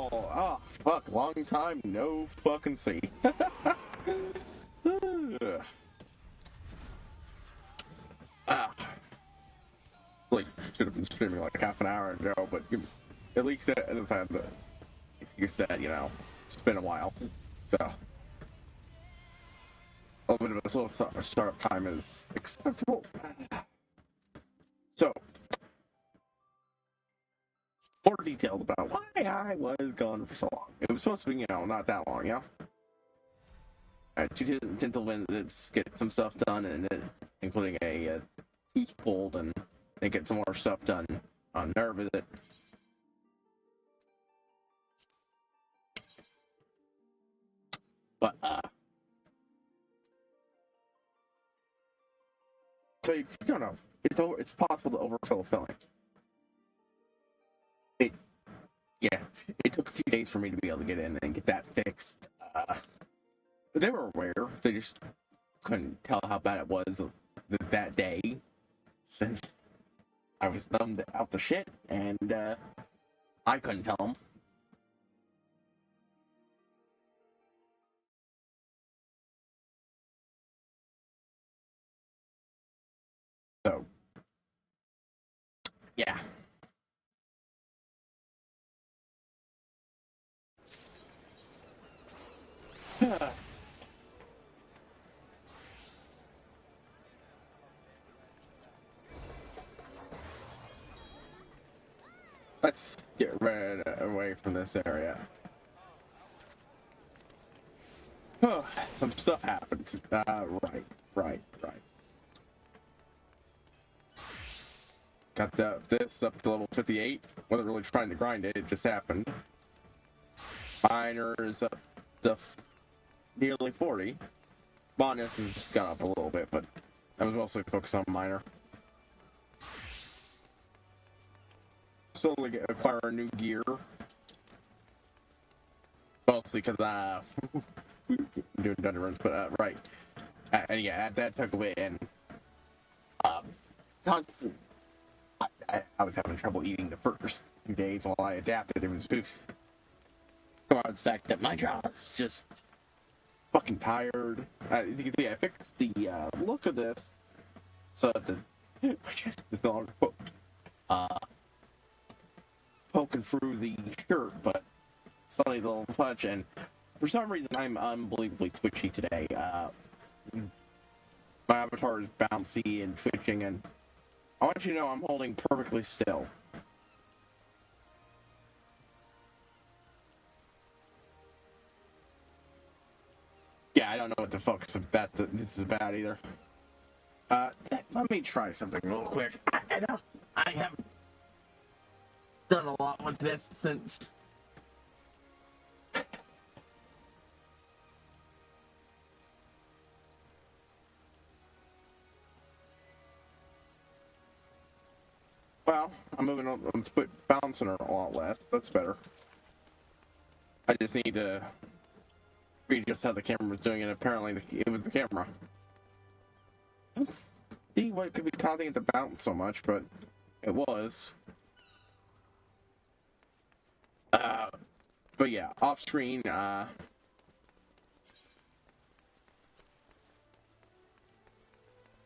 Oh, fuck, long time no fucking see. ah, like, should have been streaming like half an hour ago, but at least it has had the, you said, you know, it's been a while. So, a little bit of a slow startup time is acceptable. So, more details about why I was gone for so long. It was supposed to be, you know, not that long, yeah? I tend to get some stuff done, and including a tooth pulled, and then get some more stuff done on their visit. But, so if you don't know, it's possible to overfill a filling. Yeah, it took a few days for me to be able to get in and get that fixed. They were aware, they just couldn't tell how bad it was that day, since I was numbed out the shit, and I couldn't tell them. So, yeah. Let's get away from this area. Oh, some stuff happened. Right. Got this up to level 58. Wasn't really trying to grind it, it just happened. Miners up to nearly 40. Bonus has gone up a little bit, but I was mostly focused on miner. Slowly acquire new gear. Mostly because doing dungeon runs, but right. And yeah, that took away, and constant. I was having trouble eating the first few days while I adapted. It was oof. Come on, the fact that my jaw is just fucking tired. Yeah, I fixed the look of this so that I guess it's no longer poking through the shirt, but slightly a little touch. And for some reason, I'm unbelievably twitchy today. My avatar is bouncy and twitching, and I want you to know I'm holding perfectly still. Yeah, I don't know what the fuck's about this is about either. Let me try something real quick. I haven't done a lot with this since. Well, I'm bouncing her a lot less. That's better. I just need to read just how the camera was doing it. Apparently, it was the camera. I don't see what could be causing it to bounce so much, but it was. But yeah, off screen, I've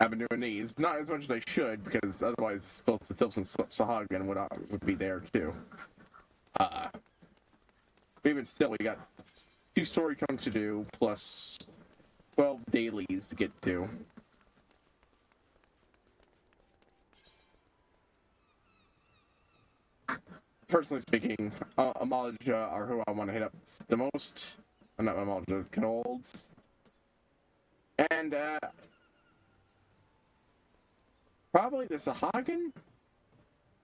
been doing these. Not as much as I should, because otherwise Stilson and Sahagan would be there too. But even still, we got 2 story chunks to do, plus 12 dailies to get to. Personally speaking, Amalja are who I want to hit up the most. Not Amalja, Canolds. And, probably the Sahagan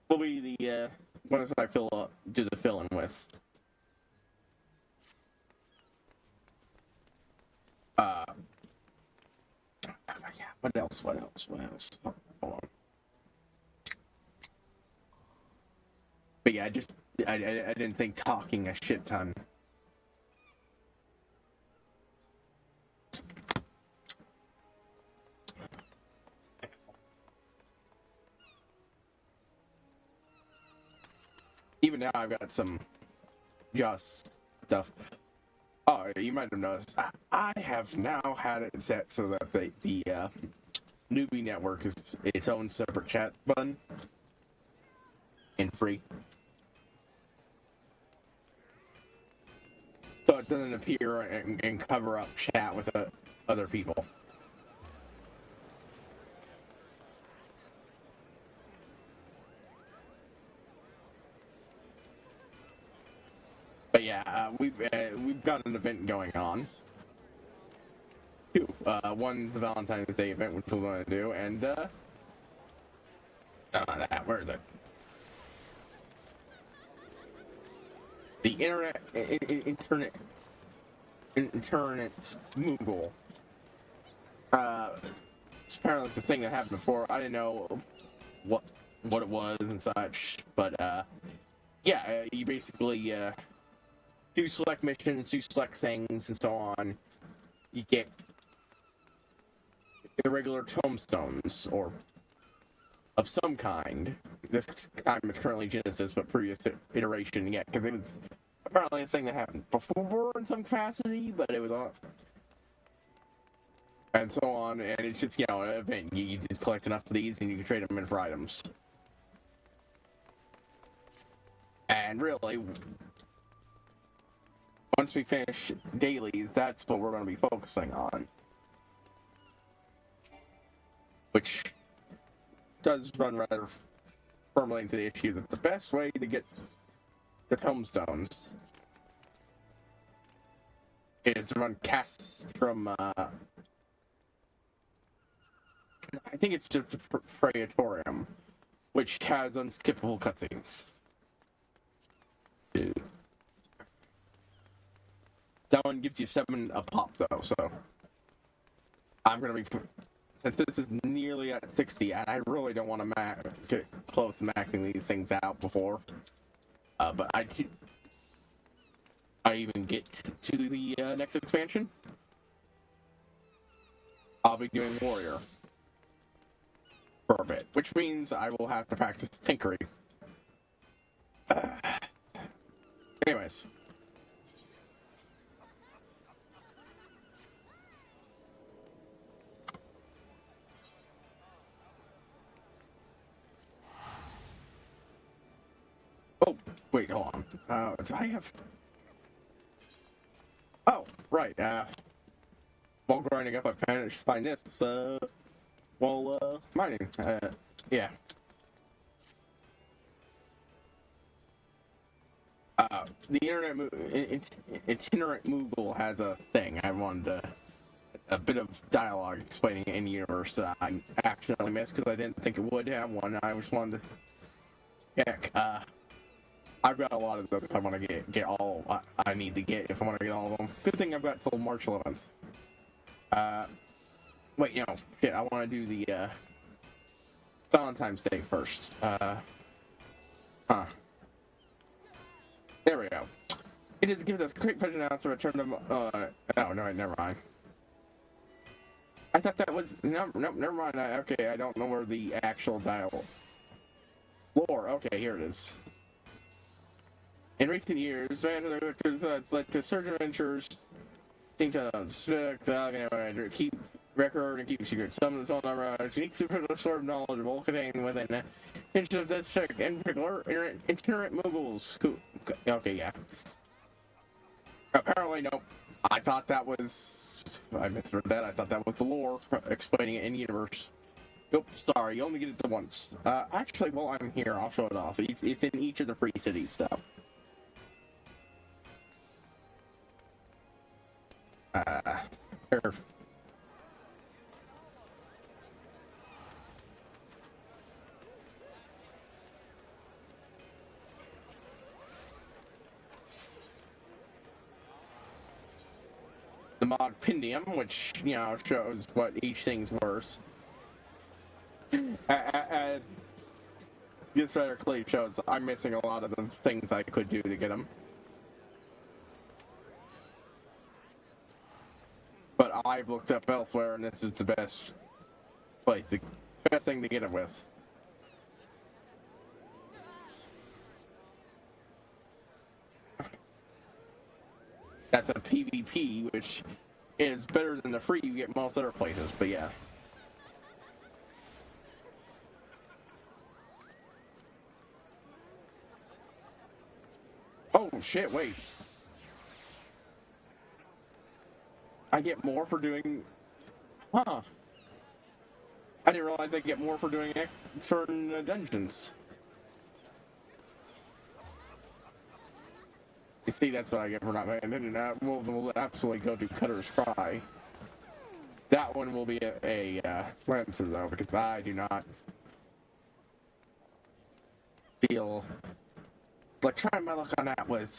will be the, ones I do the fill-in with. Yeah, what else? Oh, hold on. But yeah, I didn't think talking a shit ton. Even now, I've got some just stuff. Oh, you might have noticed. I have now had it set so that the newbie network is its own separate chat button and free, so it doesn't appear and cover up chat with other people. But yeah, we've got an event going on. Two. One's the Valentine's Day event, which we're going to do, and where is it? The internet Moogle. It's apparently the thing that happened before. I didn't know what it was and such, but yeah, you basically do select missions, do select things, and so on. You get irregular tombstones, or of some kind. This time it's currently Genesis, but previous iteration, yeah, because it was apparently a thing that happened before in some capacity, but it was on. And so on, and it's just, you know, an event. You just collect enough of these and you can trade them in for items. And really, once we finish dailies, that's what we're going to be focusing on. Which does run rather firmly into the issue that the best way to get the tombstones is to run casts from, I think it's just a Praetorium, which has unskippable cutscenes. That one gives you 7 a pop, though, so I'm going to be... Since this is nearly at 60, and I really don't want to get close to maxing these things out before, but I even get to the next expansion, I'll be doing Warrior for a bit, which means I will have to practice tinkering. Anyways. Oh, wait, hold on. Do I have... Oh, right, while grinding up, I managed to find this, while, mining, yeah. The itinerant Moogle has a thing. I wanted a bit of dialogue explaining in universe that I accidentally missed because I didn't think it would have one. I just wanted to... Heck, I've got a lot of those if I want to get all I need to get if I want to get all of them. Good thing I've got till March 11th. Wait, no, shit, I want to do the, Valentine's Day first. There we go. It gives us great pleasure now to return to, oh, no, never mind. I thought that was, no, never mind. Okay, I don't know where the actual dial. Lore, okay, here it is. In recent years, it's led to certain adventures, keep record and keep secrets. Some of the soul number unique supernatural sort of knowledgeable contained within inches of check and particular itinerant moogles. Okay, yeah. Apparently, nope. I thought that was... I misread that. I thought that was the lore explaining it in universe. Nope, sorry. You only get it once. Actually, while I'm here, I'll show it off. It's in each of the free cities stuff. The mod Pindium, which, you know, shows what each thing's worth. This rather clearly shows I'm missing a lot of the things I could do to get them. But I've looked up elsewhere, and this is the best place, the best thing to get it with. That's a PvP, which is better than the free you get most other places, but yeah. Oh shit, wait. I get more for doing... Huh. I didn't realize I get more for doing certain dungeons. You see, that's what I get for not paying attention. We'll absolutely go to Cutter's Cry. That one will be a Lancer, though, because I do not feel like trying my luck on that was,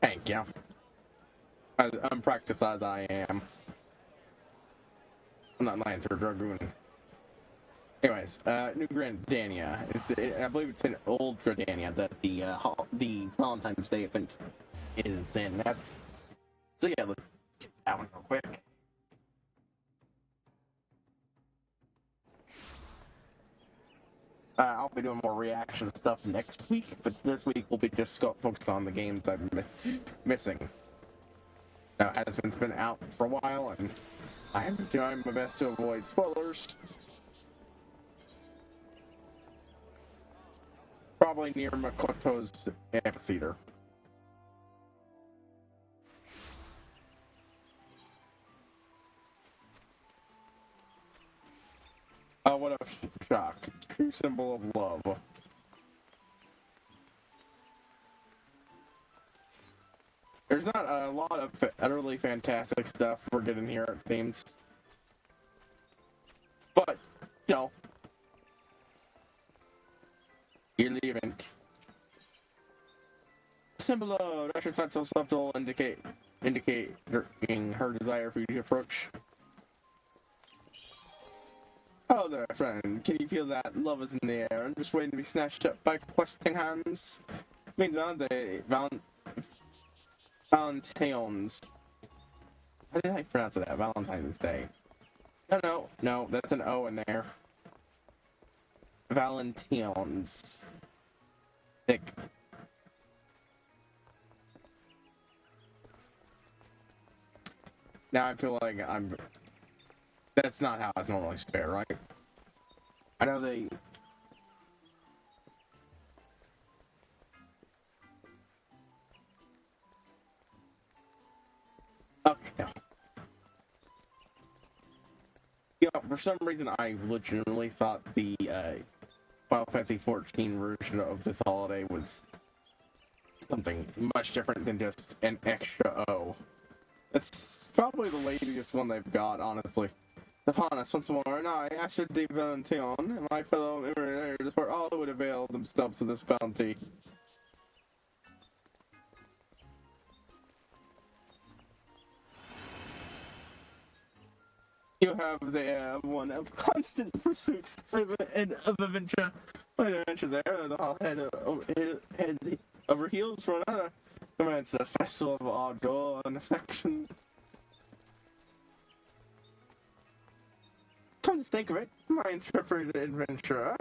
thank you. As unpracticed as I am. I'm not Lancer, Dragoon. Anyways, New Gridania. I believe it's in Old Gridania that the Valentine's Day event is in. So yeah, let's get that one real quick. I'll be doing more reaction stuff next week, but this week we'll be just focused on the games I've been missing. Now, as it's been out for a while, and I'm trying my best to avoid spoilers. Probably near Makoto's amphitheater. Oh, what a shock. True symbol of love. There's not a lot of utterly fantastic stuff we're getting here at themes. But, you know, you're the event. Symbol of Russia's not so subtle, indicating her desire for you to approach. Oh there, friend. Can you feel that love is in the air and just waiting to be snatched up by questing hands? Means Valentine's. How did I pronounce that? Valentine's Day. No, that's an O in there. Valentine's. Thick. Now I feel like that's not how it's normally spelled, right? I know they... Okay, no. Yeah, for some reason I legitimately thought the Final Fantasy 14 version of this holiday was something much different than just an extra O. That's probably the latest one they've got, honestly. Upon us once more, and I, Asher de Valentine, and my fellow imitators were all who would avail themselves of this bounty. You have the one of constant pursuit of adventure. My adventure there, all head over heels for another. It's a festival of ardor and affection. Come to think of it, my interpreted adventurer.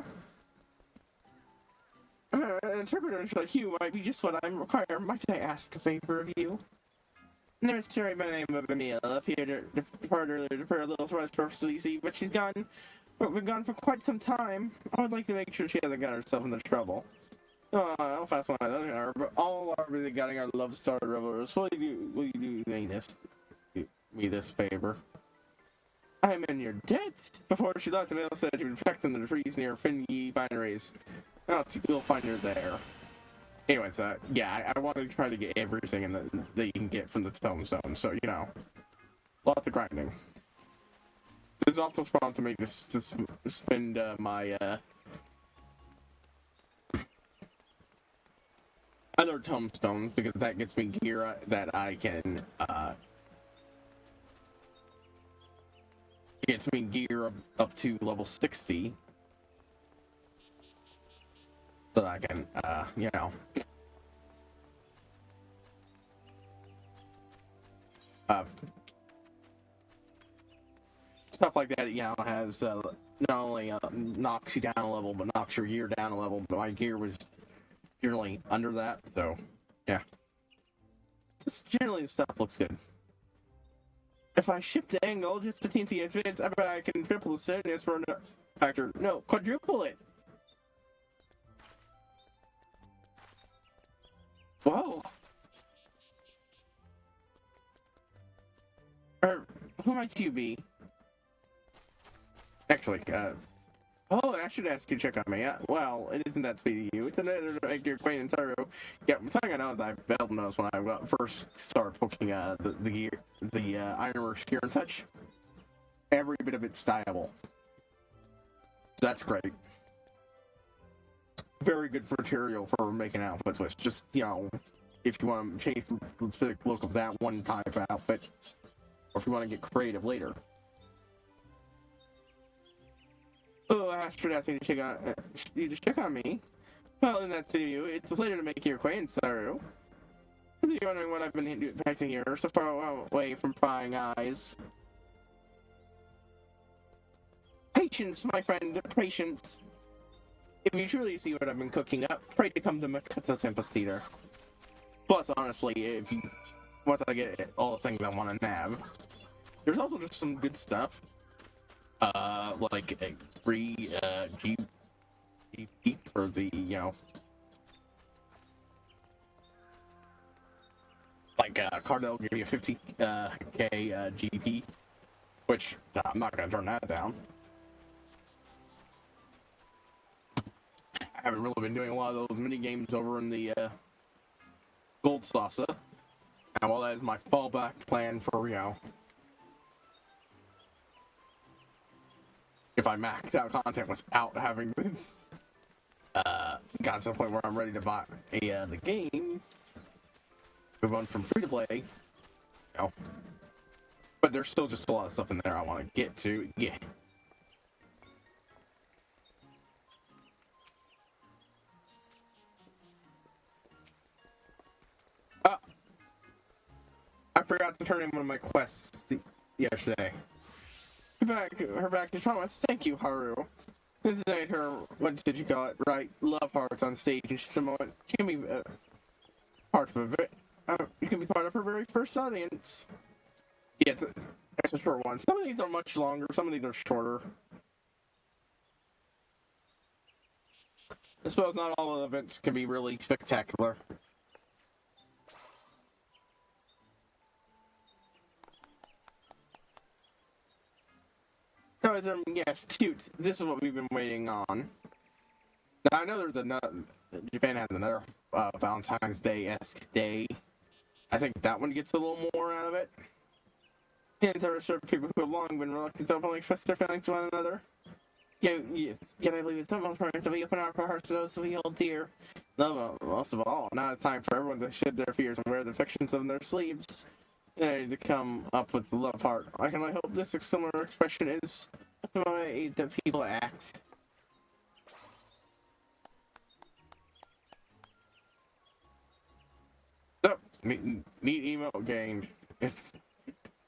An interpreter like you might be just what I require. Might I ask a favor of you? An emissary by the name of Emil appeared to depart earlier to prepare a little for us purposely, see, but she's gone. But we've gone for quite some time. I would like to make sure she hasn't got herself into trouble. I'll fast one on her, but all are really getting our love star revelers. Will you do me this favor? I'm in your debt. Before she left, the mail said she would protect them to the trees near Finye Fineries. You'll find her there. Anyways, yeah, I want to try to get everything that you can get from the Tombstone, so, you know, lots of grinding. This is also spawned to make this to spend my other Tombstones, because that gets me gear that I can, gets me gear up to level 60. So that I can, you know, stuff like that, you know, has, not only, knocks you down a level, but knocks your gear down a level, but my gear was generally under that, so yeah. Just generally the stuff looks good. If I shift the angle just a teensy advance, I bet I can triple the steadiness for a factor. No, quadruple it. Whoa. Who might you be? Actually, oh, I should ask you to check on me. Well, it isn't that sweet of you. It's another to make your acquaintance. Yeah, something I know that I've failed to notice when I first started poking the gear, the ironworks gear and such. Every bit of it's styleable. So that's great. Very good material for making outfits with. Just, you know, if you want to change the specific look of that one type of outfit, or if you want to get creative later. Oh, I should ask you to check on you to check on me. Well, then that's to you. It's later to make your acquaintance, Saru. You're wondering what I've been practicing here, so far away from prying eyes. Patience, my friend, patience. If you truly see what I've been cooking up, pray to come to Makoto Senpai's theater. Plus, honestly, if you once I get all the things I want to nab, there's also just some good stuff. Like a free GP for the, you know, like card that'll give you a 50k GP, which I'm not gonna turn that down. I haven't really been doing a lot of those mini games over in the Gold Salsa, and while that is my fallback plan for, you know, if I max out content without having this gotten to the point where I'm ready to buy the game, move on from free to play, you know. But there's still just a lot of stuff in there I want to get to. Yeah. I forgot to turn in one of my quests yesterday. Her back to promise. Thank you, Haru. This night, what did you call it? Right, love hearts on stage in Samoa. She can be part of it. You can be part of her very first audience. Yeah, it's a short one. Some of these are much longer. Some of these are shorter. I suppose not all of the events can be really spectacular. Yes, cute. This is what we've been waiting on. Now, I know there's another. Japan has another Valentine's Day-esque day. I think that one gets a little more out of it. And there are certain people who have long been reluctant to openly express their feelings to one another. Yet I believe it's most important that we open our hearts to those we hold dear. Love, most of all, now it's time for everyone to shed their fears and wear the affections on their sleeves. To come up with the love heart. I can only hope this similar expression is the way that people act. So, neat emote gained. It's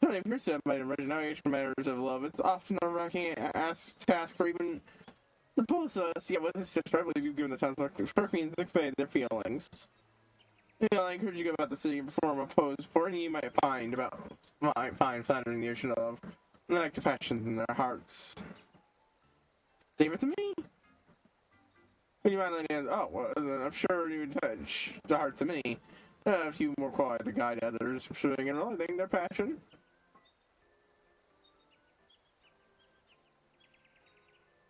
not a percent by imagination matters of love. It's often a rocking ass task for even the both of us. Yet with this just probably you've given the time to express me and convey their feelings. Yeah, I encourage you to go about the city and perform a pose for any you might find flattering the ocean of like the passions in their hearts. Leave it to me. When you mind letting hands, oh, well, I'm sure you would touch the hearts of many. A few more qualified to guide others pursuing and realizing their passion.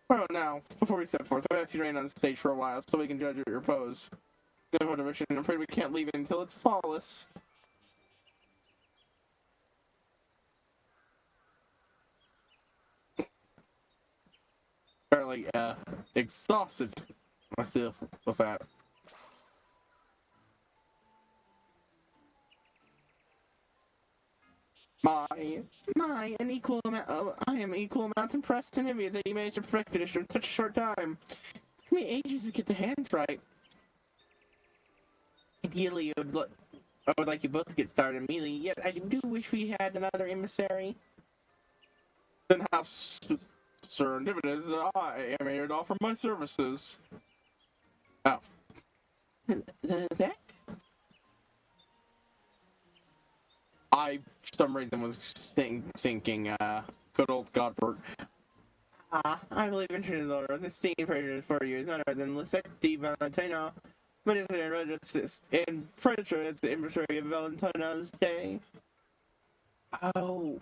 Well, now, before we step forth, I'll ask you to remain on the stage for a while so we can judge your pose. The motivation, I'm afraid we can't leave it until it's flawless. Apparently, exhausted myself with that. An equal amount. I am equal amounts impressed and envious that you managed to perfect it in such a short time. It took me ages to get the hands right. Ideally, I would like you both to get started immediately, yet I do wish we had another emissary. Then how serendipitous I am here to offer my services. Oh. That? I, for some reason, was thinking, good old Godbert. I believe in Trinidor. This scene prejudice for you is none other than Lisette di Valentino. But it's a register in furniture, it's the anniversary of Valentino's Day. Oh,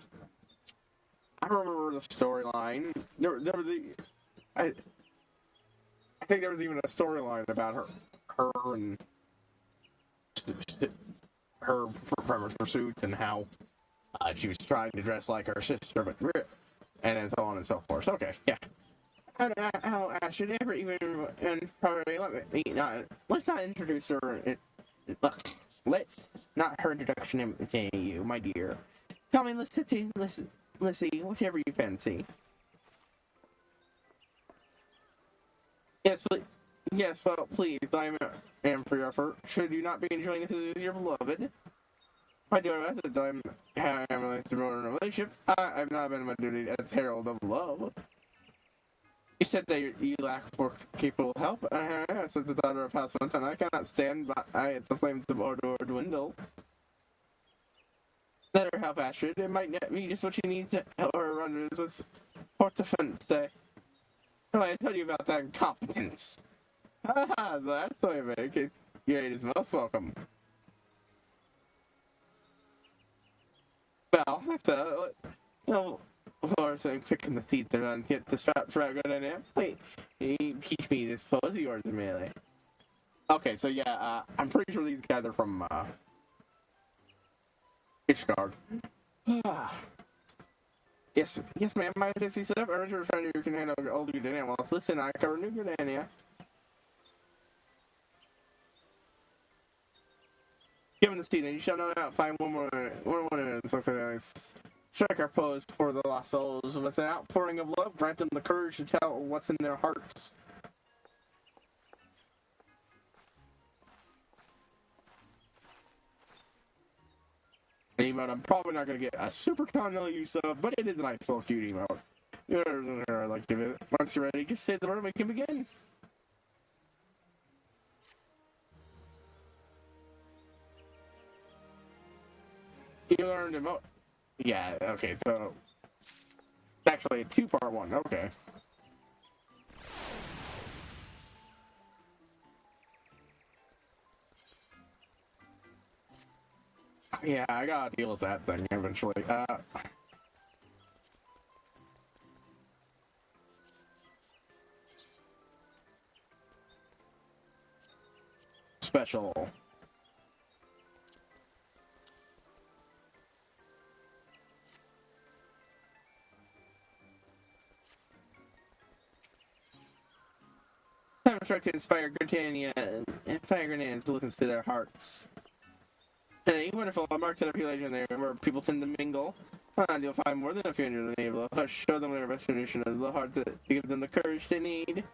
I remember the storyline. There was I think there was even a storyline about her and her premise pursuits and how she was trying to dress like her sister, but and then so on and so forth. Okay, yeah. How I should never even and probably let's not introduce her. Let's not her introduction to you, my dear. Tell me, let's see, whatever you fancy. Yes, please. Yes, well, please, I am for your effort. Should you not be enjoying this as your beloved? My dear methods, I'm in a relationship. I've not been my duty as herald of love. You said that you lack for capable help. Since the daughter of House Mountain, I cannot stand by as the flames of Ordor dwindle. Let her help Astrid. It might not be just what you need to help her run with Port Defense Day. Oh, I told you about that incompetence. Haha, that's the way of it. Okay, your aid is most welcome. Well, after, or saying picking the teeth around get this fat good in it. Wait, teach me this pose of yours, Amelie. Okay, so yeah, I'm pretty sure these guys are from Ishgard. Yes, ma'am. My tasty stuff. I return to your can handle older Gardania. Well, listen, I cover New Gardania. Given the season, you shall no doubt find one more in this. Strike our pose for the lost souls with an outpouring of love. Grant them the courage to tell what's in their hearts. Emote I'm probably not going to get a super ton use of, but it is a nice little cute emote. I like to give it. Once you're ready, just say the word and we can begin. You learned emote. Yeah, okay, so it's actually a two-part one, okay. Yeah, I gotta deal with that thing eventually. Special. Time to inspire Gardania to listen to their hearts. And a wonderful marked population there where people tend to mingle. And you'll find more than a few hundred able to show them their best tradition of the heart to give them the courage they need.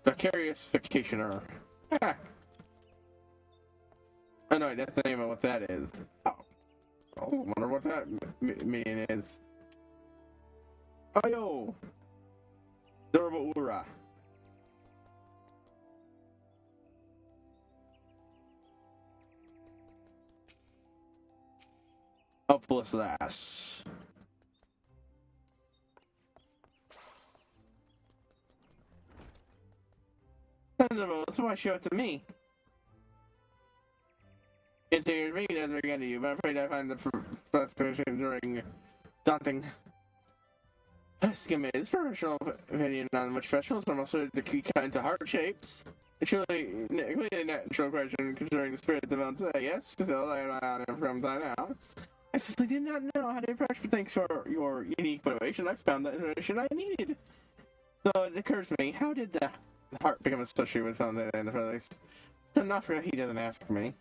Vicarious Vacationer. Ah. Oh no, that's the name of what that is. Oh, wonder what that meaning is. Oh yo! Durable Ura. Helpless lass. So why show it to me? It figures me that's again to you, but I'm afraid I find the frustration during daunting. Skim is professional opinion on which vegetables are most suited to key kinds of heart shapes. It's really a natural question considering the spirit of the yes, still I am on it from time now. I simply did not know how to approach but thanks for your unique motivation. I found the information I needed. So it occurs to me, how did the heart become associated with something in the first place? I'm not sure he doesn't ask me.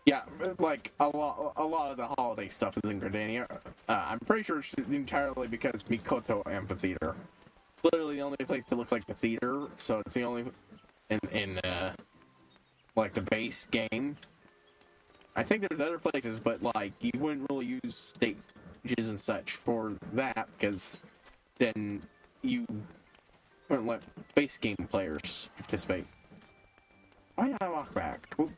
Yeah, like a lot of the holiday stuff is in Gardania. I'm pretty sure it's entirely because Mikoto Amphitheater. Literally the only place that looks like a theater, so it's the only in like the base game. I think there's other places, but like you wouldn't really use stages and such for that because then you couldn't let base game players participate. Why did I walk back? Oop.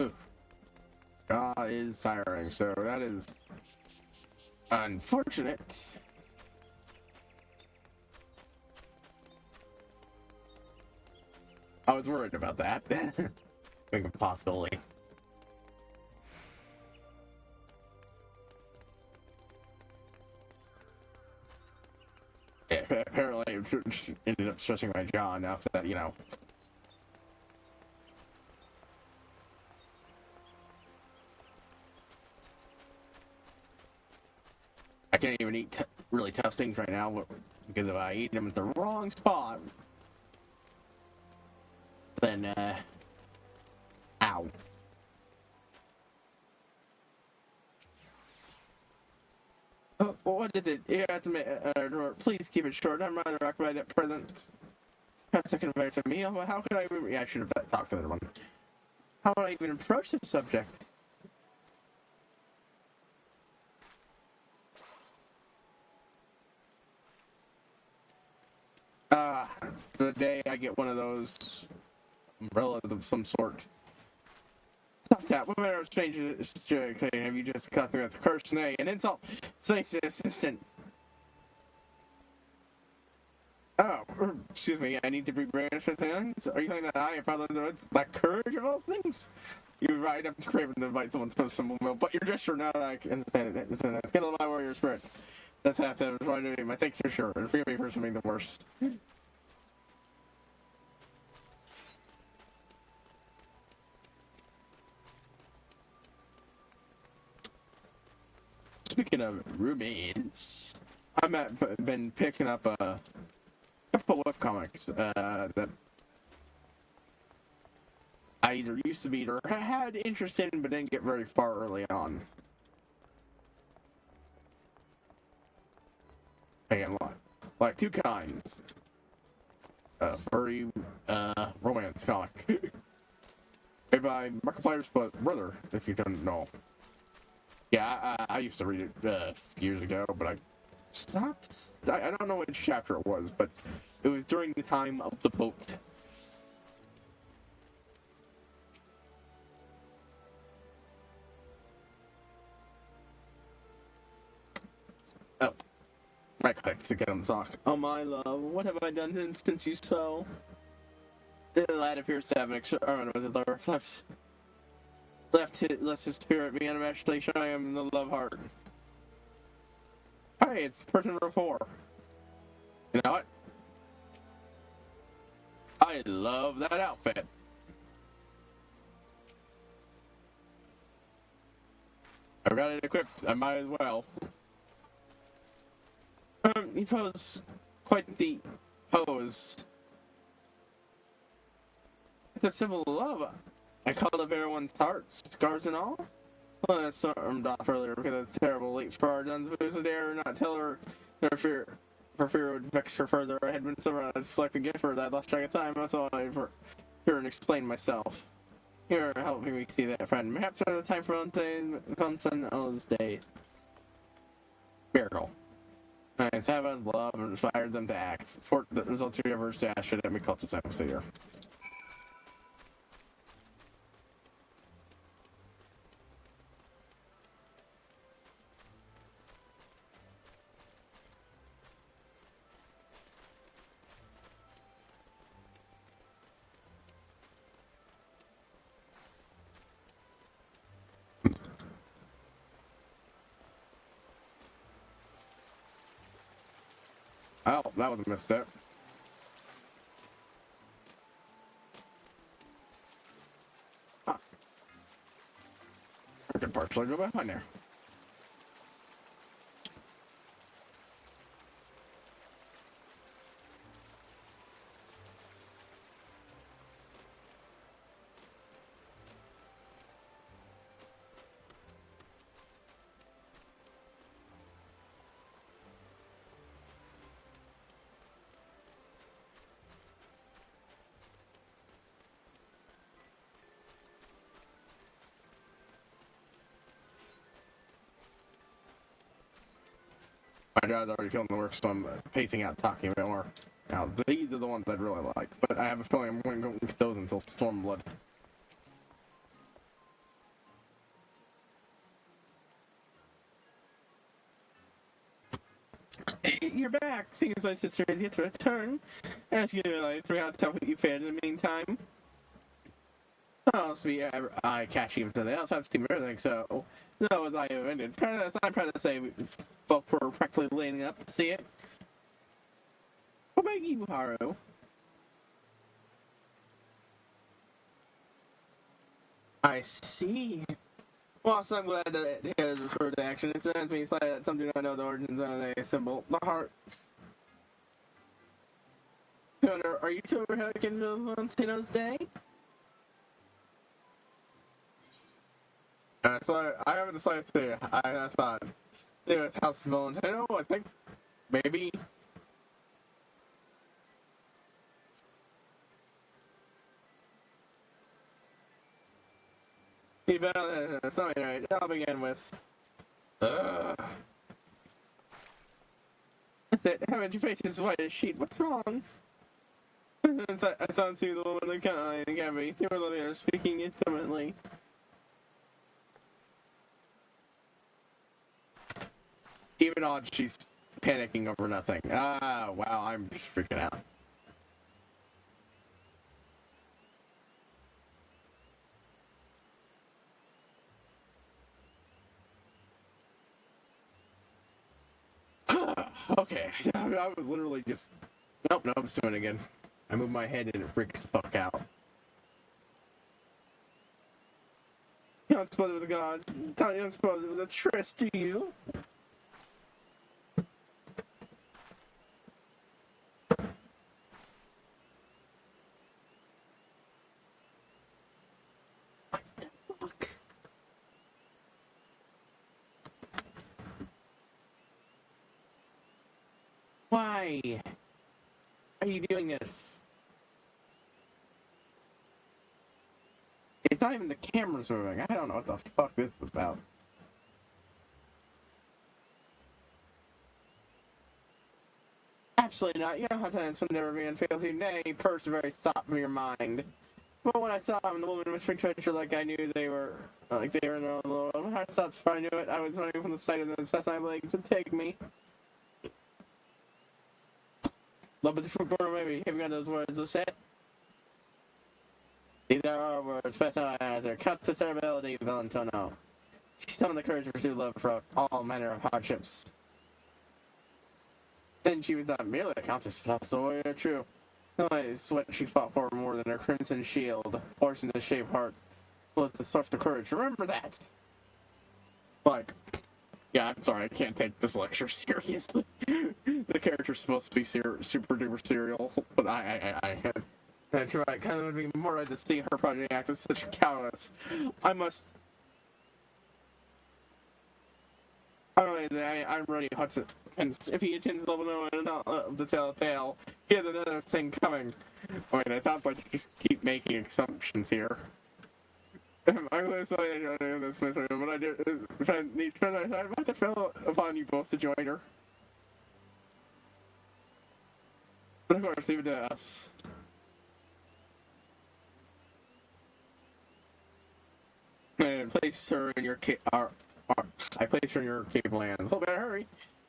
Oof. God is siring, so that is unfortunate. I was worried about that. Being a possibility. Yeah, apparently it ended up stretching my jaw enough that, you know. I can't even eat really tough things right now because if I eat them at the wrong spot, then, ow. What is it? You have to make, please keep it short. I'm rather occupied at present. That's a convey to me. How could I even... Yeah, I should have talked to the other one. How would I even approach this subject? The day I get one of those umbrellas of some sort. Stop that. What manner of stranger have you just cussed me with the curse nay? An insult. Say to the assistant. Oh, excuse me, I need to be brandished for things? Are you saying that I am probably the lack courage of all things? You're right, I'm craving to invite someone to some meal, but your gesture now that I can understand it. It's gonna my warrior spirit. That's half that was right. My thanks for sure, and forgive me for something the worst. Speaking of Rubens, I've been picking up a couple webcomics that I either used to be or had interest in, but didn't get very far early on. Again, like two kinds. Furry romance comic. Made by Markiplier's brother, if you don't know. Yeah, I used to read it years ago, but I stopped. I don't know which chapter it was, but it was during the time of the boat. Oh, right click to get on the sock. Oh my love, what have I done since you saw? The lad appears to have an extra with the lest his spirit be unmatchedly shy in the love heart. Hey, it's person number 4. You know what? I love that outfit. I've got it equipped. I might as well. He posed quite the pose. It's a symbol of love. I called up everyone's heart, scars and all. Well, I stormed off earlier because of the terrible late for our duns, but it was a dare not tell her their fear. For fear it would vex her further. I had been so around to select a gift for her that I lost track of time. So I hear and explain myself. Here, helping me see that friend. Perhaps another time for Valentine's Day. Miracle. Nice, heaven, love, and inspired them to act. For the results of your verse dash should have me called to Sam Seer. Oh, that was a misstep. Ah, I could partially go behind there. My job's already feeling the work, so I'm pacing out talking a bit more. Now, these are the ones I'd really like, but I have a feeling I'm going to get those until Stormblood. You're back! Seems my sister has yet to return. As you know, I forgot to tell what you fared in the meantime. Oh, sweet, I catch you something else. I've seen everything, so that was I ended. I'm proud to say we both were practically laying up to see it. What about you, Haru? I see. Well, so I'm glad that it has referred to action. It reminds me that some do not know the origins of a symbol. The heart. Are you two ever heading to Valentino's Day? So I haven't decided to. I thought it was House Valentino. I think maybe. Even something right. I'll begin with. Haven't your face as white as sheet? What's wrong? I saw two the woman in the cabin. They were there speaking intimately. Even odd, she's panicking over nothing. Ah, wow, I'm just freaking out. Okay, I was literally just... Nope, I'm doing it again. I move my head and it freaks the fuck out. You're not supposed to be the god. You're not supposed to be the tryst, do you? What the fuck? Why are you doing this? It's not even the camera's moving. I don't know what the fuck this is about. Absolutely not. You know how times when never being fails you. Nay, persevere, stop from your mind. But when I saw him, the woman was picture like I knew they were in their own world. My heart stopped before I knew it. I was running from the sight of them as fast as my legs would take me. Love at the fruit corner, maybe. Have you got those words? What's that? These are our words. Fast as I answer. Count to servability, Valentino. She summoned the courage to pursue love throughout all manner of hardships. Then she was not merely a countess, but also a warrior, true. No, it's what she fought for more than her crimson shield, forged in the shape heart, was the source of courage. Remember that! Like, yeah, I'm sorry, I can't take this lecture seriously. The character's supposed to be super duper serial, but that's right, kind of would be more right to see her project act as such a cowardice. I'm ready, Hudson. And if he attends level 1 of the tale, he has another thing coming. Wait, I thought I'd just keep making assumptions here. I'm really sorry I don't know this material, but I have to fell upon you both to join her. But of course, leave it to us. And place her in your I place her in your capable hands. Oh, better hurry.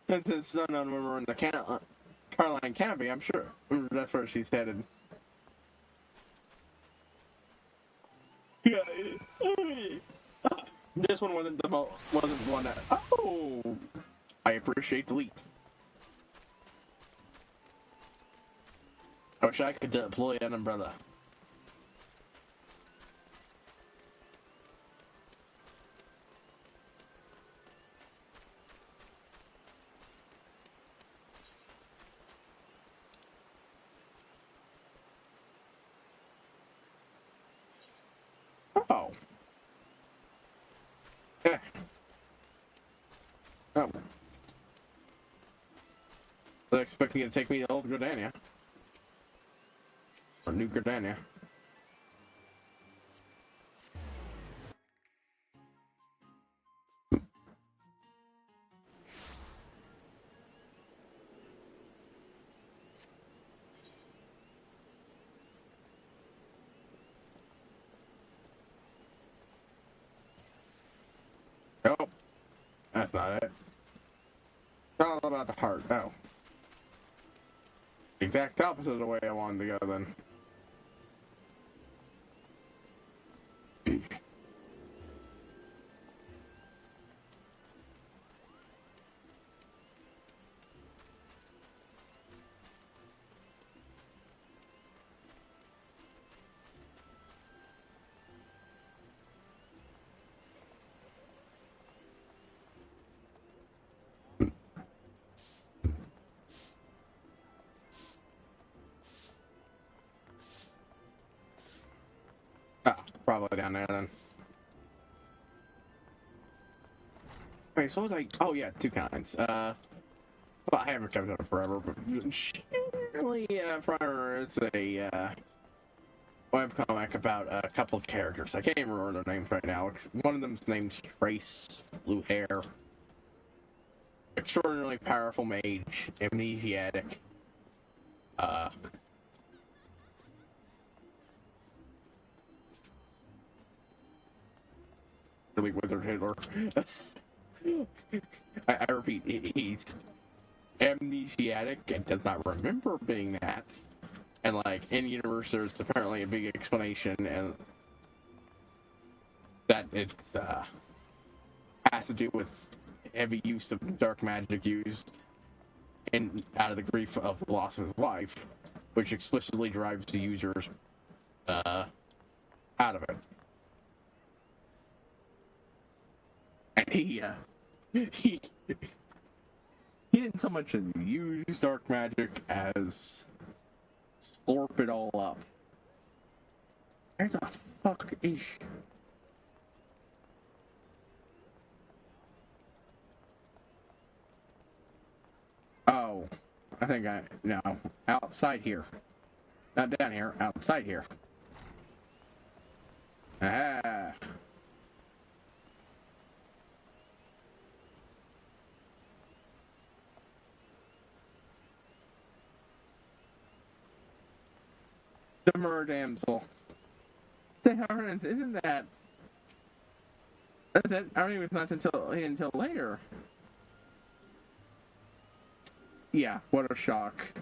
Since it's done on when we're in the Caroline canopy, I'm sure that's where she's headed. Yeah. This one wasn't the one that. Oh, I appreciate the leap. I wish I could deploy an umbrella. Oh. Yeah. Oh. I was expecting you to take me to old Gridania. Or New Gridania. Nope, that's not it. It's all about the heart. Oh. Exact opposite of the way I wanted to go then. Ah, probably down there then. Wait, so was I? Oh yeah, two kinds. Well, I haven't kept it up forever, but generally, forever it's a webcomic about a couple of characters. I can't even remember their names right now. One of them's named Trace, blue hair, extraordinarily powerful mage, amnesiac. Really wizard Hitler. I repeat, he's amnesiac and does not remember being that. And like in universe, there's apparently a big explanation, and that it's has to do with heavy use of dark magic used in out of the grief of the loss of his wife, which explicitly drives the users out of it. And he didn't so much use dark magic as slurp it all up. Where the fuck is? Oh, I think no, outside here, not down here, outside here. Ah. The Mer damsel. Isn't that? That's it. I mean, it's not until later. Yeah, what a shock.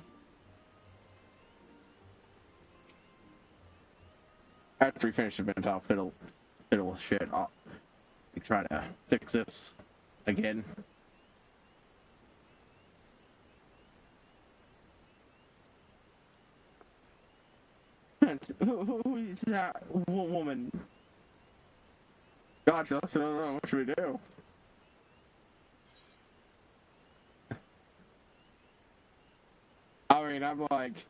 After we finish the event, I'll fiddle with shit. I'll try to fix this again. Who is that woman? Gosh, I don't know. What should we do? I mean, I'm like,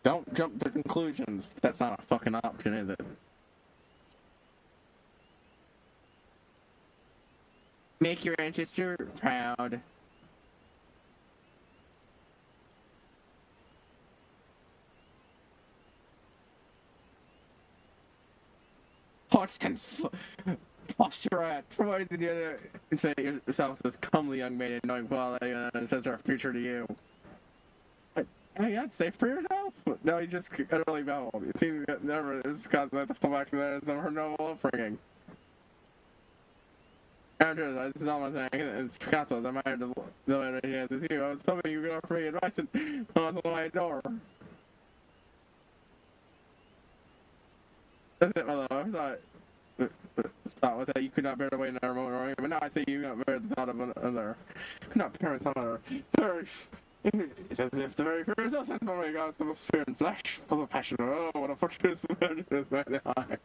don't jump to conclusions. That's not a fucking option, is it? Make your ancestor proud. Hortense, posturate, provided the other and say yourself this comely young maiden, knowing quality and says our future to you. Oh yeah, safe for yourself? No, he just utterly babbled. It seems that never is got the fall back to that of her noble upbringing. After that, this is all my thing. It's counsel. I might have to know it here to you. I was hoping you could offer me advice and on my door. That's it, my love. I thought with that you could not bear to wait another moment, or even now I think you could not bear the thought of another. Could not bear the thought of another. It's as if the very first sense of my God, the spirit and flesh, full of passion. Oh, what a fortuitous man is my eye.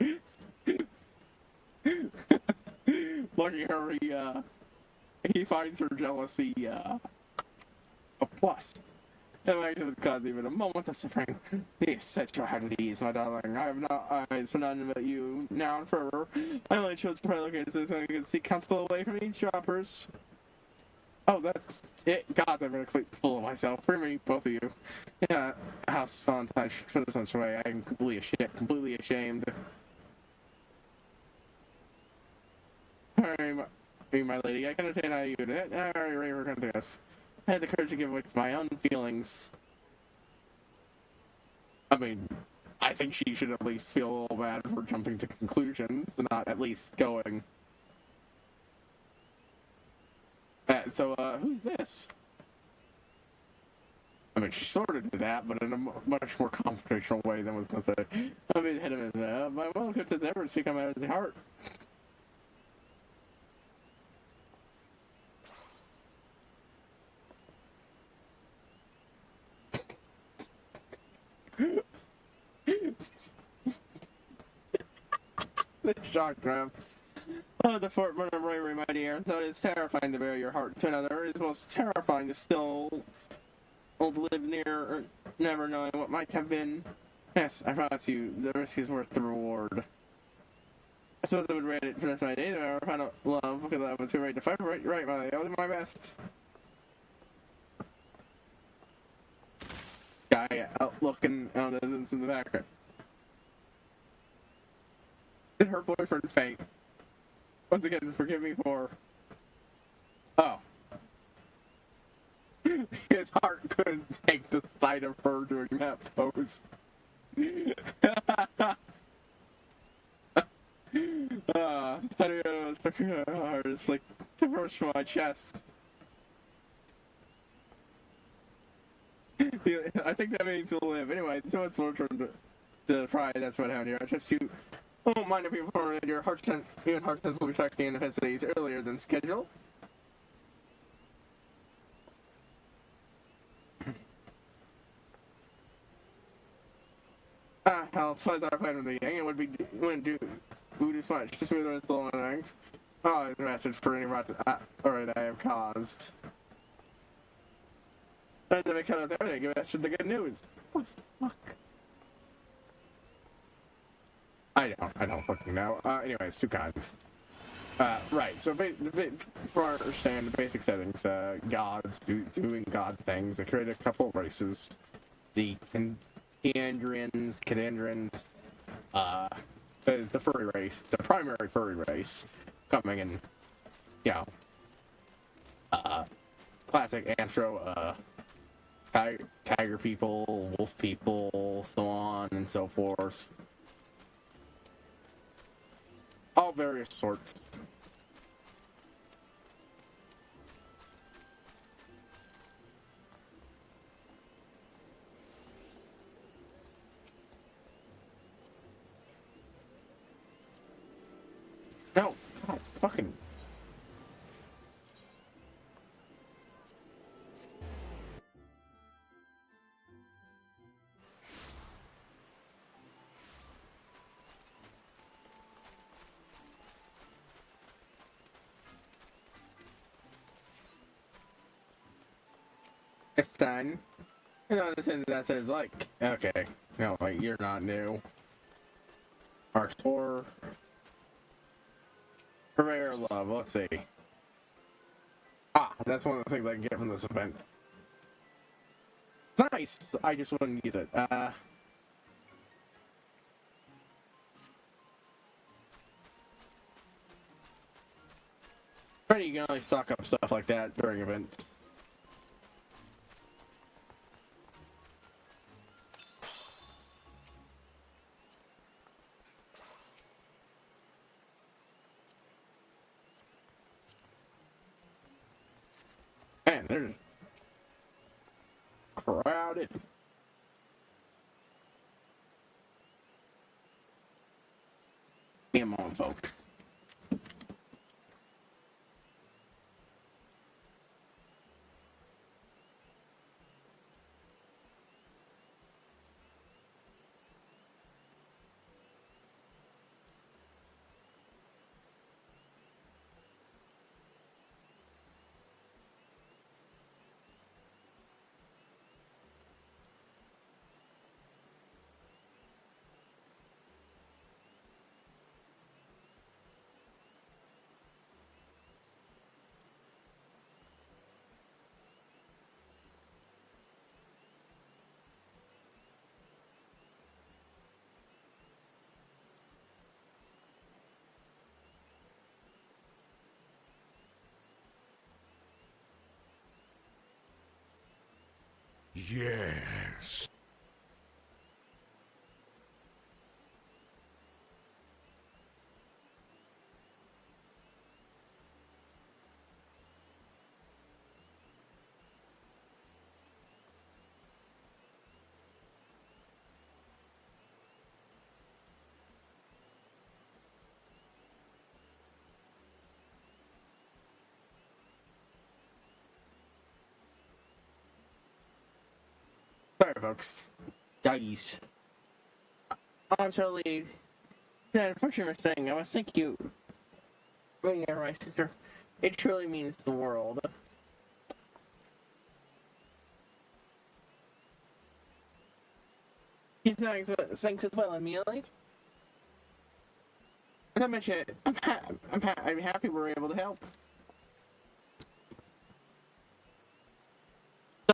Lucky her, he finds her jealousy a plus. It might have caused even a moment of suffering. Yes, set your heart at ease, my darling. I have no eyes for none but you, now and forever. I only chose to pray located so I can seek counsel away from eavesdroppers. Oh, that's it. God, I'm gonna fool of myself. For me, both of you. Yeah, house fun. I should put this on way. I'm completely ashamed. Alright, my lady, I can understand how you did it. Alright, we're gonna do this. I had the courage to give voice to my own feelings. I mean, I think she should at least feel a little bad for jumping to conclusions, not at least going. Who's this? I mean, she sort of did that, but in a much more confrontational way than with the. I mean, hit him as my welcome to the efforts to come out of the heart. The shock trap. Oh, the Fort Burner bravery, my dear. Though it is terrifying to bear your heart to another, it is most terrifying to still live near or never knowing what might have been. Yes, I promise you, the risk is worth the reward. I suppose I would rate it for this my day, that I found out love because I was too ready to fight for it. You're right, Molly. I'll do my best. Guy out looking out of the distance in the background. Did her boyfriend faint? Once again, forgive me for. Oh. His heart couldn't take the sight of her doing that pose. It's like the first from my chest. I think that means to live. Anyway, so much more from the pride. That's what happened here. I trust you won't mind if you perform your heart will be tracking in the facilities earlier than scheduled. Hell, it's like our plan of the gang. It wouldn't do so much to smooth the all my things. Oh, the message for any rot alright I have caused. And then I cut out everything, give us the good news. What the fuck? I don't fucking know. Anyways, two kinds. Right, so for our understand the basic settings, gods doing god things. They created a couple of races. The Cadandrians, the furry race, the primary furry race, coming in, you know, classic Astro, tiger people, wolf people, so on and so forth. All various sorts. No, God, fucking. It's done. You know, this is that says like, okay, no, like you're not new. Arc 4. Purveyor of Love, let's see. That's one of the things I can get from this event. Nice! I just wouldn't use it. You can only stock up stuff like that during events. Man, they're just crowded. Come on, folks. Sorry, folks. Guys. I'm totally... The unfortunate thing, I was thank you bringing her, my sister. It truly means the world. Thanks as well, Amelia. As I mentioned, I'm happy we're able to help.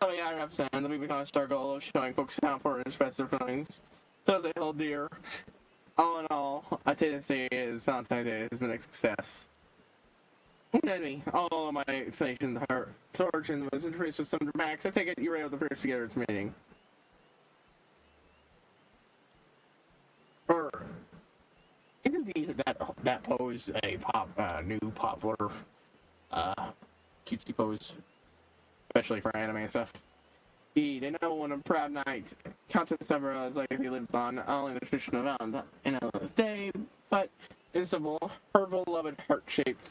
So yeah, I understand that we become our goal of showing folks how important festive feelings those they hold dear. All in all, I say this day is Valentine's Day has been a success. Anyway, all of my explanation to her origin was introduced with some dramatics. I take it you were able to put together its meaning. Or indeed that pose a new popular cutesy pose, especially for anime and stuff. Indeed, a noble and a proud knight, Countess Severa's legacy lives on, not only in the tradition of Valentine's Day, but in symbol her beloved heart-shaped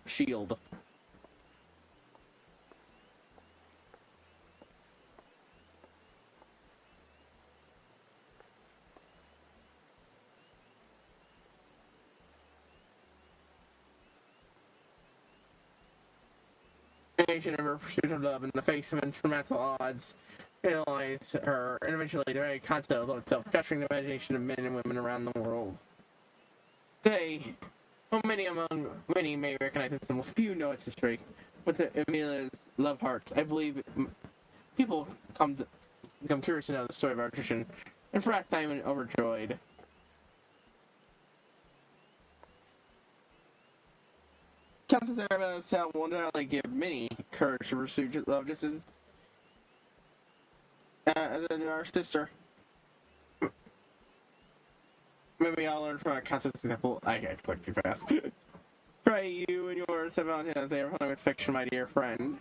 shield. Nation of her pursuit of love in the face of insurmountable odds, analyze her, and eventually the very concept of itself, capturing the imagination of men and women around the world. Today, while many may recognize its symbol, few know its history. With Amelia's love heart, I believe people become curious to know the story of our tradition, and for that time, I'm overjoyed. Countess Arabella's tale will not only give many courage to pursue love just as our sister. Maybe I'll learn from our Countess' example. I clicked too fast. Pray you and yours have Valentine's Day with affection, my dear friend.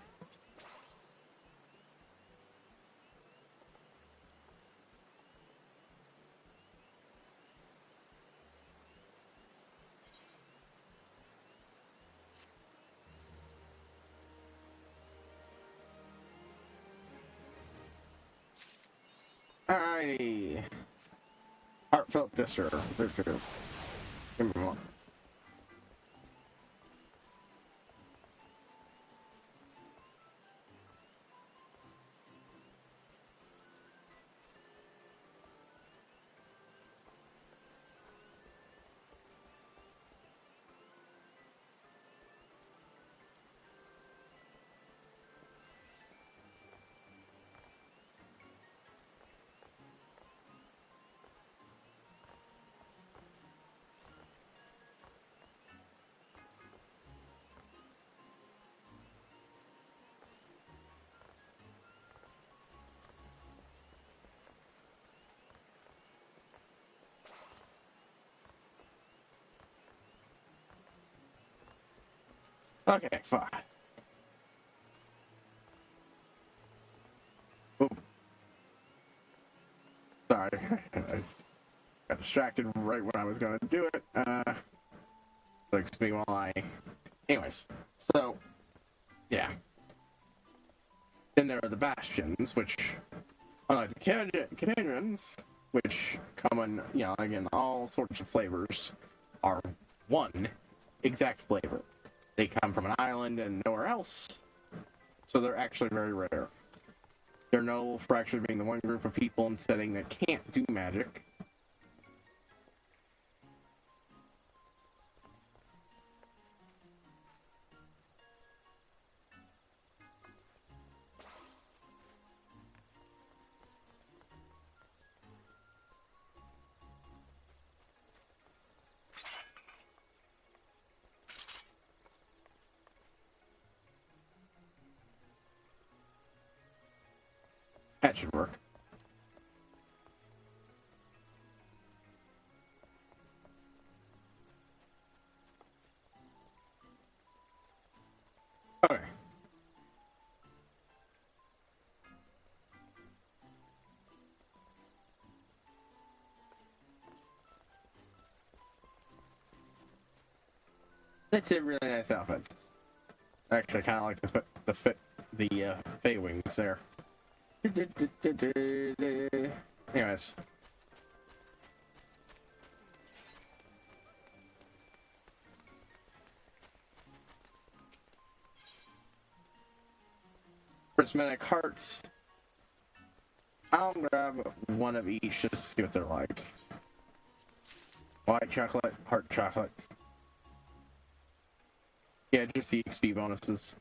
Alrighty. Heartfelt gesture. Give me one. Okay, fine. Oh. Sorry. I got distracted right when I was going to do it. Excuse me while I... Anyways, so, yeah. Then there are the Bastions, which, unlike the Canadians, which come in, again, all sorts of flavors, are one exact flavor. They come from an island and nowhere else, so they're actually very rare. They're notable for actually being the one group of people in setting that can't do magic. That should work. Okay. That's a really nice outfit. Actually, I kind of like the Fey wings there. Anyways. Prismatic hearts. I'll grab one of each just to see what they're like. White chocolate, heart chocolate. Yeah, just the XP bonuses.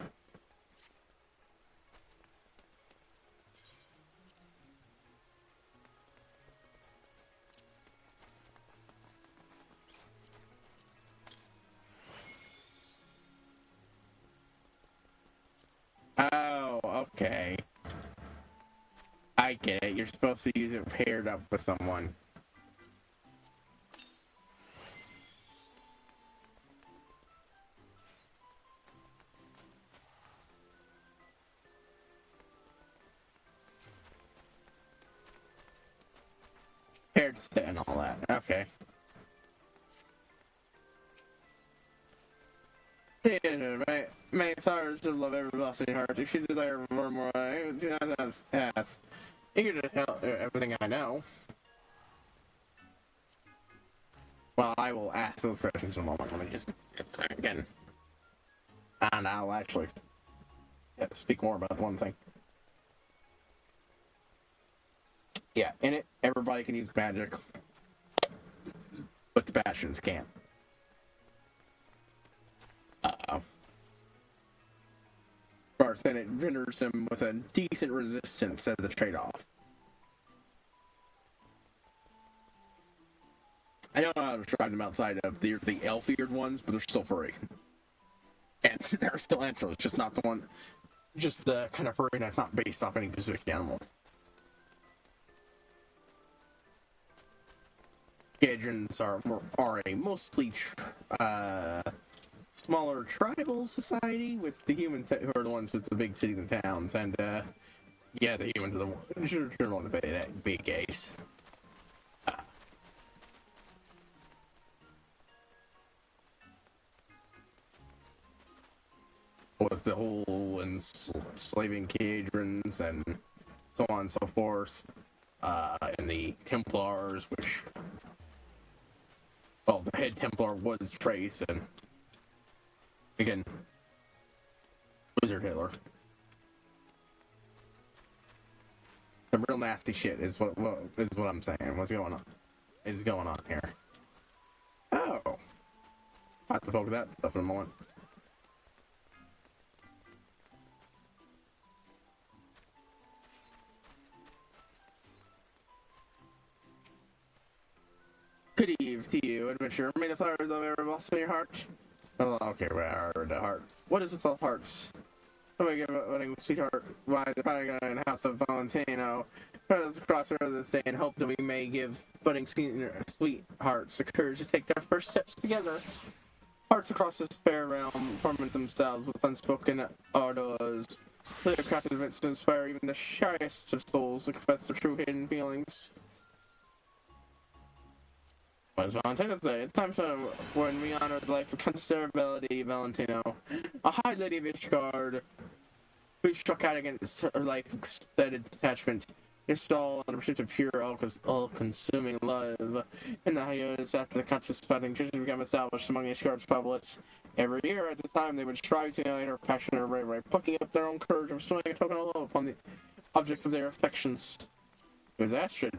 Oh, okay. I get it. You're supposed to use it paired up with someone. Paired set and all that. Okay. Yeah, my flowers to love every blessing heart. If you desire more, yes. Eager to tell everything I know. Well, I will ask those questions in a moment. Let me just again. And I'll actually speak more about one thing. Yeah, in it, everybody can use magic, but the bastions can't. Of course, then it renders them with a decent resistance as a trade-off. I know how to drive them outside of the elf-eared ones, but they're still furry. And they're still antlers, just not the one, just the kind of furry that's not based off any specific animal. Gadrins are a mostly smaller tribal society with the humans who are the ones with the big cities and towns, and yeah, the humans are the one the big ace. With the whole enslaving Cadrons and so on and so forth, and the Templars, which, well, the head Templar was Trace, and again, Wizard Hitler. Some real nasty shit is what I'm saying. What's going on? Is going on here? Oh, I'll have to poke that stuff in a moment. Good eve to you, adventurer. May the flowers of every blossom in your heart. Oh, okay, where are the heart? What is with all hearts? Oh my god, wedding, sweetheart. Why the Paragon and House of Valentino. Let's cross over this day and hope that we may give budding sweethearts the courage to take their first steps together. Hearts across this fair realm torment themselves with unspoken ardors. Their crafted events to inspire even the shyest of souls to express their true hidden feelings. Was Valentino's Day. It's time when we honor the life of Countess Arabella Valentino, a high lady of Ishgard, who struck out against her life of steaded detachment, installed on the pursuit of pure, all-consuming love. In the years after the Countess' fighting tradition became established among Ishgard's publics, every year at this time they would strive to unite her passion and bravery, plucking up their own courage and bestowing a token of love upon the object of their affections. It was Astrid.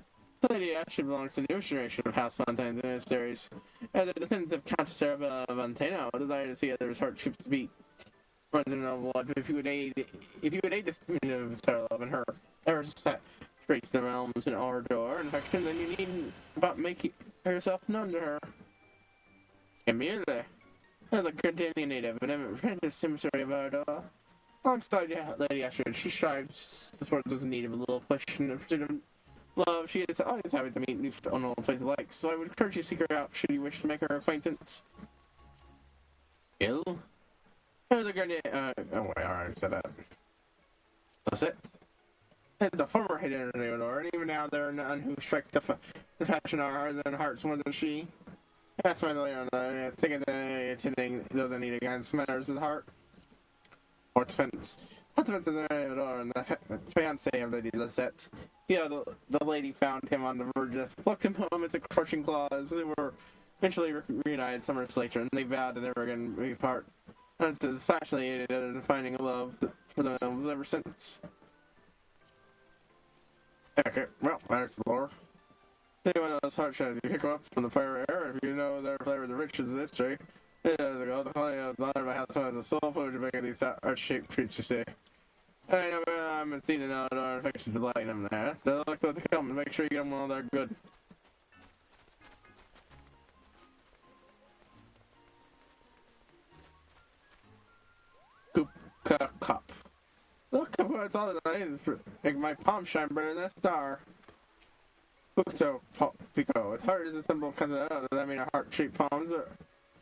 Lady Astrid belongs to the newest generation of House Valentine's ministers. As a descendant of Countess Arabella Valentino, I desire to see others' heart skips beat. Runs in noble life. If you would aid this community of Sarah Love and her ever set straight to the realms in ardor and affection, then you need about making yourself known to her. Immediately, as a Canadian native, an eminent apprentice emissary of ardor. Alongside Lady Astrid, she strives towards those in need of a little push and a pursuit of love. She is always happy to meet new on all places alike, so I would encourage you to seek her out should you wish to make her acquaintance. Ill? Oh, the grenade. Oh, wait, alright, said that. That's it. The former hidden Leonor, and even now there are none who strike the passion of our hearts more than she. That's my Leonor. Thinking that attending those in need against matters of the heart or defense. Ultimately, and the fiance of Lady Lisette. The lady found him on the verge and plucked him home into crushing claws. They were eventually reunited summers later, and they vowed to never again be apart. And it's fascinated in finding a love for them ever since. Okay, well, that's the lore. Anyone of those heart should pick up from the fire air if you know their flavor of the riches of history. The quality of the honor how some of the soul food to make these art-shaped treats, you see. I'm seeing out our affection to light them there. They'll look to come and make sure you get them while they're good. Cup. Look, it's all that I need to make my palm shine brighter than a star. Bukuto Pico. Its heart is a symbol because of that. Does that mean our heart-shaped palms are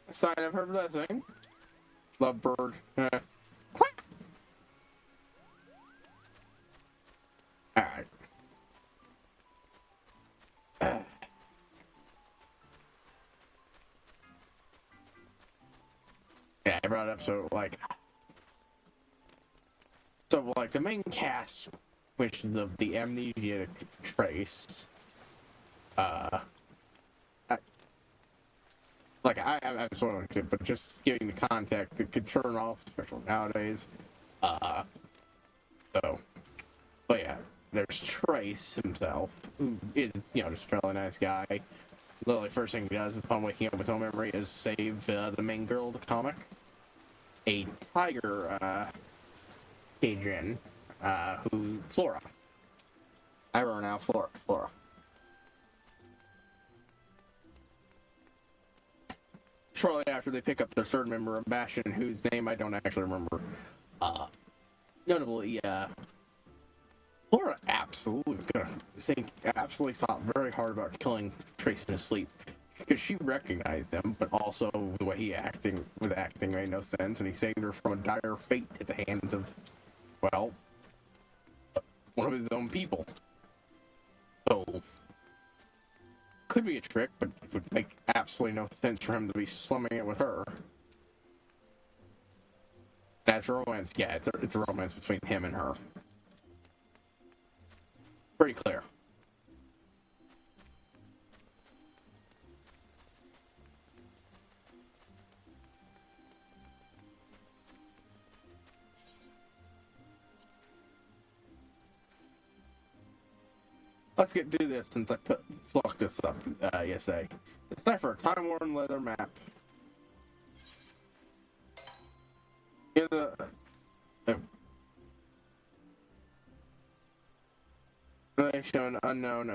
a sign of her blessing? Lovebird. Quack! Alright. Yeah, I brought it up so like the main cast, which is of the amnesiac trace, I sort of kid, but just giving the context, it could turn off, especially nowadays. But yeah, there's Trace himself, who is, just a fairly nice guy. Literally, first thing he does upon waking up with no memory is save the main girl of the comic, a tiger, Adrian, who, Flora. I remember now, Flora. Shortly after, they pick up their third member, Bastion, whose name I don't actually remember. Notably, Flora absolutely thought very hard about killing Trace in his sleep, because she recognized him, but also the way he was acting made no sense, and he saved her from a dire fate at the hands of, well, one of his own people. So, could be a trick, but it would make absolutely no sense for him to be slumming it with her. That's a romance. Yeah, it's a romance between him and her. Pretty clear. Let's do this since I plucked this up yesterday. It's time for a time-worn leather map. In the shown unknown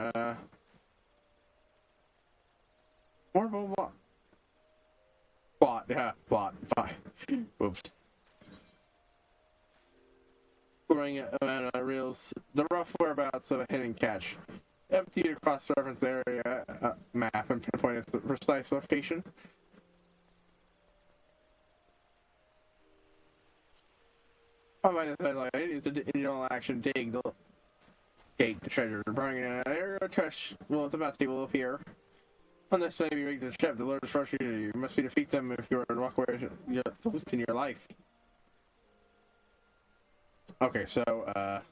more of a plot. Fine. Whoops. Exploring reels the rough whereabouts of a hidden cache. Empty to cross-reference the area map and pinpoint its precise location. I might have said, it's a digital action dig the treasure. Bringing an area trash. Well, it's about to will appear. Unless maybe rigs the ship, the Lord is frustrated. You must defeat them if you are to walk away in your life. Okay, so,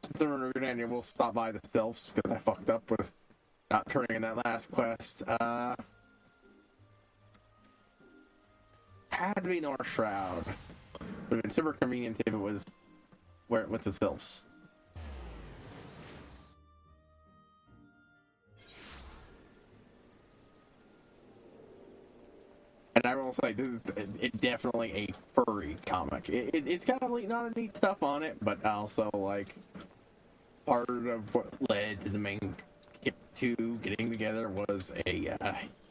since I'm in Grenadier, we'll stop by the Sylphs, because I fucked up with not turning in that last quest. Had to be North Shroud. Would have been super convenient if it was with the Sylphs. And I will say, it's definitely a furry comic. It's got a lot of neat stuff on it, but also, part of what led to the main two getting together was a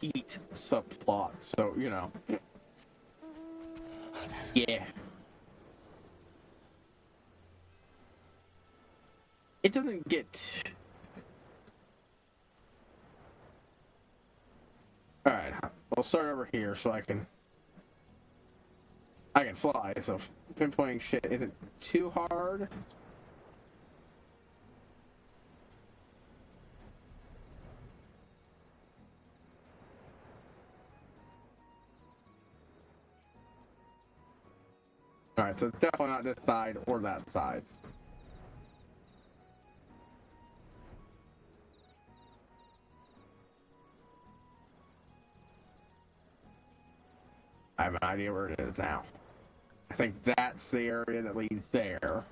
heat subplot. So, yeah. It doesn't get... Alright, we'll start over here so I can fly, so pinpointing shit isn't too hard. Alright, so it's definitely not this side or that side. I have an idea where it is now. I think that's the area that leads there.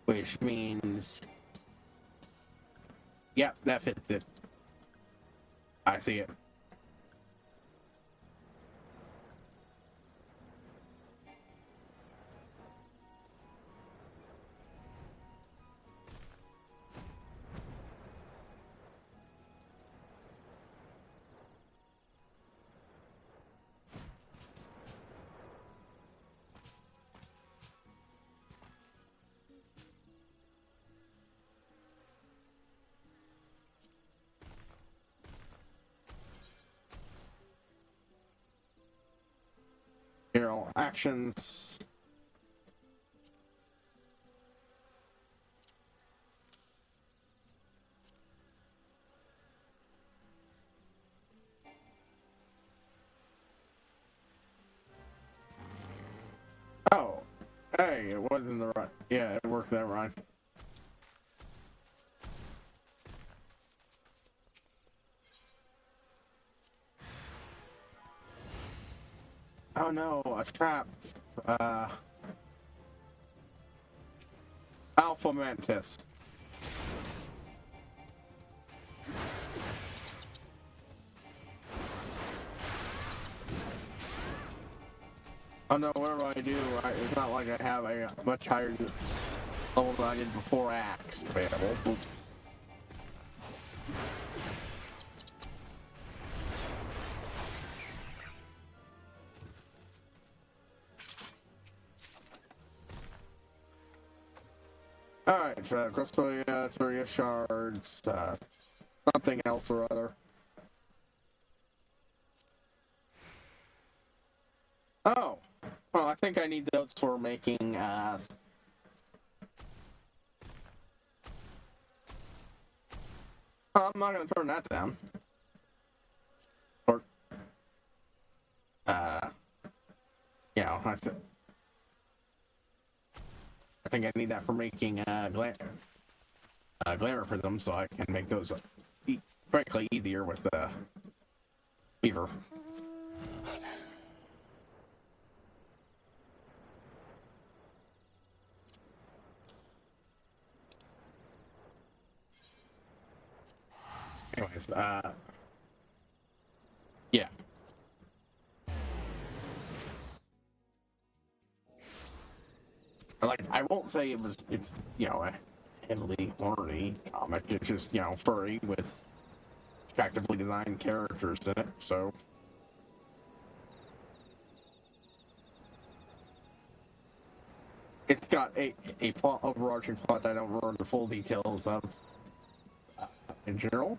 Which means... Yep, that fits it. I see it. Hero actions. Oh, hey, it wasn't the right. Yeah, it worked that right. Oh no, a trap. Alpha Mantis. Oh no, whatever I do, it's not like I have a much higher level than I did before Axe available. Alright, Crystal, 30 shards, something else or other. Oh, well, I think I need those for making, I'm not gonna turn that down. Or, you know, I think I need that for making, glamour prisms, so I can make those, frankly, easier with, Weaver. Anyways, yeah. Like, I won't say it's, you know, a heavily horny comic. It's just, you know, furry with attractively designed characters in it, so. It's got a plot, overarching plot that I don't remember the full details of in general.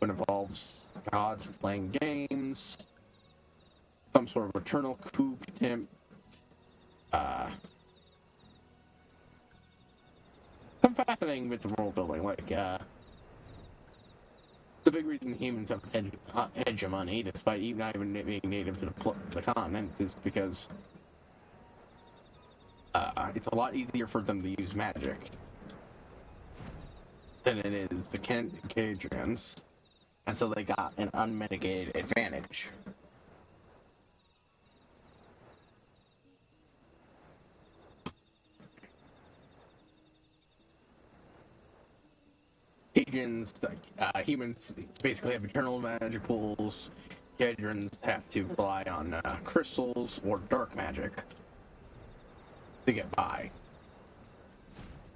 It involves gods playing games, some sort of eternal coup attempt, some fascinating bits of world building, like, the big reason humans have hegemony, despite even not even being native to the continent, is because it's a lot easier for them to use magic than it is the Cajuns, and so they got an unmitigated advantage. Cajuns, humans basically have eternal magic pools. Cajuns have to rely on crystals or dark magic to get by.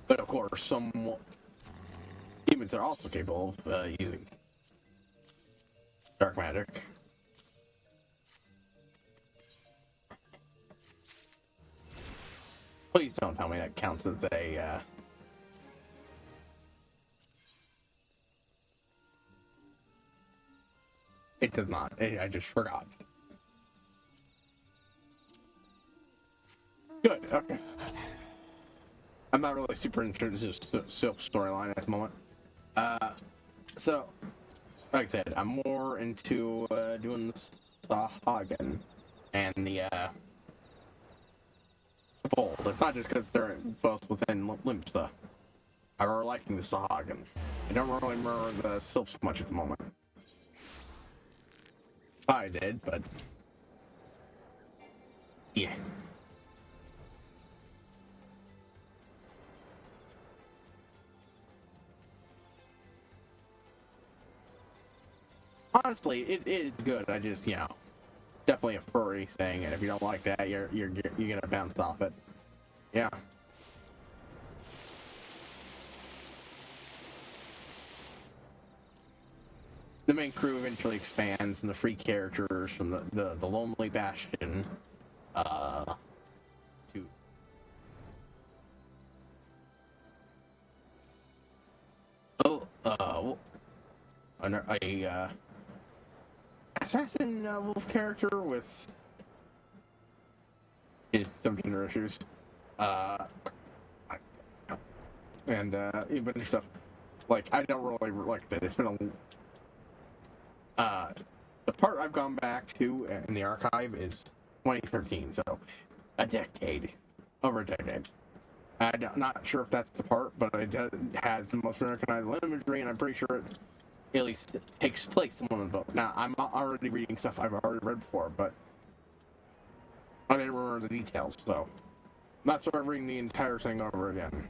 But of course, some humans are also capable of using dark magic. Please don't tell me that counts as a it does not. I just forgot. Good, okay. I'm not really super interested in this storyline at the moment. So, like I said, I'm more into doing the Hagen and the bold. It's not just because they're both within Limpsa. I remember liking the Sahag, and I don't really remember the Sylphs much at the moment. I did, but yeah. Honestly, it is good. I just, definitely a furry thing, and if you don't like that, you're gonna bounce off it. Yeah. The main crew eventually expands, and the free characters from the Lonely Bastion, to a assassin wolf character with some gender issues, and even stuff like I don't really like that. It's been the part I've gone back to in the archive is 2013, so a decade, over a decade. I'm not sure if that's the part, but it has the most recognizable imagery, and I'm pretty sure it at least takes place in one of the book. Now, I'm already reading stuff I've already read before, but I didn't remember the details, so I'm not sort of reading the entire thing over again.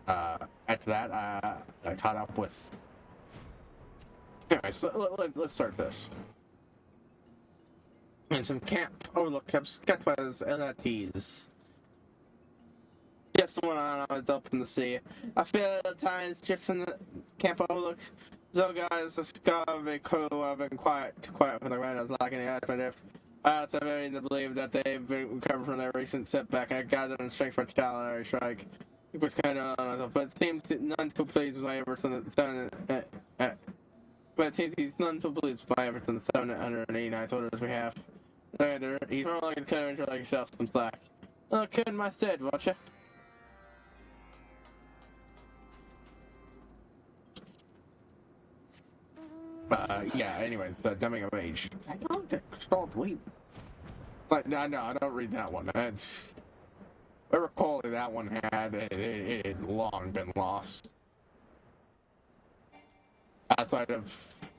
After that, I caught up with... Anyway, so let's start this. And some Camp Overlook sketched by his LRTs. Just one on up in the sea. I feel the times just in the Camp Overlooks. So guys, the Scottish crew have been too quiet for the windows, lacking the eyes and if I also ready to believe that they've recovered from their recent setback and are gathering strength for a retaliatory strike. It was kind of, but it seems none too pleased with my efforts on the but it seems he's none too pleased with my efforts on the 789th orders we have. Later, he's more like a character like yourself, some slack. Oh, kid in my stead, won't you? Yeah, anyways, the Dumbing of Age. I don't control delete. But no, I don't read that one. That's whatever quality that one had, it had long been lost. Outside of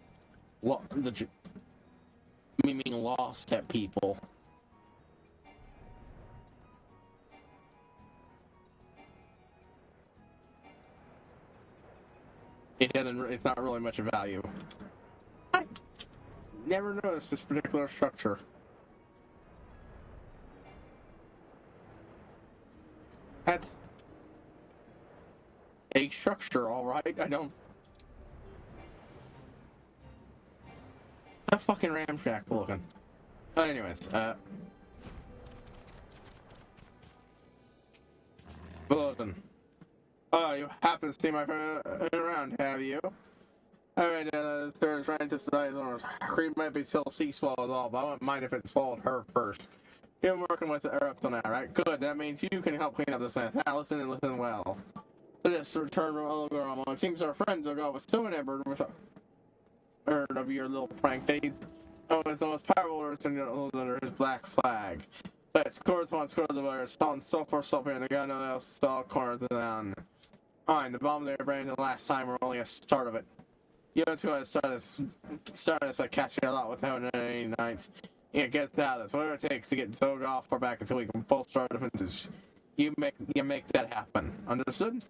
meaning lost at people. It's not really much of value. I never noticed this particular structure. That's a structure, alright. I don't... A fucking ramshack looking. Anyways, Bulletin. Oh, you happen to see my friend around, have you? Alright, there's right to size orders. Creed might be still sea swallowed all, but I wouldn't mind if it swallowed her first. You're working with her up to now, right? Good, that means you can help clean up this mess. Now listen and listen well. Let's return from Olga. It seems our friends will go with so enamored with heard of your little prank days. Oh, it's the most powerful person under his black flag. But scores one, scores the virus, on so far, so and the guy no else saw corners down. Fine, the bomb they were branded the last time were only a start of it. You know, to started us by catching a lot with 789th. Yeah, get that. That's whatever it takes to get Zog off or back until we can both start defenses. You make that happen. Understood?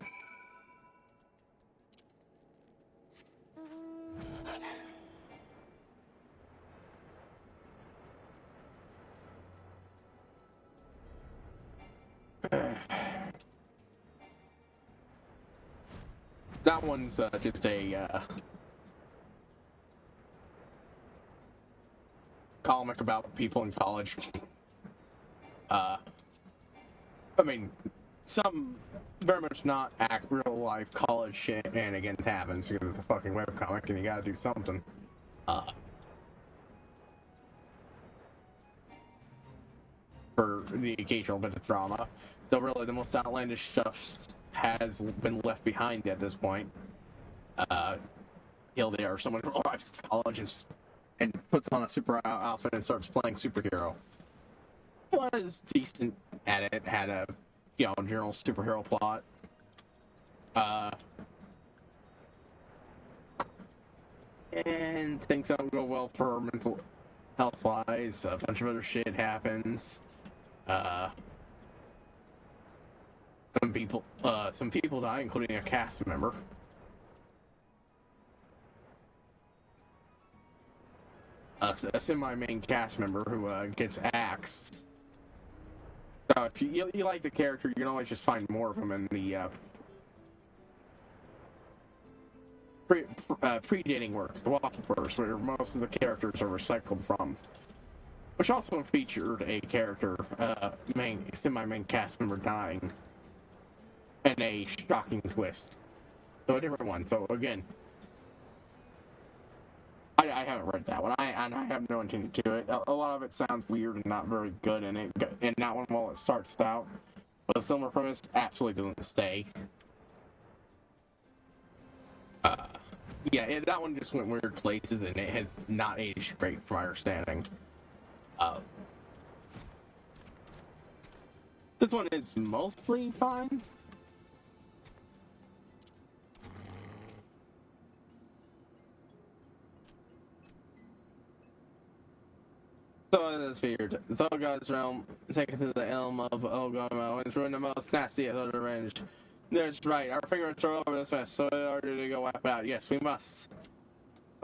That one's just a comic about people in college. I mean, some very much not real life college shit shenanigans happens because it's a fucking webcomic and you gotta do something. For the occasional bit of drama. Though really the most outlandish stuff has been left behind at this point. Hilda or someone who arrives at college and puts on a super outfit and starts playing superhero. was decent at it. Had a general superhero plot. And things don't go well for her mental health wise. A bunch of other shit happens. Uh, some people die, including a cast member. A semi-main cast member who gets axed. If you like the character, you can always just find more of them in the predating work, the Walkie-Verse, where most of the characters are recycled from. Which also featured a character, semi-main cast member dying. And a shocking twist. So a different one. So again, I haven't read that one. I have no intention to do it. A lot of it sounds weird and not very good, and that one, while it starts out with a similar premise, absolutely doesn't stay. Yeah, that one just went weird places, and it has not aged great, from my understanding. This one is mostly fine. So this feared. Zolgar's realm, taken to the elm of Olgamo, has ruined the most nasty of the range. That's right, our fingers are all over this mess, so in order to go wipe it out, yes, we must.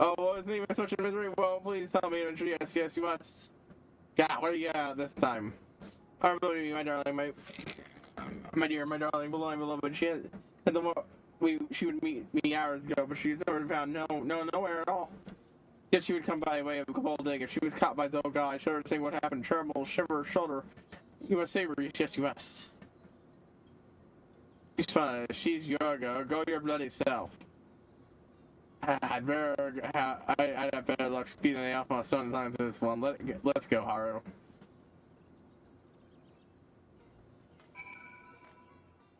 Oh, what was me with such a misery? Well, please tell me, yes, you must. God, what do you got this time? I'm believing you, my darling, my dear, my darling, beloved. She would meet me hours ago, but she's never been found. Nowhere at all. Yet she would come by way of Kobolding. If she was caught by Zolgar, I showed her to say what happened. Tremble, shiver, shoulder. You must save her. Yes, you must. She's fine. She's Yorga. Go your bloody self. I'd have better luck speeding off my son's time to this one. Let's go, Haru.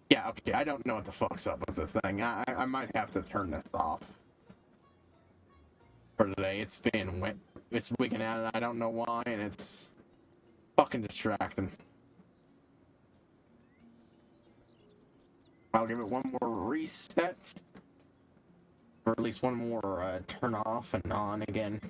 Yeah, okay. I don't know what the fuck's up with this thing. I might have to turn this off for today. It's wigging out, and I don't know why, and it's fucking distracting. I'll give it one more reset, or at least one more turn off and on again.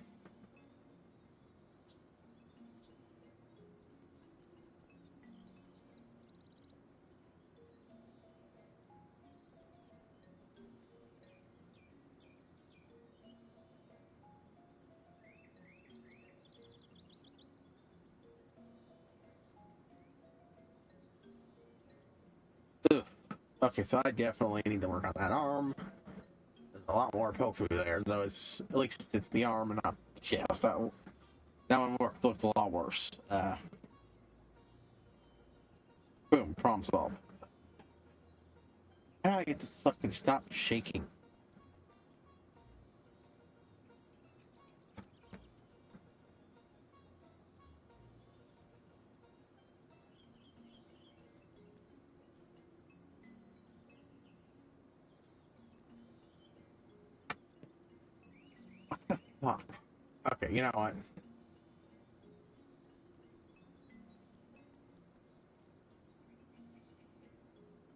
Ugh. Okay, so I definitely need to work on that arm. There's a lot more tofu there, though. At least it's the arm and not the chest. That one looked a lot worse. Boom, problem solved. How do I get this fucking stop shaking? Fuck. Okay, you know what?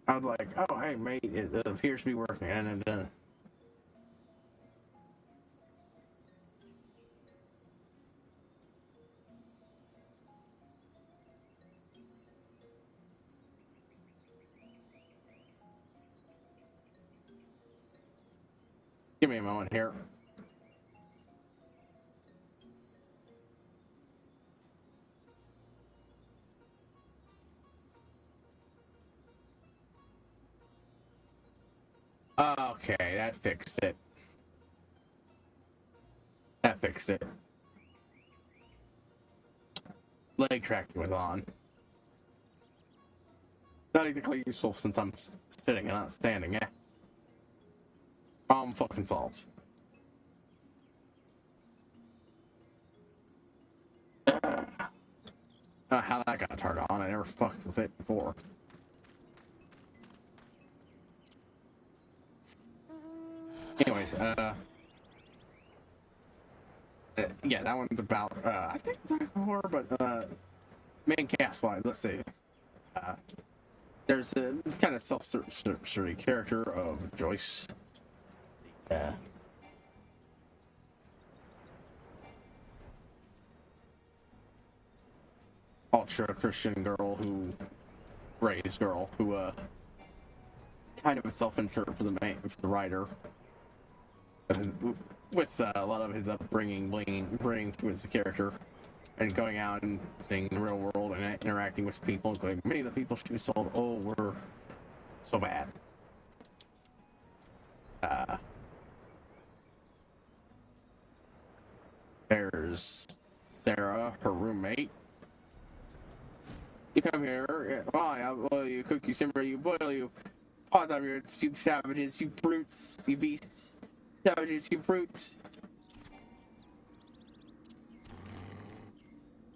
I was like, oh, hey, mate, it appears to be working, and give me a moment here. Okay, that fixed it. That fixed it. Leg tracking was on. Not exactly useful since I'm sitting and not standing, yeah. Problem fucking solved. How that got turned on, I never fucked with it before. Anyways, yeah, that one's about, I think it's horror, but, main cast wise, let's see. There's a kind of self-serving character of Joyce. Yeah. Ultra Christian girl who raised girl who kind of a self-insert for for the writer with a lot of his upbringing bringing to his character and going out and seeing the real world and interacting with people, including many of the people she was told, oh, were so bad. There's Sarah, her roommate. You come here, why? I boil you, cook you, simmer you, boil you, pot up your you savages, you brutes, you beasts, savages, you brutes.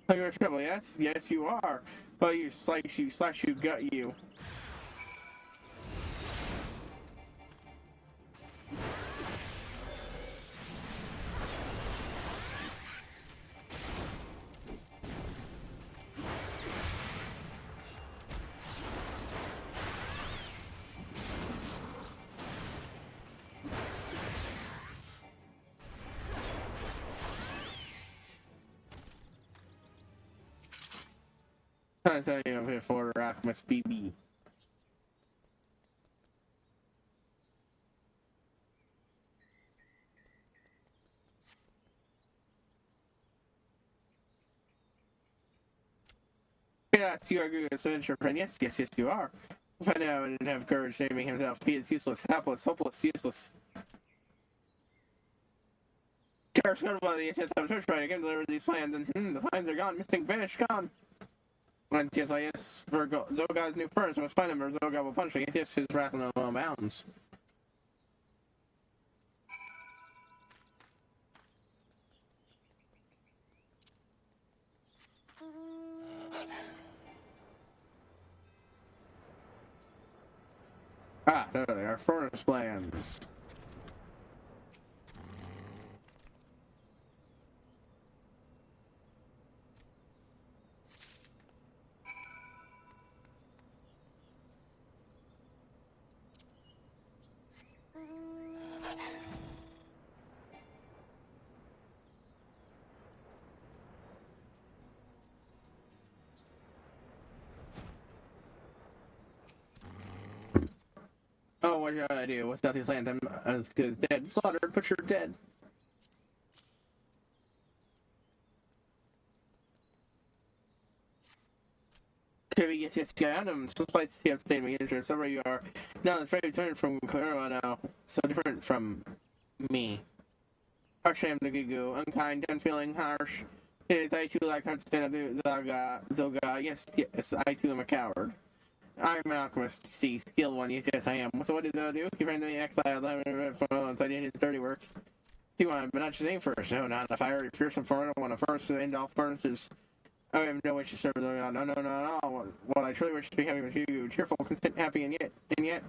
Oh, you're in trouble, yes? Yes, you are. Well, you, slash you, gut you. I'm telling you, I'm here for the Alchemist BB. Yes, you are good adventure friend. Yes, you are. Find out and have courage naming himself. He is useless, hapless, hopeless, useless. Garrett's got about the essence of search trying to deliver these plans, and the plans are gone, missing, vanished, gone. When yes, for Zoga's new furnace must find him, or Zoga will punish him. Yes, his wrath no bounds. Ah, there they are, furnace plans. Oh, what should I do? What's not these lands? I'm as good as dead. Slaughtered, but you're dead. Okay, yes, items. Just like the state of interest. So where you are. Now it's very different from Kurama now. So different from me. Harsh I am the Gugu. Unkind, unfeeling, harsh. It is I too like to stand up to Zoga. Yes, I too am a coward. I'm an alchemist. See, skilled one. Yes, I am. So what did I do? Keep the exile. I did his dirty work. He wanted, but not just aim first. No, not if I already fearsome for it. I want to first to end all furnaces. I have no wish to serve the no, no. What I truly wish to be happy with you, cheerful, content, happy, and yet,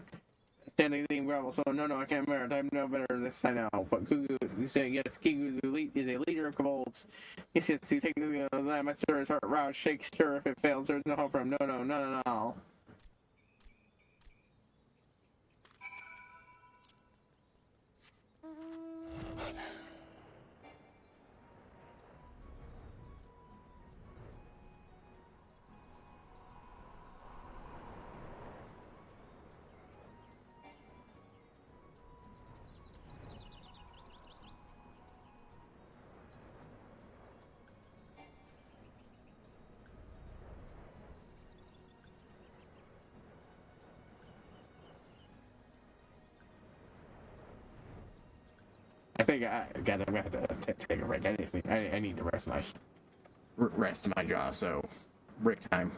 standing the gravel. So no, I can't merit. I'm no better than this. I know. But Gugu, you say yes. Gugu is a leader of kobolds. He says to take the my stir his heart, rouse, shake, stir. If it fails, there's no hope for him. No. I think I'm gonna have to take a break. I need to rest my jaw. So, break time.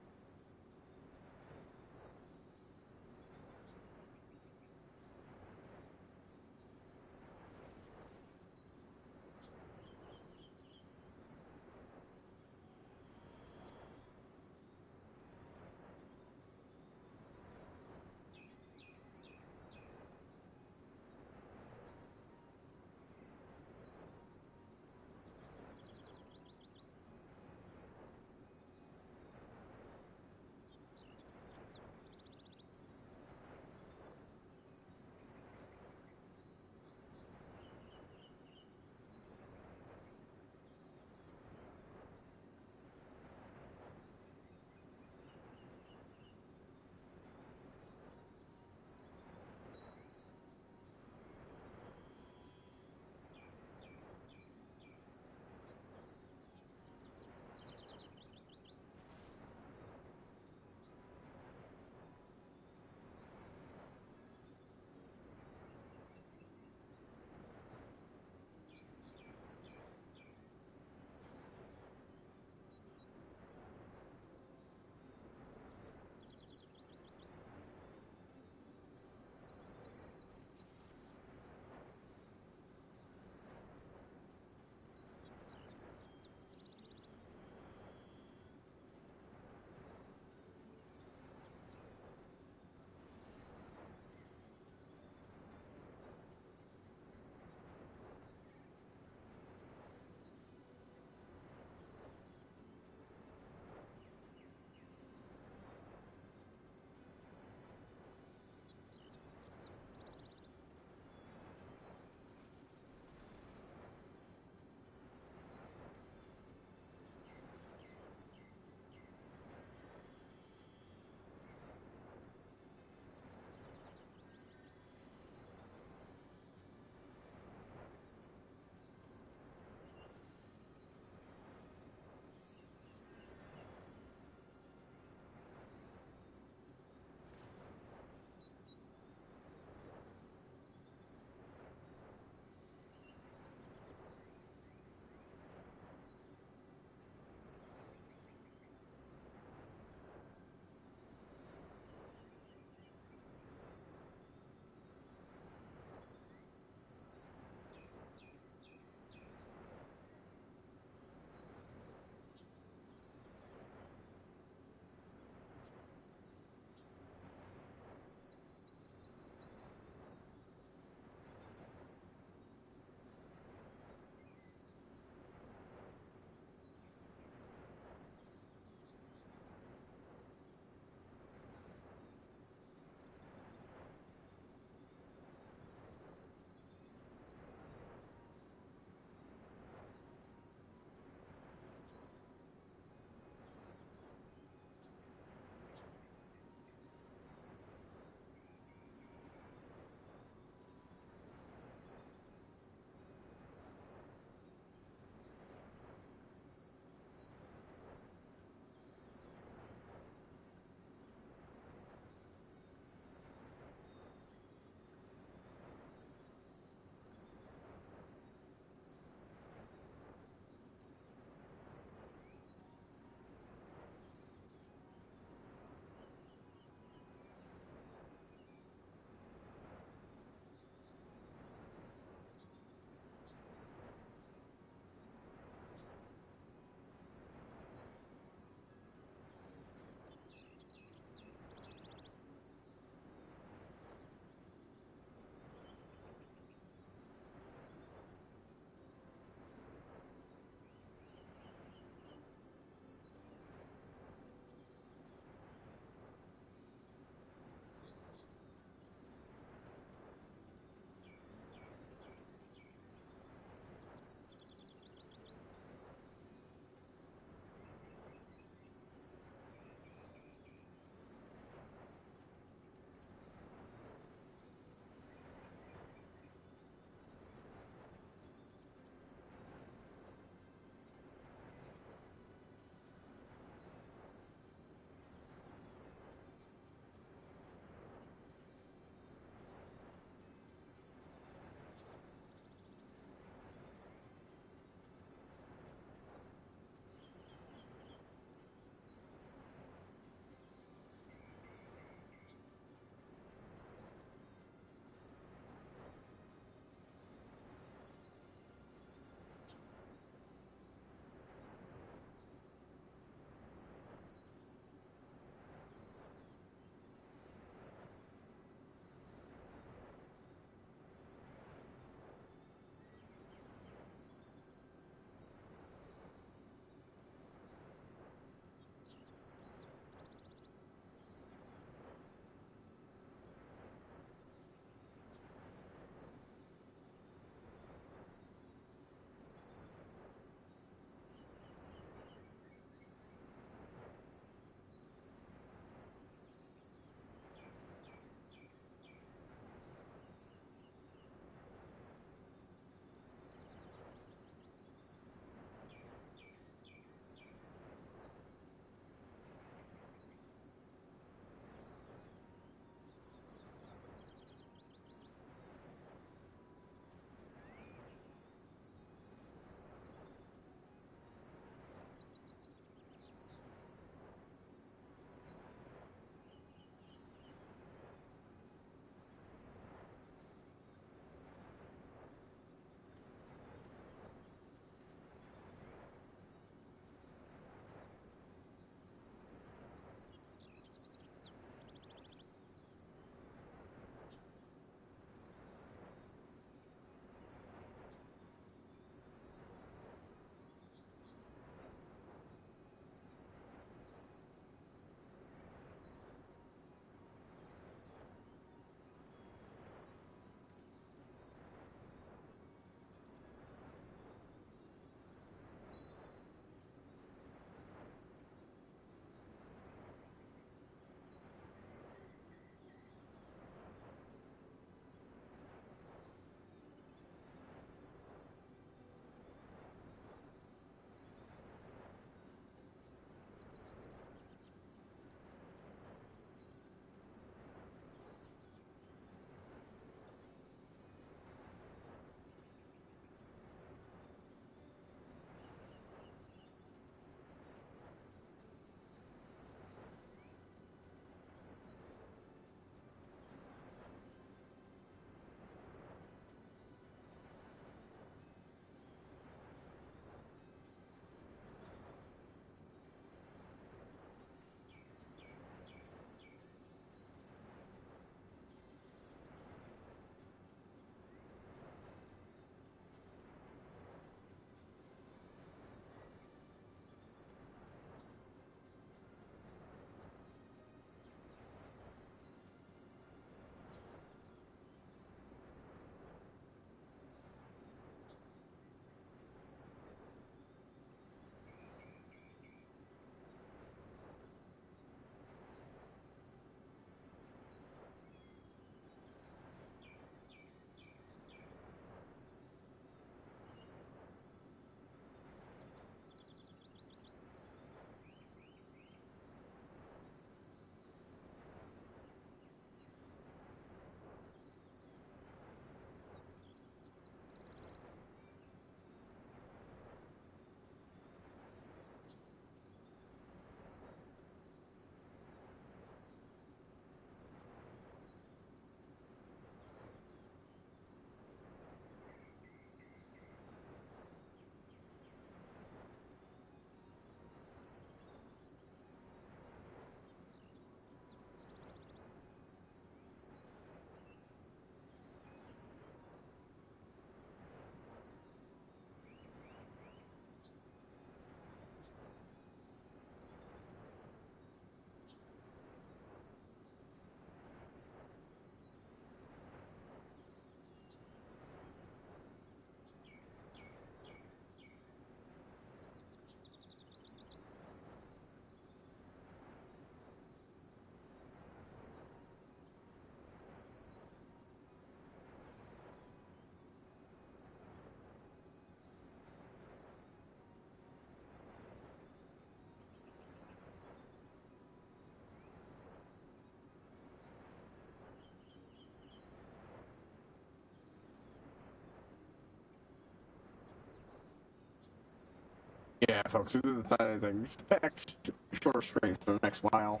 Yeah, folks, this is the side of things. Expect shorter screen for the next while.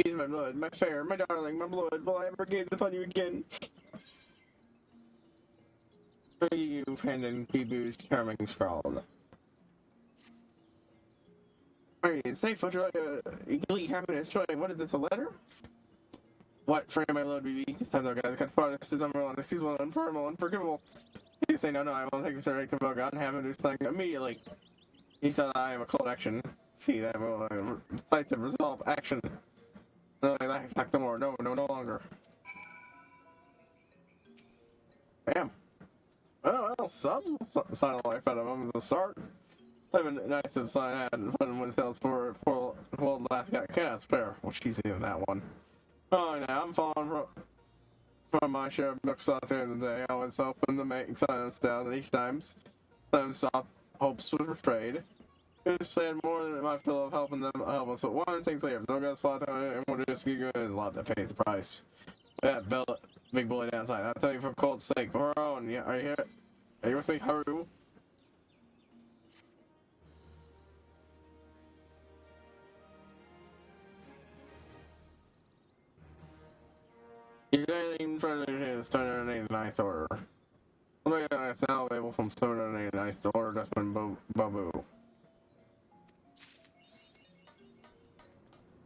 He's my blood, my fair, my darling, my blood. Will I ever gaze upon you again? For you, Brandon Peeboo's charming scrawl. Hey, safe for joy, complete happiness, joy. What is this, a letter? What frame my load, BB? This time, though, guys, got far. This is unreal, unexcusable, unpardonable, unforgivable. You say, no, I will take this direct to Boga and have him do something immediately. He said, I am a cold action. See, that will fight the resolve action. No, act no more. No longer. Damn. Well, some sign of life out of him at the start. Living nice of sign had fun with sales for cold last got cast fair. Well, she's in that one. Oh, now I'm falling from my share of books at the end of the day. I was hoping to make silence down each time. Some soft hopes were betrayed. Could said more than my fill of helping them help us. But one thing clear, if no guys fly down and we'll just get good, a lot that pays the price. That big bully downside. I tell you for cold sake, we're on. Yeah, are you here? Are you with me, Haru? You're getting in front of his 789th order. Somebody is now available from 789th order. That's been Babu.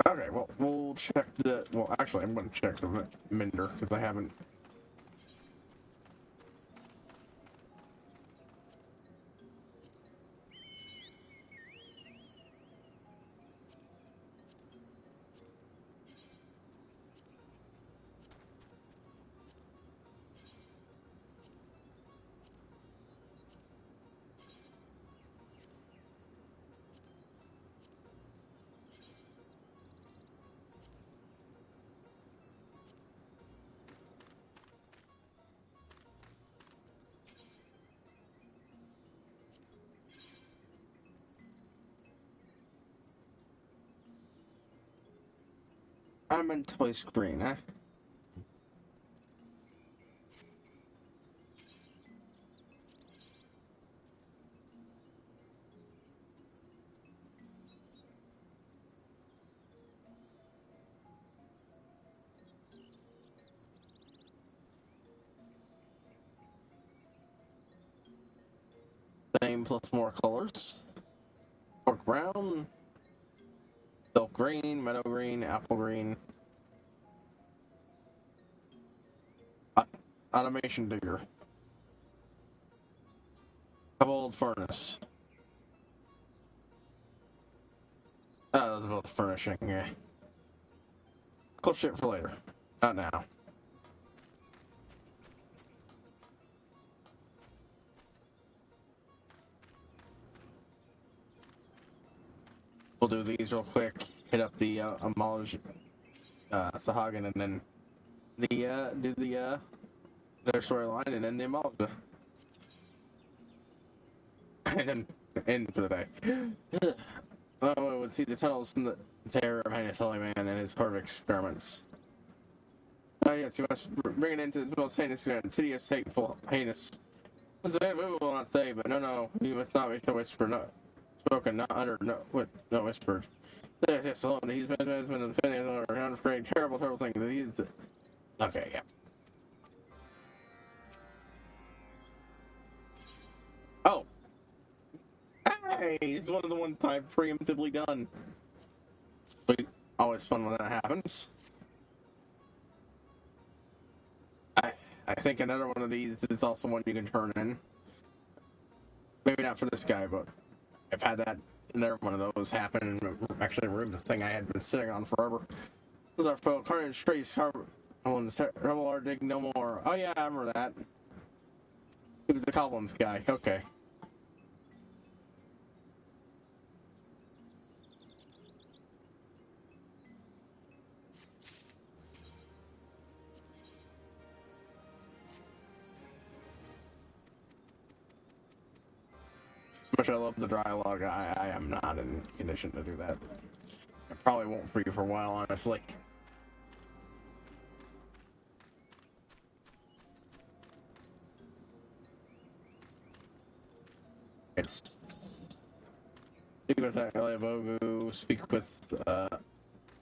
Okay, well, we'll check the. Well, actually, I'm going to check the Minder because I haven't. I meant to play screen, huh? Same plus more colors. Dark brown, silk green, meadow green, apple green. Automation digger. Old furnace. Oh, that was about furnishing, yeah. Cool shit for later. Not now. We'll do these real quick. Hit up the Amolj Sahagan, and then do their storyline, and then the Amolj. And then end for the day. Oh, I would see the tunnels and the terror of Highness Holy Man and his perfect experiments. Oh yes, you must bring it into this most heinous and insidious, hateful, heinous. It's immovable, not say, but no, you must not be so whispered, not spoken, not uttered, no whispered. Yes, alone, he's been defending around for terrible things that he's. Okay, yeah. Oh. Hey, it's one of the ones I've preemptively done. Sweet. Always fun when that happens. I think another one of these is also one you can turn in. Maybe not for this guy, but I've had that another one of those happen and actually removed the thing I had been sitting on forever. This is our foe, Carnage Trace Harbor. Oh, and the Rebel are dig no more. Oh yeah, I remember that. He was the Goblins guy. Okay. Much I love the dialogue, I am not in condition to do that. I probably won't for you for a while, honestly. It's speak with Vogu, speak with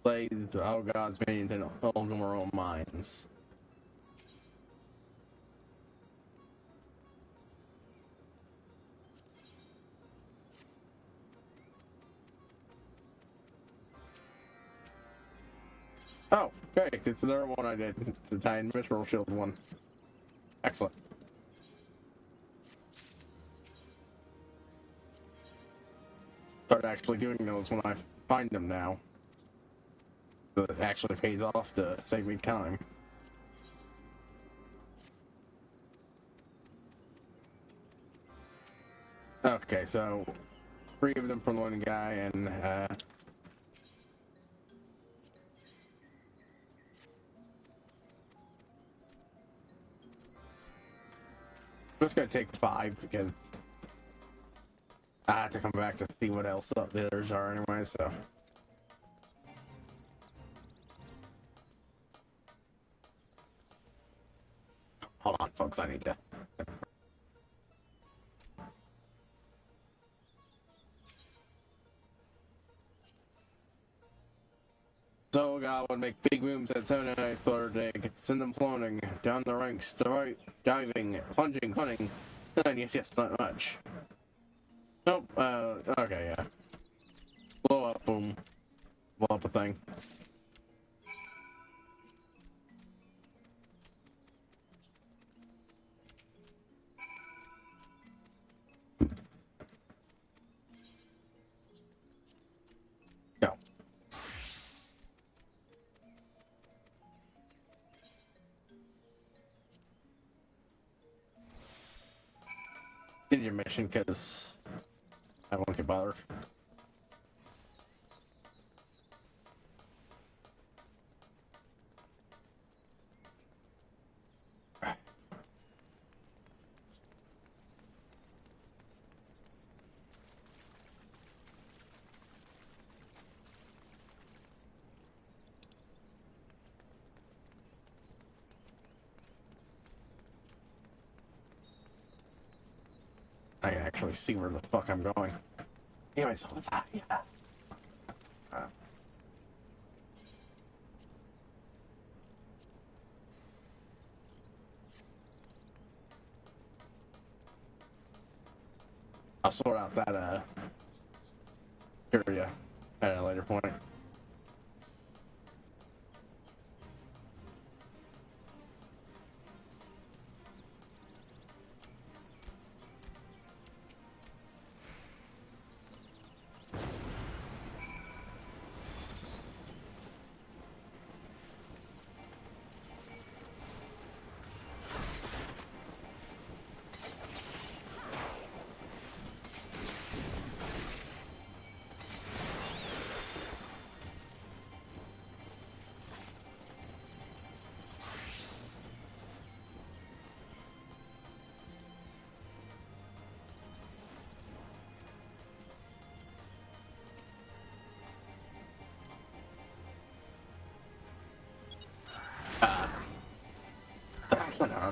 slay all God's minions and Olgamoro mines. Oh, okay, it's another one I did. It's the Titan Mithril Shield one. Excellent. Start actually doing those when I find them now. So it actually pays off to save me time. Okay, so 3 of them from one guy, and I'm just gonna take 5 because I have to come back to see what else the others are anyway, so. Hold on, folks, I need to. So God would make big moves at 79th floor day, send them floating down the ranks, diving, plunging, hunting. And yes, not much. Nope, okay, yeah. Blow up, boom. Blow up a thing. Go. In your mission, because I won't get bothered. I can actually see where the fuck I'm going. Anyways, what's that? Yeah. I'll sort out that area at a later point.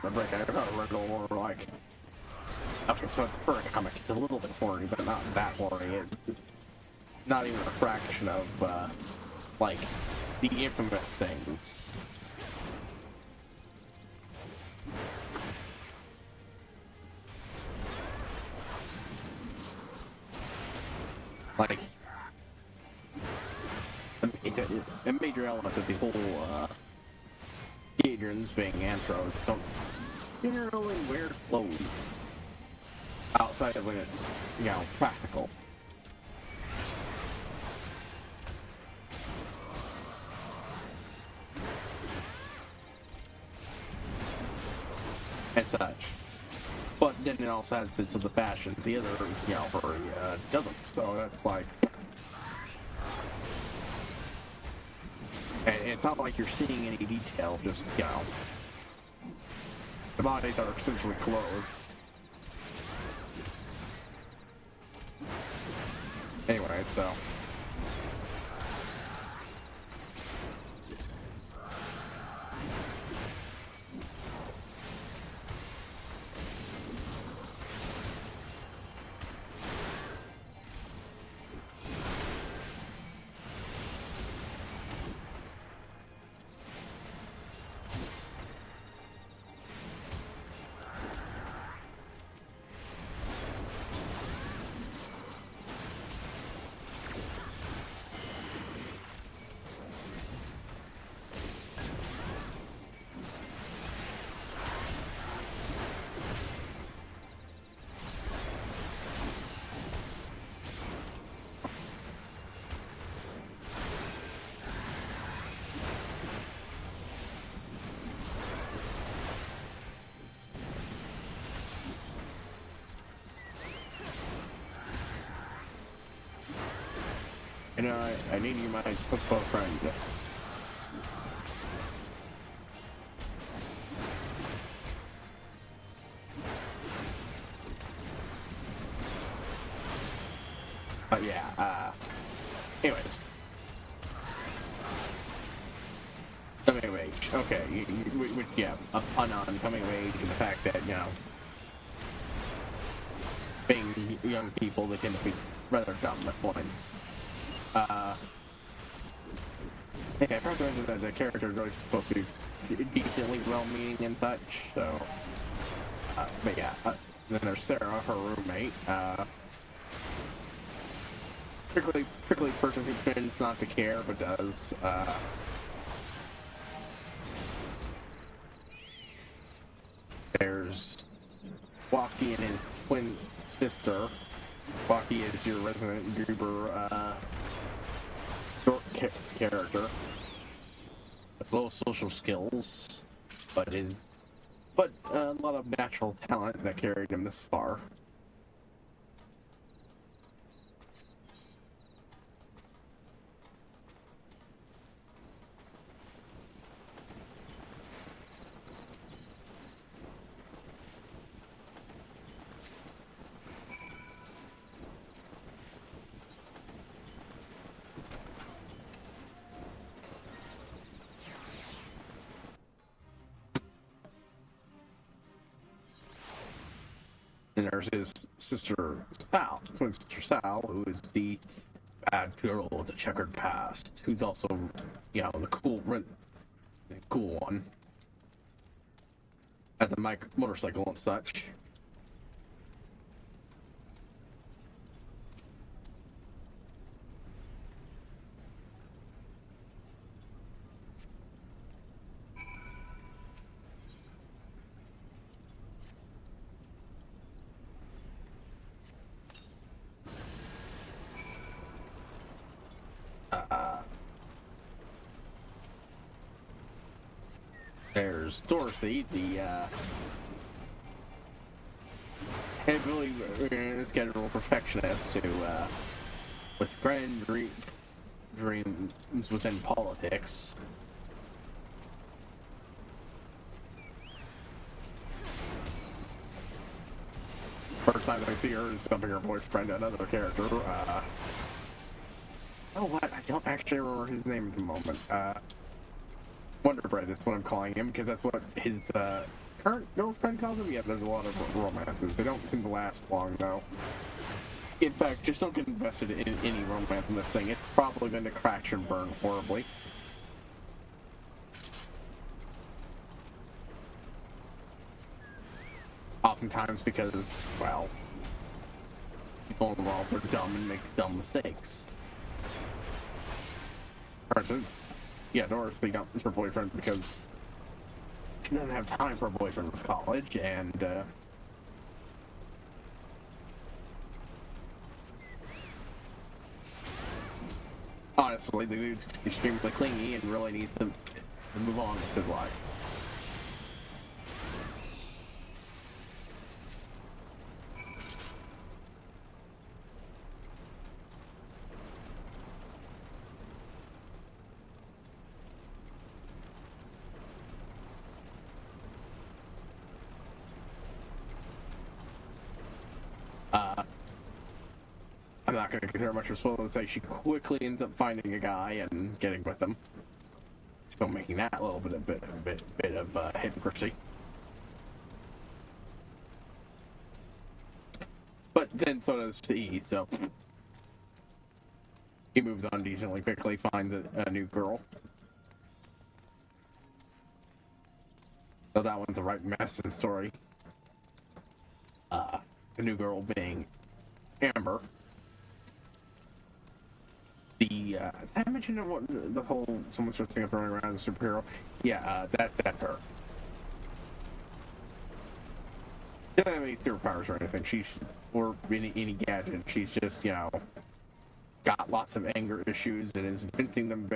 The break, I got a little more like. Okay, so it's for a comic. It's a little bit horny, but not that horny. It's not even a fraction of like the infamous things. Like a major element of the whole Adrians being anthros don't generally wear clothes outside of when it's, you know, practical. And such. But then it also has bits of the fashions the other, you know, furry doesn't. So that's like. And it's not like you're seeing any detail, just, you know. The bodies are essentially closed. Anyway, so. You know, I need you, my football friend. But yeah, anyways. Coming of age. Okay, yeah, a pun on coming of age and the fact that, you know, being young people, they tend to be rather dumb at points. Yeah, I forgot to mention that the character is really supposed to be decently well-meaning and such, so... but yeah, then there's Sarah, her roommate, prickly person who tends not to care, but does, there's Walkie and his twin sister. Walkie is your resident goober, short character. Has low social skills, but a lot of natural talent that carried him this far. And there's his sister, Sal, twin sister Sal, who is the bad girl with the checkered past, who's also, you know, the cool one. Has a motorcycle and such. There's Dorothy, the heavily scheduled perfectionist who with grand dreams within politics. First time I see her is dumping her boyfriend, another character. Oh, what? I don't actually remember his name at the moment. Wonder Bread is what I'm calling him, because that's what his current girlfriend calls him. Yeah, there's a lot of romances. They don't tend to last long, though. In fact, just don't get invested in any romance in this thing. It's probably going to crash and burn horribly. Oftentimes because, well, people involved are dumb and make dumb mistakes. For instance, yeah, Dorothy dumped her boyfriend because she didn't have time for a boyfriend with college, and honestly, the dude's extremely clingy and really needs to move on with his life. I'm not going to consider much of a spoiler to say she quickly ends up finding a guy and getting with him. Still making that a little bit of hypocrisy. But then so does he, so he moves on decently quickly, finds a new girl. So that one's the right mess in the story. The new girl being Amber. Did I mention what the whole someone starts thinking of running around as a superhero? Yeah, that's her. She doesn't have any superpowers or anything. Or any gadget. She's just, you know, got lots of anger issues and is venting them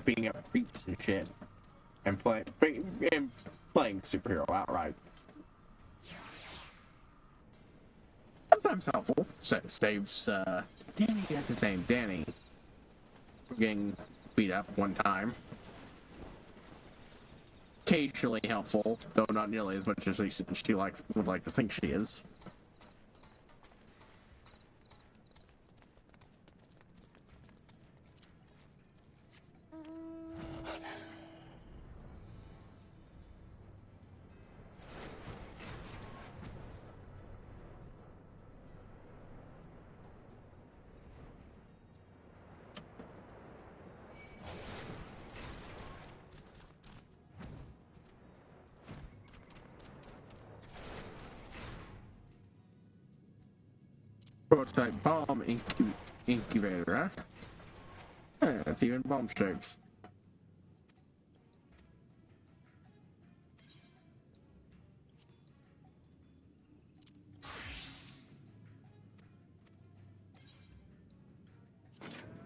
being up creeps and shit, and playing superhero outright. Sometimes helpful. Saves Danny, that's his name, Danny. Getting beat up one time. Occasionally helpful, though not nearly as much as she would like to think she is. Prototype bomb incubator, huh? Yeah, that's even bomb shapes.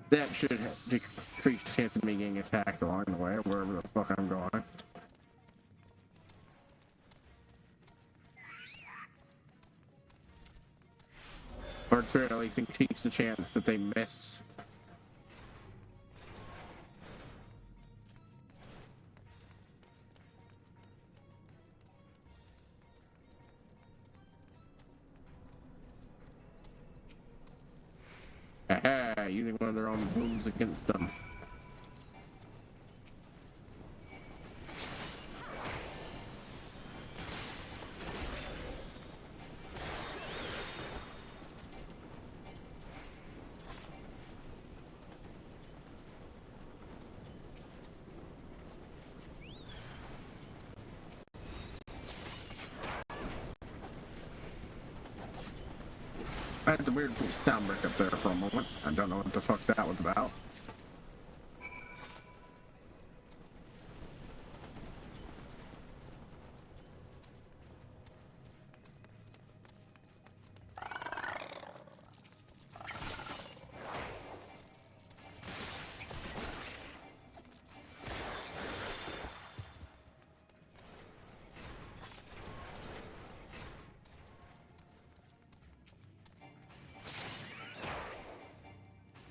That should decrease the chance of me getting attacked along the way, wherever the fuck I'm going. Or at very least increase the chance that they miss. Aha, using one of their own booms against them. I had the weird sound break up there for a moment. I don't know what the fuck that was about.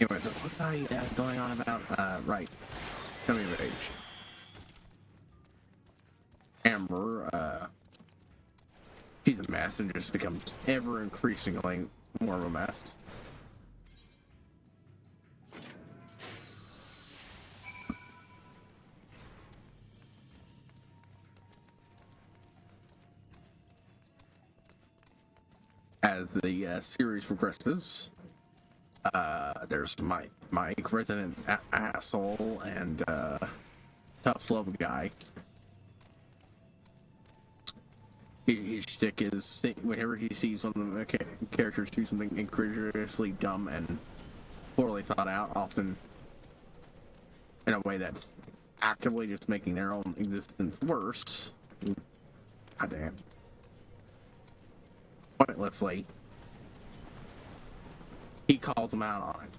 Anyways, what's I going on about? Right. Coming of age. Amber, she's a mess and just becomes ever increasingly more of a mess. As the series progresses, there's Mike, resident asshole and tough love guy. His shtick is whenever he sees one of the characters do something incredulously dumb and poorly thought out, often in a way that's actively just making their own existence worse. God damn. Pointlessly. He calls them out on it.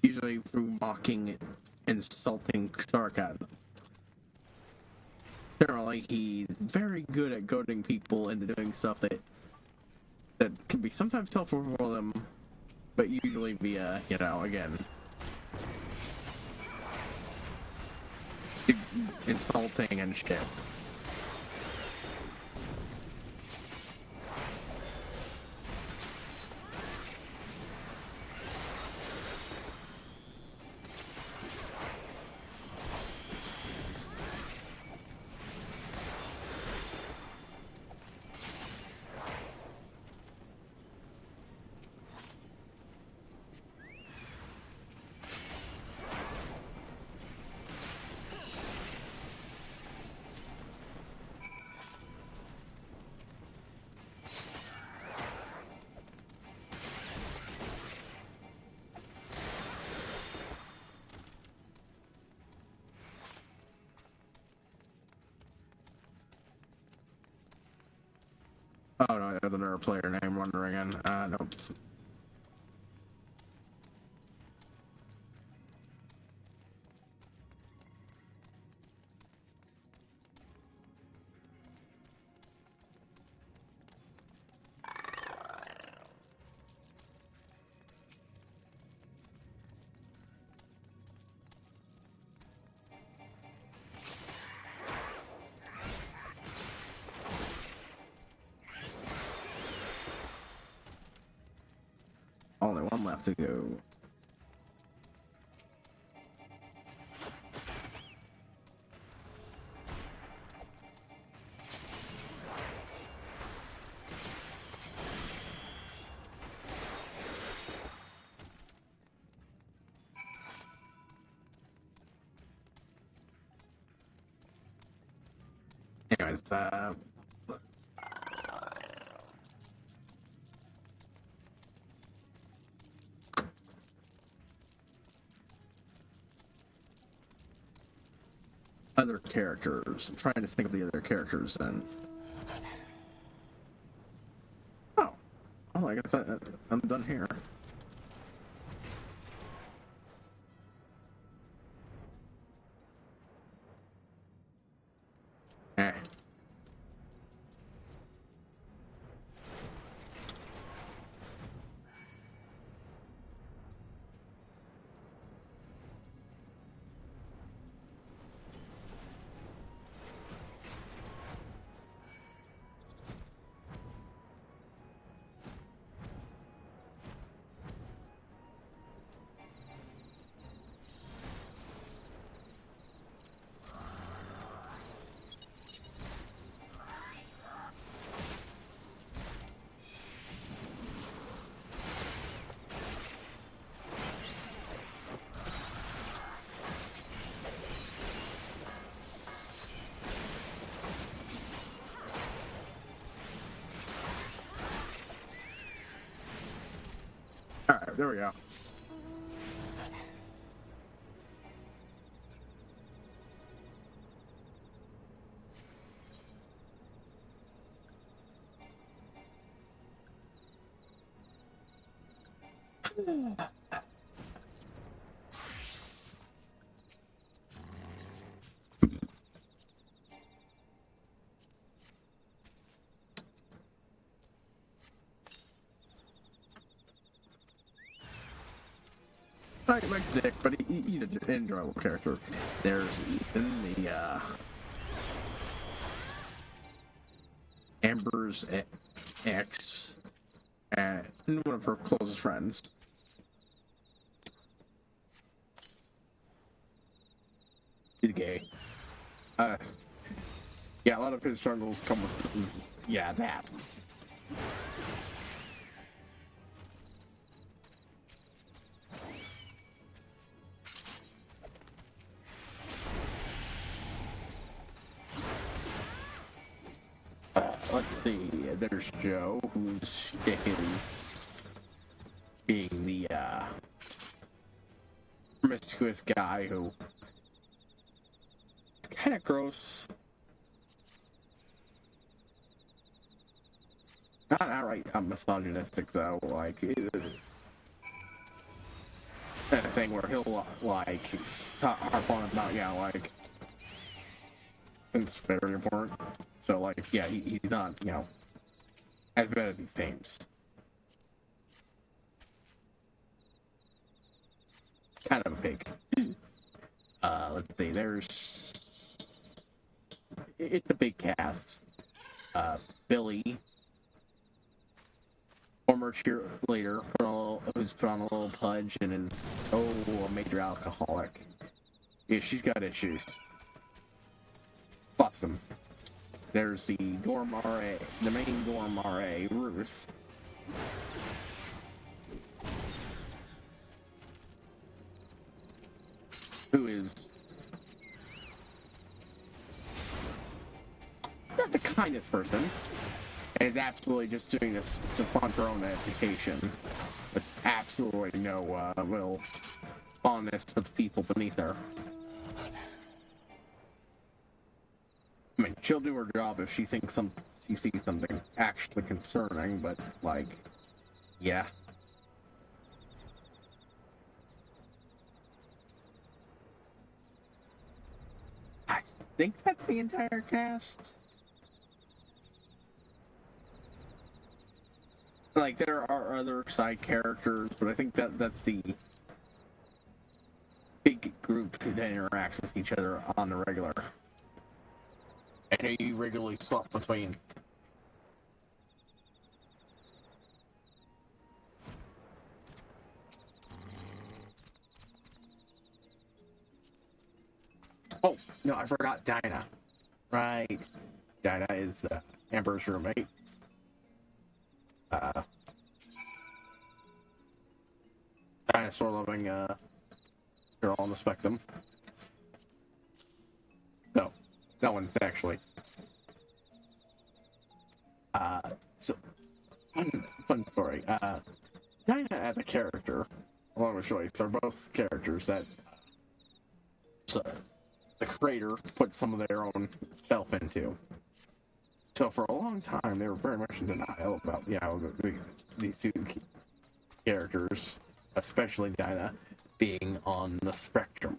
Usually through mocking, insulting sarcasm. Generally, he's very good at goading people into doing stuff that can be sometimes helpful for them, but usually via, again, insulting and shit. Oh no, there's another player name wandering in. Nope. one left to go. Anyways, other characters. I'm trying to think of the other characters then. Oh, I guess I'm done here. Eh. Alright, there we go. Like Dick, but he's an enjoyable character. There's Ethan, the Amber's ex, and one of her closest friends. He's gay. Yeah, a lot of his struggles come with, yeah, that. Let's see, there's Joe, whose stick is being the promiscuous guy who is kind of not outright misogynistic though, like that thing where he'll like harp on about, yeah, like it's very important. So, like, yeah, he's not, you know, as bad as he thinks. Kind of a pig. Let's see, it's a big cast. Billy, former cheerleader, who's put on a little pudge and is a major alcoholic. Yeah, she's got issues. Lots of them. There's the dorm RA, the main dorm RA, Ruth. Who is not the kindest person, and is absolutely just doing this to fund her own education, with absolutely no real fondness for the people beneath her. I mean, she'll do her job if she thinks she sees something actually concerning, but, like, yeah. I think that's the entire cast. Like, there are other side characters, but I think that's the big group that interacts with each other on the regular. And who you regularly swap between. Oh, no, I forgot Dinah. Right. Dinah is the Emperor's roommate. Dinosaur-loving girl on the spectrum. No, that one's actually. So, fun story. Dinah as a character, along with Joyce, are both characters that the creator put some of their own self into. So for a long time, they were very much in denial about, these two characters, especially Dinah, being on the spectrum.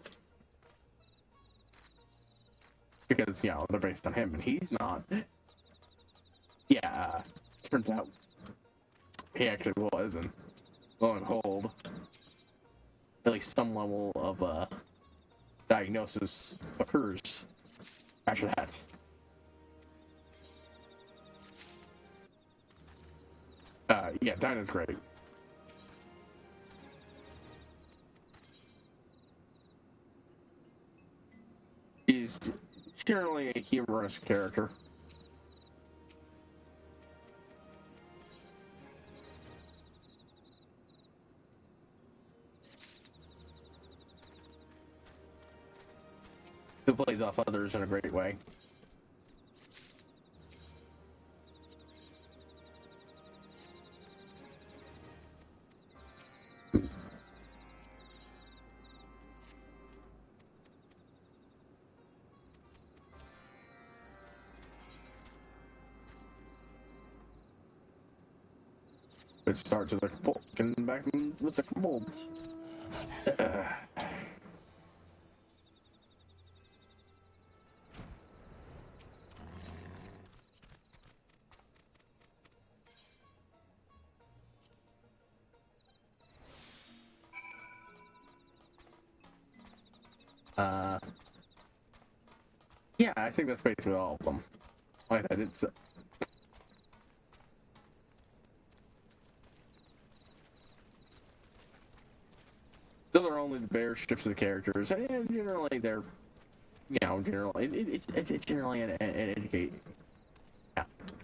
Because, they're based on him, and he's not. Yeah, turns out he actually was, and lo and behold, at least some level of diagnosis occurs after that. Yeah, Dinah's great. He's generally a humorous character. Who plays off others in a great way. It starts with the getting back with the molds. Yeah, I think that's basically all of them. Like I said, it's still are only the bare strips of the characters, and generally they're, generally it's generally an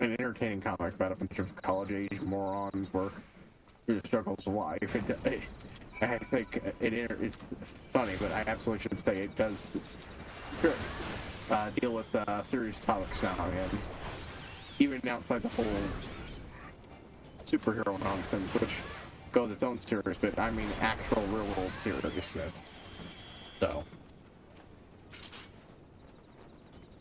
entertaining comic about a bunch of college-age morons work through the struggles of life. I think it's funny, but I absolutely should say it does deal with serious topics now and again, even outside the whole superhero nonsense, which goes its own serious, but I mean actual real-world seriousness. So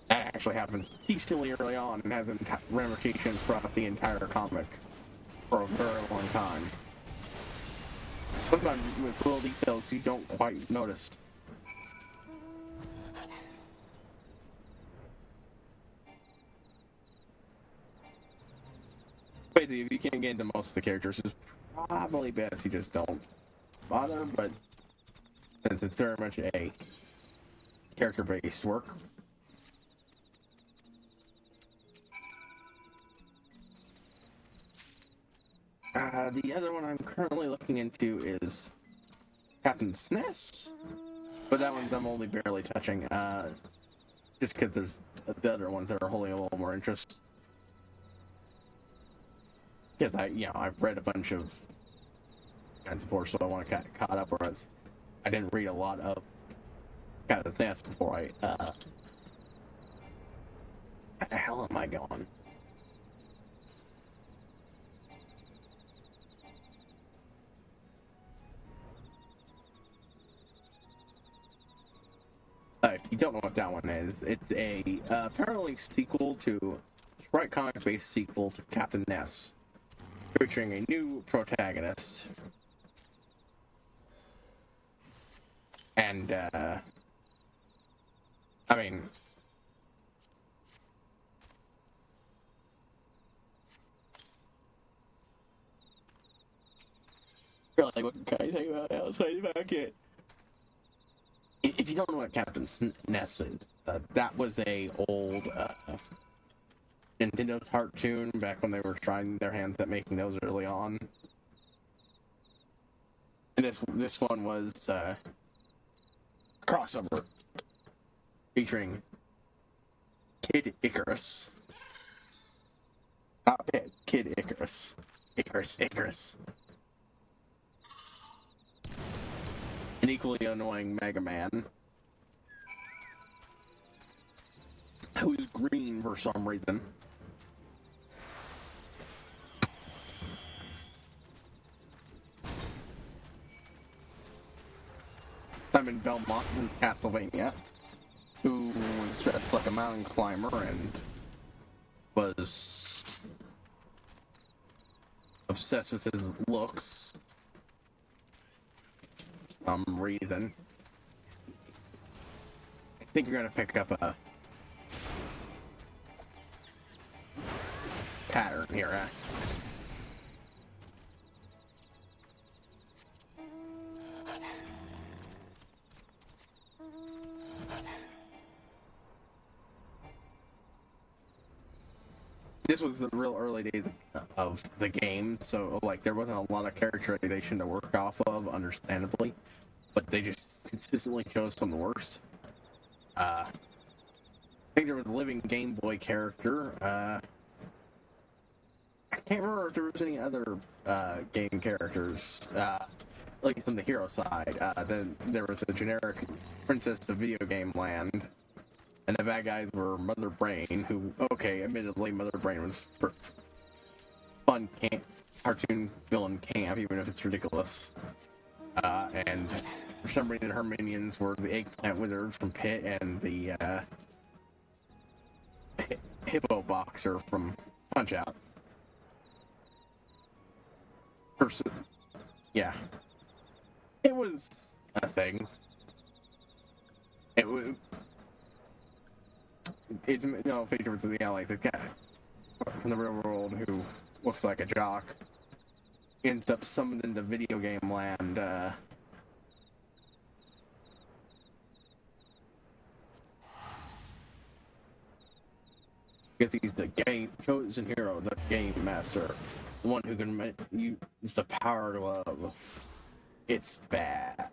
that actually happens decently early on and has ramifications throughout the entire comic for a very long time. Sometimes with little details you don't quite notice. Basically, if you can't get into most of the characters, it's probably best you just don't bother, but since it's very much a character-based work, the other one I'm currently looking into is Captain SNES, but that one's I'm only barely touching, just because there's the other ones that are holding a little more interest. Because I've read a bunch of kinds before, so I want to get caught up, whereas I didn't read a lot of Captain SNES before I, where the hell am I going? If you don't know what that one is, it's a apparently sequel to Sprite comic-based sequel to Captain NES, featuring a new protagonist. And I mean, really, what can I say about outside back it? If you don't know what Captain NES is, that was a old Nintendo cartoon back when they were trying their hands at making those early on. And this one was crossover. featuring Kid Icarus. Not Pit, Kid Icarus. Icarus. An equally annoying Mega Man, who's green for some reason. I'm in Belmont in Castlevania, who was dressed like a mountain climber and was obsessed with his looks. Some reason. I think you're gonna pick up a pattern here, eh? This was the real early days of the game, so like there wasn't a lot of characterization to work off of, understandably, but they just consistently chose some of the worst. I think there was a living Game Boy character. I can't remember if there was any other game characters, at least on the hero side. Then there was a generic Princess of Video Game Land. And the bad guys were Mother Brain, who, okay, admittedly, Mother Brain was fun cartoon villain camp, even if it's ridiculous. And for some reason, her minions were the Eggplant Wizard from Pit and the Hippo Boxer from Punch-Out. Yeah. It was a thing. It's no favorites of the alley. The guy from the real world who looks like a jock ends up summoned into video game land. Because he's the chosen hero, the game master, the one who can use the power glove. It's bad.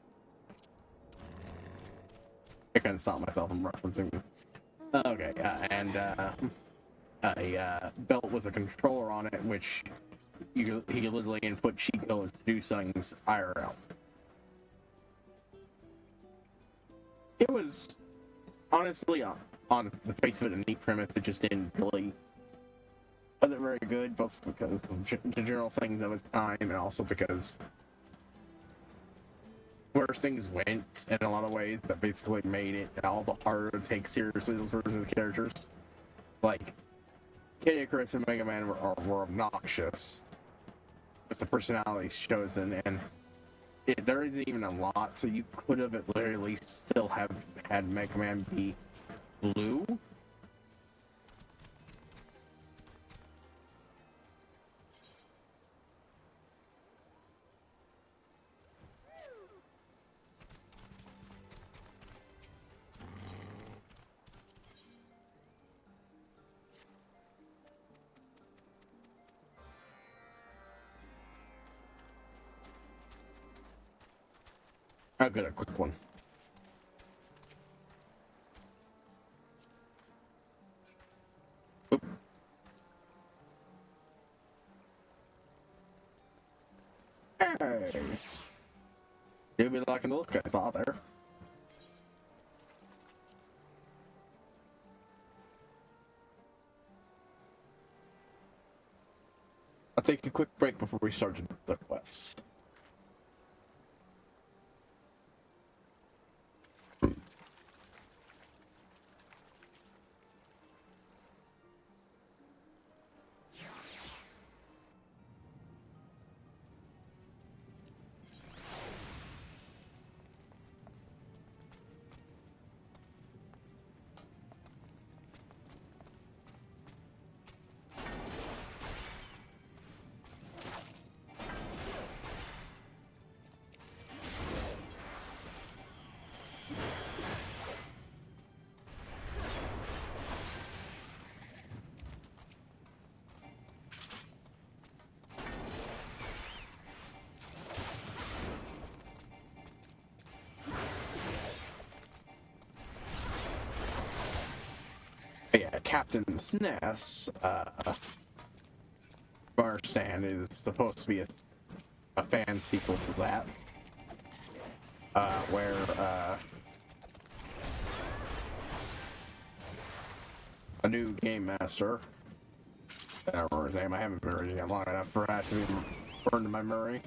I can't stop myself from referencing. Okay, and a belt with a controller on it, which he could literally input cheat codes to do things IRL. It was honestly on the face of it a neat premise. It just wasn't very good, both because of the general things of its time and also because where things went in a lot of ways that basically made it all the harder to take seriously those versions of the characters. Like, Kid Icarus and Mega Man were obnoxious with the personalities chosen, and there isn't even a lot, so you could have at the very least still have had Mega Man be blue. I'll get a quick one. Oop. Hey! You'll be liking the look I saw there. I'll take a quick break before we start the quest. Captain SNES, I understand, is supposed to be a fan sequel to that, where a new game master, I don't remember his name, I haven't been reading it long enough for that to be burned in my memory,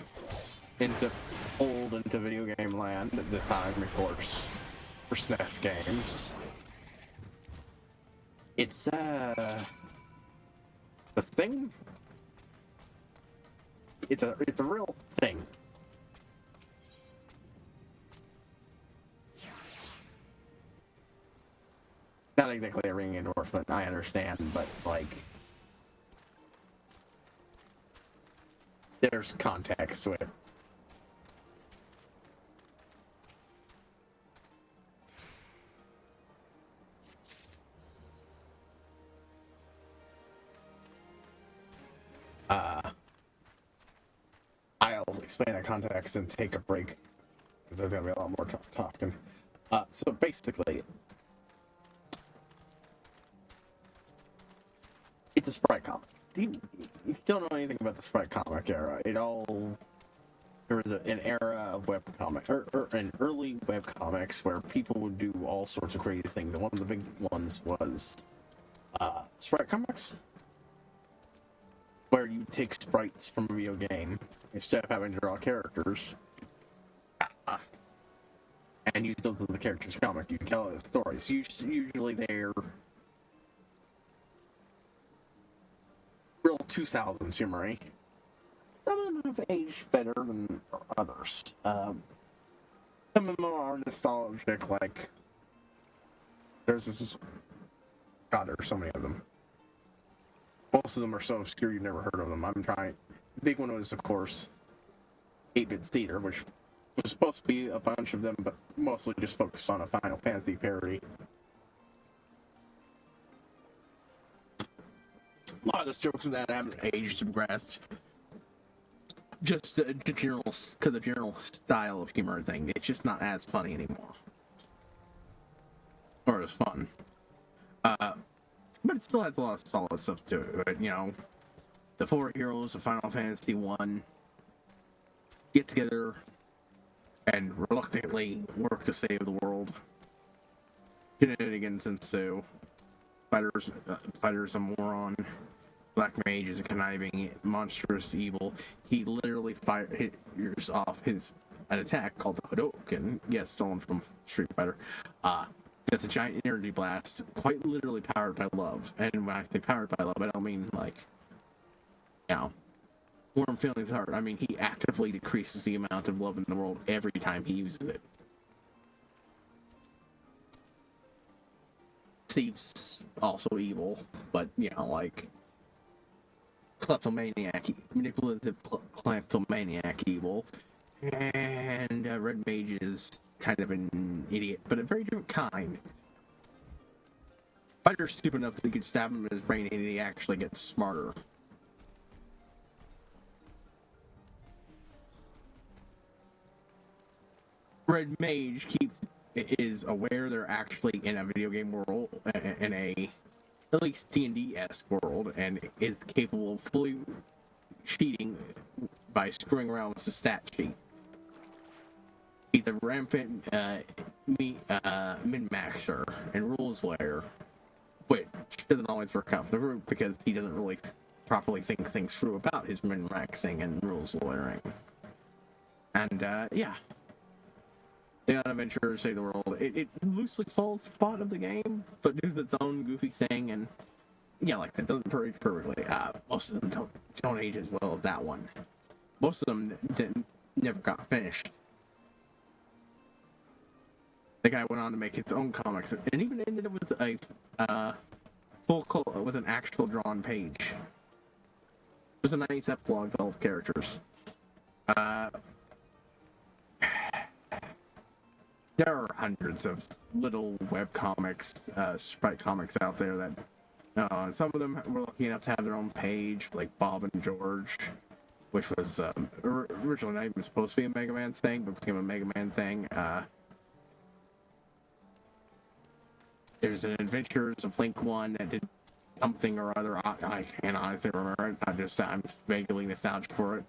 pulled into video game land this time, of course, for SNES games. It's the thing. It's a real thing. Not exactly a ringing endorsement, I understand, but like, there's context to it. I'll explain the context and take a break. There's gonna be a lot more talking. So basically, it's a Sprite comic. If you don't know anything about the Sprite comic era, there was an era of webcomic, or an early webcomics where people would do all sorts of crazy things. One of the big ones was Sprite comics, where you take sprites from a video game instead of having to draw characters, and use those as the characters' comic. You tell the stories. Usually they're real 2000s humor. Some of them have aged better than others. Some of them are nostalgic, like there's God, there's so many of them. Most of them are so obscure you've never heard of them. I'm trying. The big one was, of course, 8-Bit Theater, which was supposed to be a bunch of them, but mostly just focused on a Final Fantasy parody. A lot of the jokes in that haven't aged and progressed. Just the general style of humor thing. It's just not as funny anymore. Or as fun. But it still has a lot of solid stuff to it. You know, the four heroes of Final Fantasy 1 get together and reluctantly work to save the world. Shenanigans ensue. Fighter's a moron. Black Mage is a conniving, monstrous evil. He literally fires off an attack called the Hadouken. Yes, stolen from Street Fighter. That's a giant energy blast, quite literally powered by love. And when I say powered by love, I don't mean like, you know, warm feelings heart. I mean, he actively decreases the amount of love in the world every time he uses it. Steve's also evil, but, you know, like, manipulative kleptomaniac evil. And Red Mage is kind of an idiot, but a very different kind. Fighter's stupid enough that he could stab him in his brain and he actually gets smarter. Red Mage is aware they're actually in a video game world, in a at least D&D-esque world, and is capable of fully cheating by screwing around with the stat sheet. He's a rampant min-maxer and rules layer, which doesn't always work out for the group because he doesn't really properly think things through about his min-maxing and rules layering. And, yeah. They on adventure to save the world. It loosely follows the plot of the game, but does its own goofy thing, and yeah, like that doesn't age perfectly. Most of them don't age as well as that one. Most of them never got finished. The guy went on to make his own comics, and even ended up with a with an actual drawn page. It was a nice epilogue with all the characters. There are hundreds of little web comics, sprite comics out there that some of them were lucky enough to have their own page, like Bob and George, which was originally not even supposed to be a Mega Man thing, but became a Mega Man thing. There's an Adventures of Link one that did something or other. I can't honestly remember it. I'm vaguely nostalgic for it.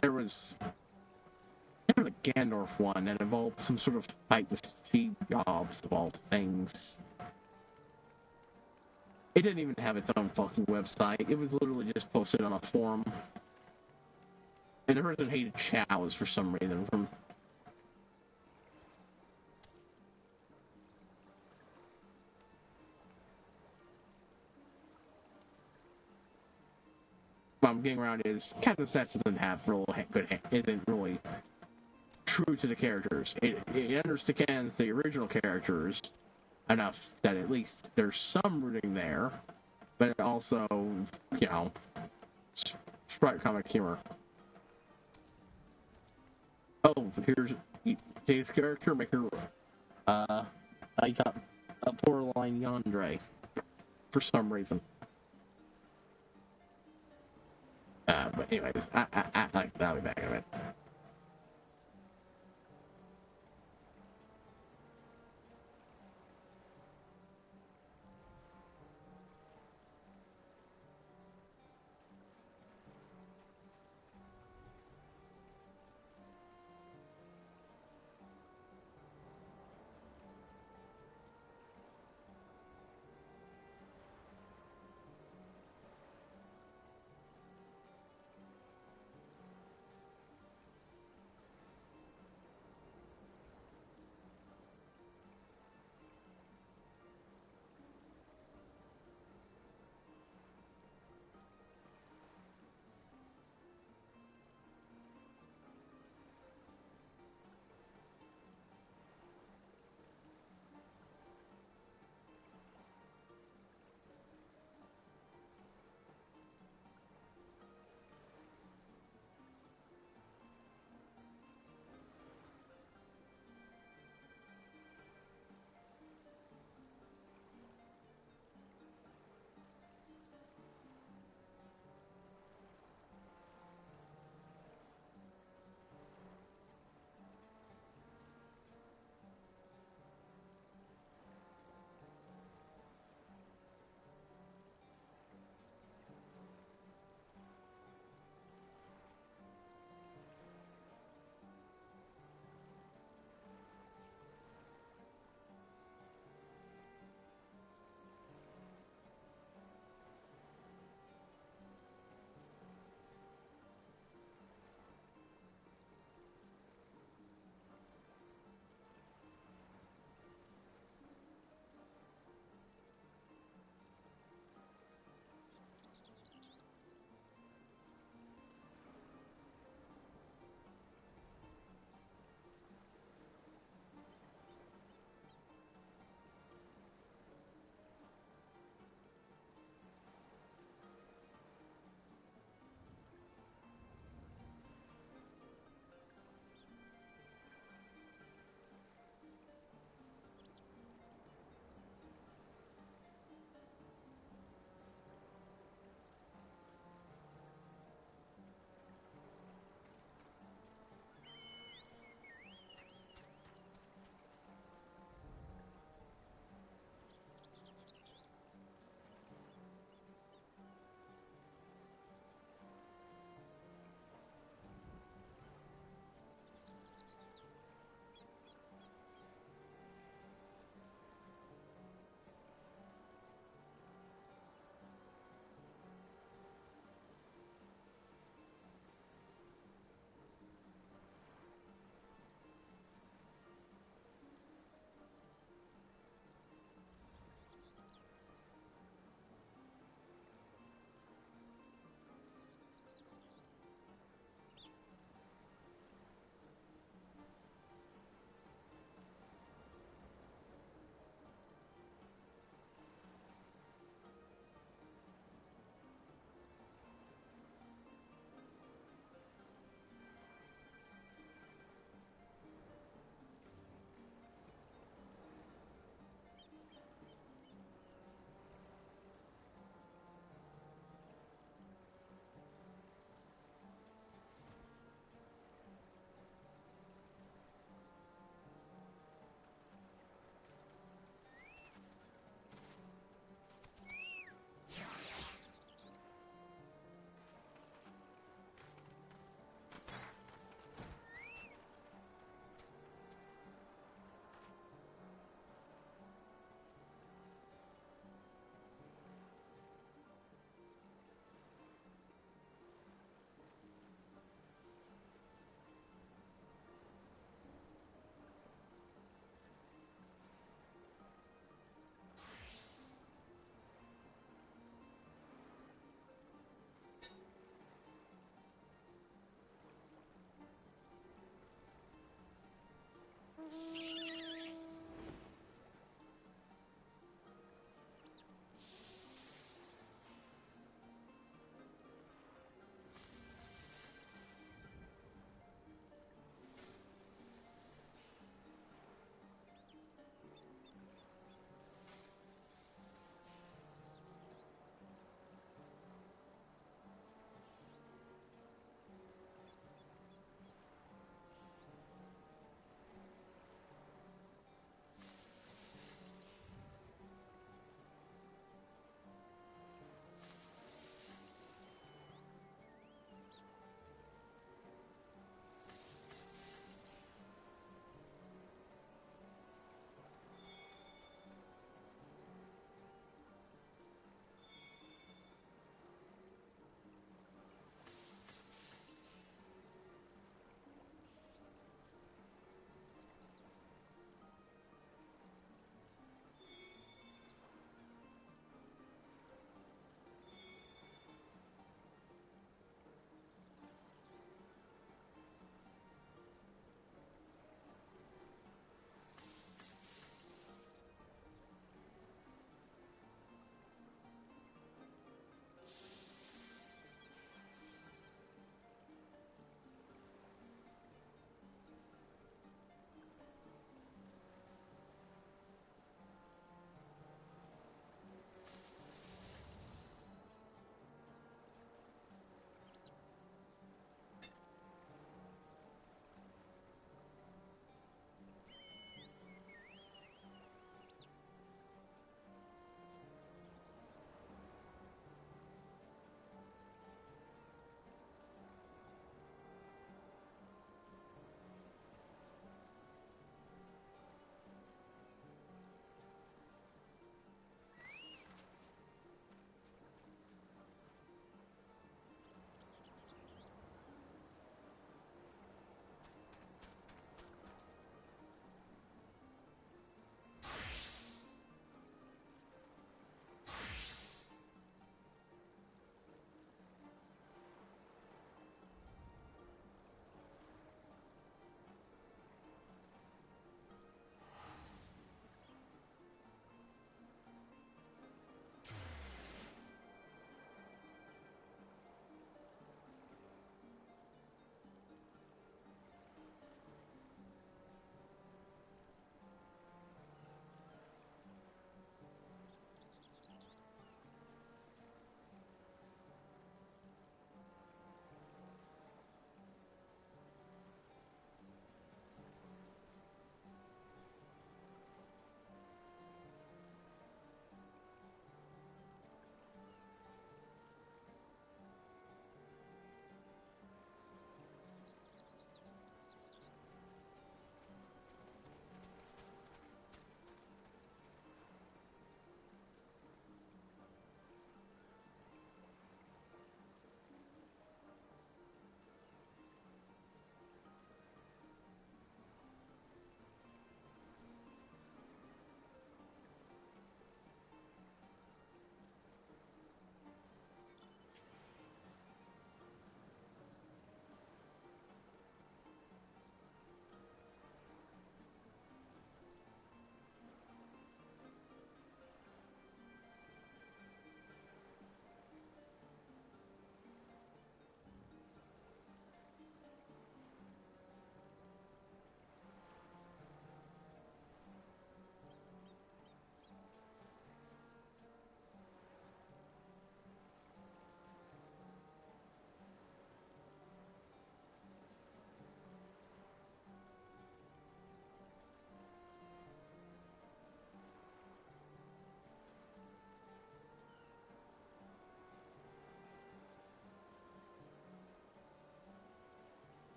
There was a Gandorf one that involved some sort of fight with Steve Jobs of all things. It didn't even have its own fucking website. It was literally just posted on a forum. And the person hated chows for some reason. What I'm getting around is Captain Stats doesn't have real good, isn't really true to the characters. It understands the original characters enough that at least there's some rooting there, but also, you know, sprite comic humor. Oh, here's his character, make her, I got a poor line Yandere for some reason. But anyways, I like that. I'll be back in a minute.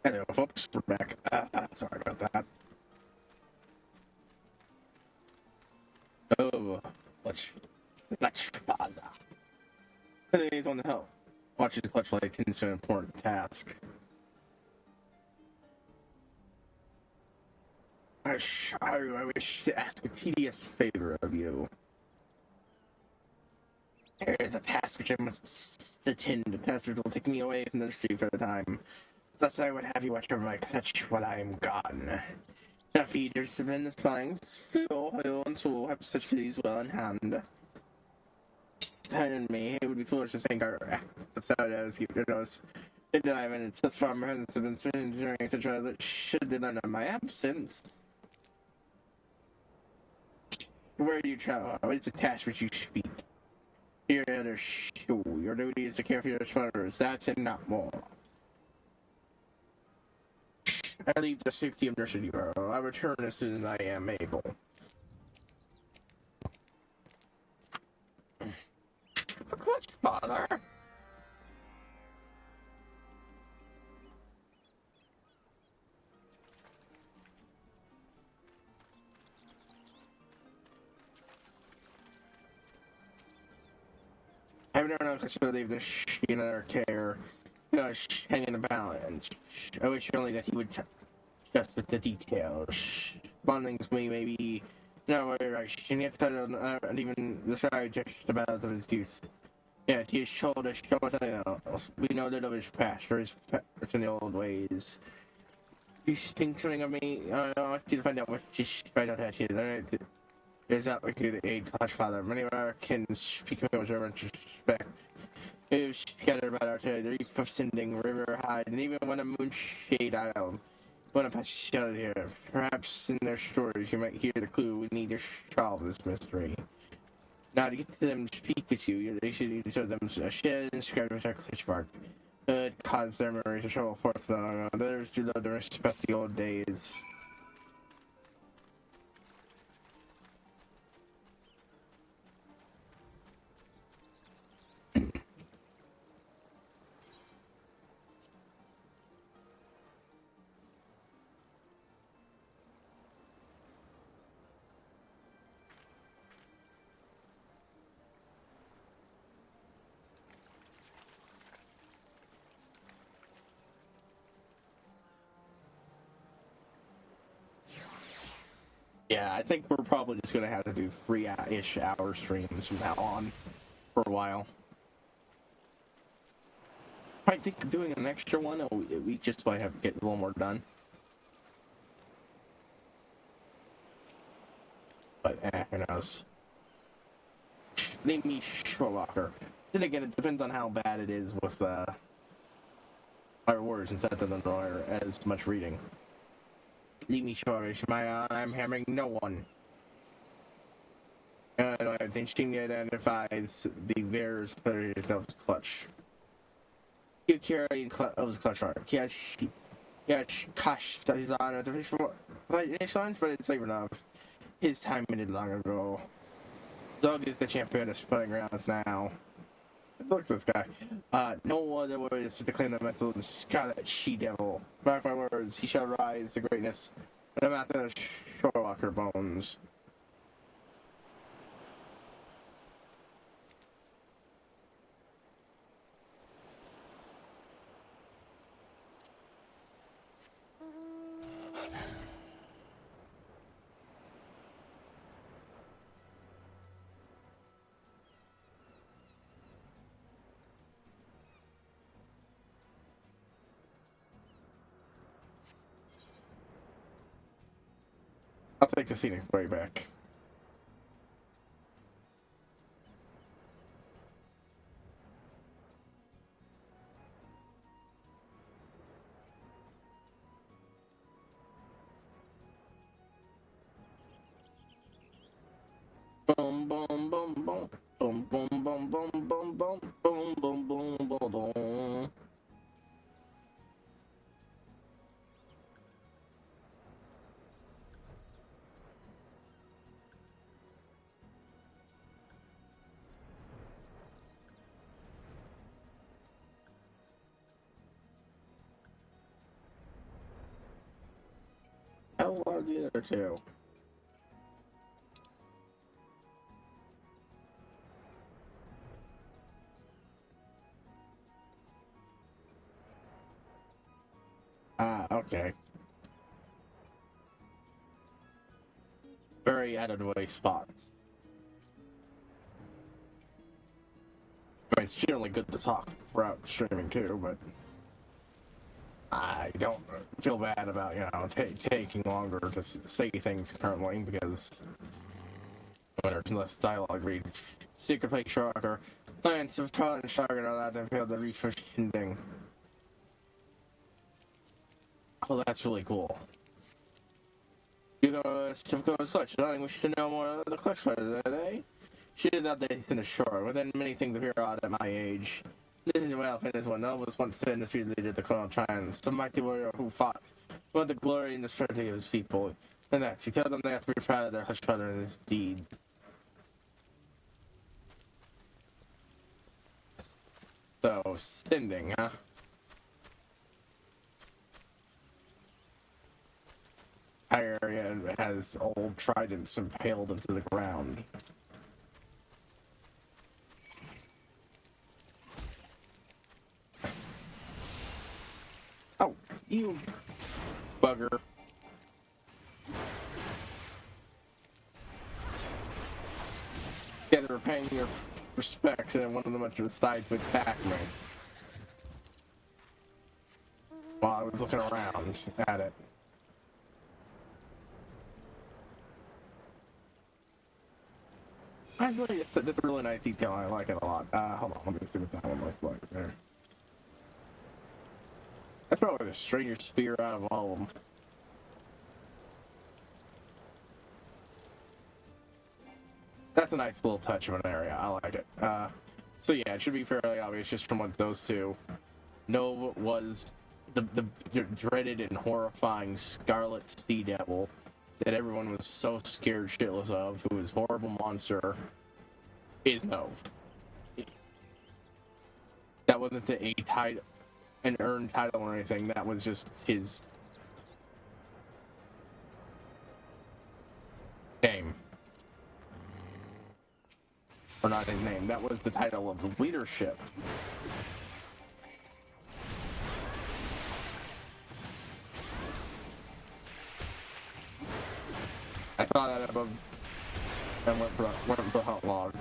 Hello, folks. We're back. Sorry about that. Oh, let's father. Today's on the help. Watching the clutch light tends to an important task. I wish to ask a tedious favor of you. There is a task which I must attend. The task which will take me away from the street for the time. Thus I would have you watch over my clutch while I am gone. Now feeders have been the spines, fuel, oil, and tool have such these well in hand. And me, it would be foolish to think our act of sabotage keep their nose in diamond. Thus far, my hands have been certain during etc. that should they learn of my absence. Where do you travel? What is the task which you speak? Your other show. Your duty is to care for your sweaters. That's and not more. I leave the safety of Nursery Bureau. I return as soon as I am able. Clutch, father. I never know if I should leave this in our care. Hanging about, and I wish only that he would just with the details. Bondings me maybe no way right, and yet I don't even the side just about of his youth. Yeah, he has told us something else. We know little of his past or his in the old ways. You think something of me? I want you to find out what just find out that he is. Alright. There's out with you the aid clash father. Many of our kin speak of him with reverent respect. It was scattered about our territory, the reef of Sinding, River Hide, and even when a moonshade isle. One of us shut here. Perhaps in their stories you might hear the clue we need to solve this mystery. Now to get to them to speak with you, they should show them a shed inscribed with our clutch mark. It caused their memories to travel forth long. Others do love to respect the old days. Yeah, I think we're probably just gonna have to do 3-ish hour streams from now on for a while. I think doing an extra one a week just so I have to get a little more done. But who knows? Leave me Shorewalker. Then again, it depends on how bad it is with our words instead of the as much reading. Leave me shortish, I'm hammering no one. I think she identifies the bearers for yourself clutch. You carry clutch art. Yeah, gosh, that is on the official lines, but it's even of his time ended long ago. Doug is the champion of spelling grounds now. Look at this guy. No other words to claim the mental of the Scarlet She-Devil. Mark my words, he shall rise to greatness. And I'm after the Shorewalker bones. I'll take the scenic way back. Boom, boom, boom, boom. Boom, boom, boom, boom, boom, boom. Boom, boom, boom, boom, boom. hell are the other two? Ah, okay. Very out of the way spots. I mean, it's generally good to talk throughout streaming too, but I don't feel bad about, you know, taking longer to say things currently because when there's less dialogue read. Secret Fake Shocker, Lance of Todd and Shocker allowed to feel the research ending. Oh, that's really cool. You go to such, I wish to know more of the question today. She did not date in the shore, within many things appear odd at my age. Listen to well, finish one nobles once said in the street leader the Colonel Trans, some mighty warrior who fought for the glory and the strength of his people. And next, he told them they have to be proud of their hush brother and his deeds. So, sending, huh? Our area has old tridents impaled into the ground. Oh, you bugger. Yeah, they were paying your respects and one of them went to the side to attack me. While I was looking around at it. That's a really nice detail. I like it a lot. Hold on, let me see what that one looks like there. That's probably the strangest spear out of all of them. That's a nice little touch of an area. I like it. So yeah, it should be fairly obvious just from what those two. Nova was the dreaded and horrifying Scarlet Sea Devil that everyone was so scared shitless of, who was a horrible monster, is Nova. That wasn't an earned title or anything, that was just his name. Or not his name, that was the title of leadership. I saw that above and went for hot log.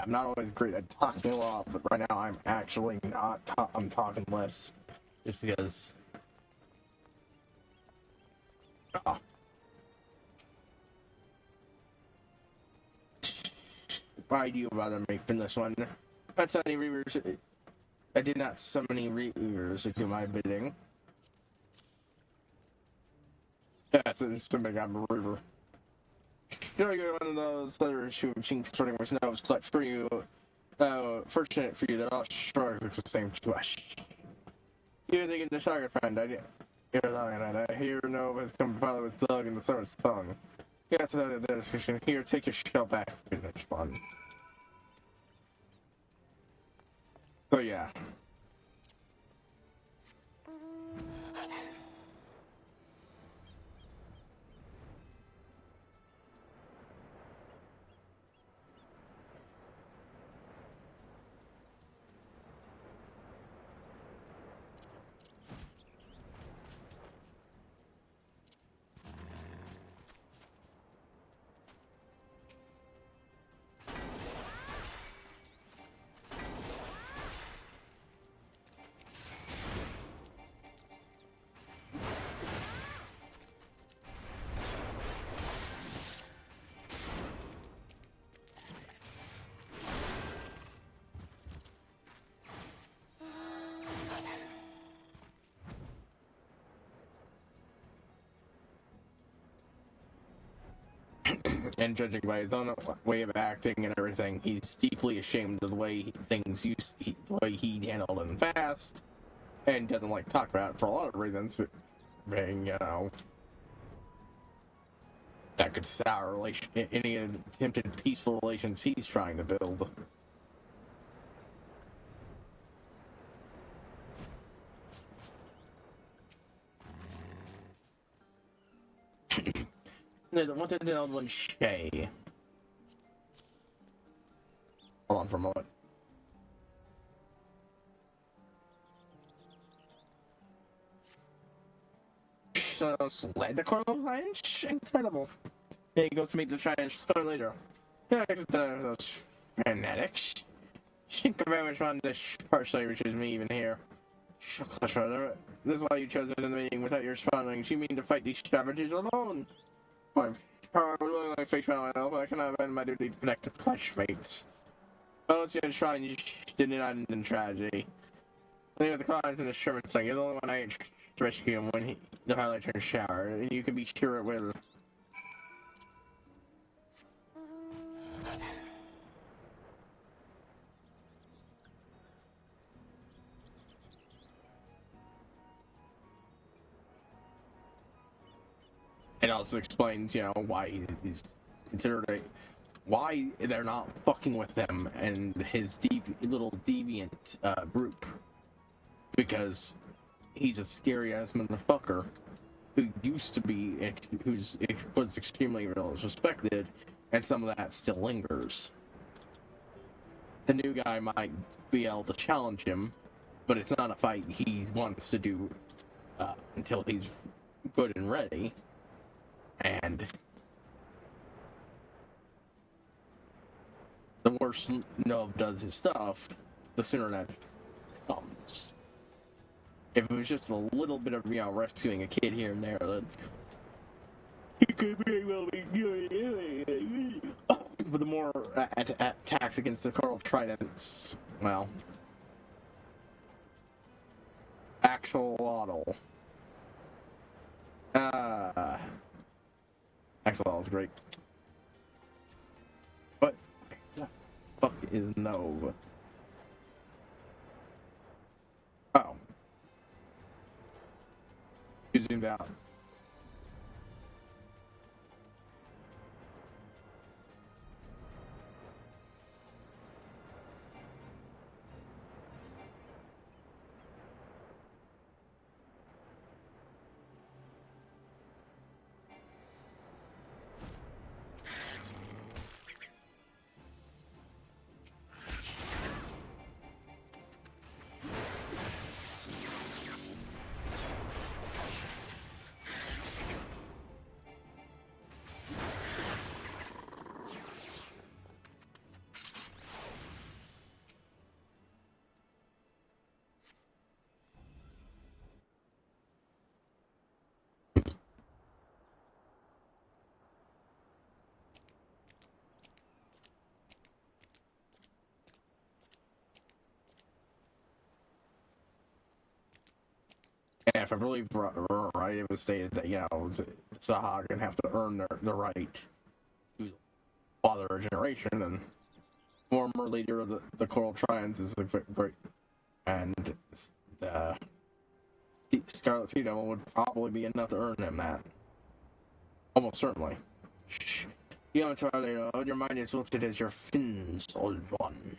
I'm not always great at talking a lot, but right now I'm actually not. I'm talking less, just because. Why do you bother me for this one? That's any reavers. I did not summon any reavers to do my bidding. Yes, it's somebody got a reaver. You're going one of those letters who have seen starting with snows clutch for you. Fortunate for you that all sharks looks the same to us. You're thinking the saga friend, I hear no has come probably with blood in the throat's tongue. Yeah, so that discussion. Here, take your shell back. Finish fun. So yeah. And judging by his own way of acting and everything, he's deeply ashamed of the way the way he handled it in the past, and doesn't like to talk about it for a lot of reasons, being, you know, that could sour any attempted peaceful relations he's trying to build. What's the old one, Shay? Hold on for a moment. So, led the Coral Ranch? Incredible. Yeah, he goes to meet the Chinese later. Yeah, it's those fanatics. She can very much on this partially, which is me even here. This is why you chose it in the meeting without your responding. You mean to fight these savages alone? I'm willingly face myself, but I cannot abandon my duty to protect the fleshmates. Well, let's get a try and you did not end in tragedy. I think of the crimes in the Sherman thing. You're the only one I ain't to rescue him when the pilot turns shower, and you can be sure it will. It also explains, you know, why he's considered why they're not fucking with them and his little deviant group. Because he's a scary ass motherfucker who used to be, was extremely respected, and some of that still lingers. The new guy might be able to challenge him, but it's not a fight he wants to do until he's good and ready. And the worse Nov does his stuff, the sooner that comes. If it was just a little bit of, you know, rescuing a kid here and there, then he could very well be good. But the more attacks against the Coral Tridents, well, Axolotl. Axolotl is great. What the fuck is Nova? Oh. You zoomed out. And if I believe right, it was stated that, you know, Sahag gonna have to earn the right to father a generation, and former leader of the Coral Trions is a great, and Scarlet Sea Devil would probably be enough to earn him that. Almost certainly. Shh. You haven't tried it, your mind is lifted as your fins, old one.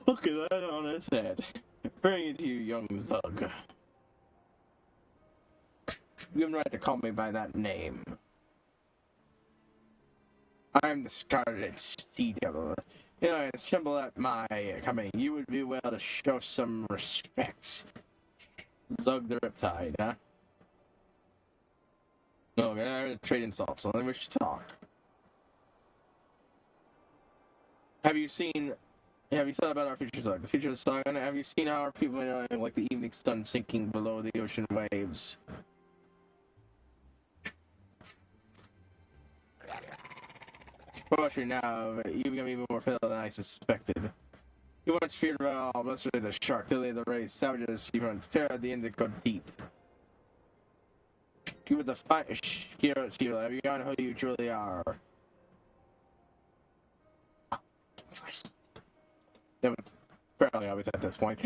Look at that on his head. Bring it to you, young Zug. You have no right to call me by that name. I'm the Scarlet Sea Devil. You know, it's simple at my coming. You would be well to show some respect. Zug the Riptide, huh? No, I'm gonna trade insults, so then we should talk. Have you thought about our future, Zug? The future of the song? Have you seen how our people are like the evening sun sinking below the ocean waves? Well, actually now, you become even more fatal than I suspected. You once feared about all blessed the shark, Lily the race, savages, she once tear at the indigo deep. You were the fight, hero, have you gone who you truly are? It was fairly obvious at this point.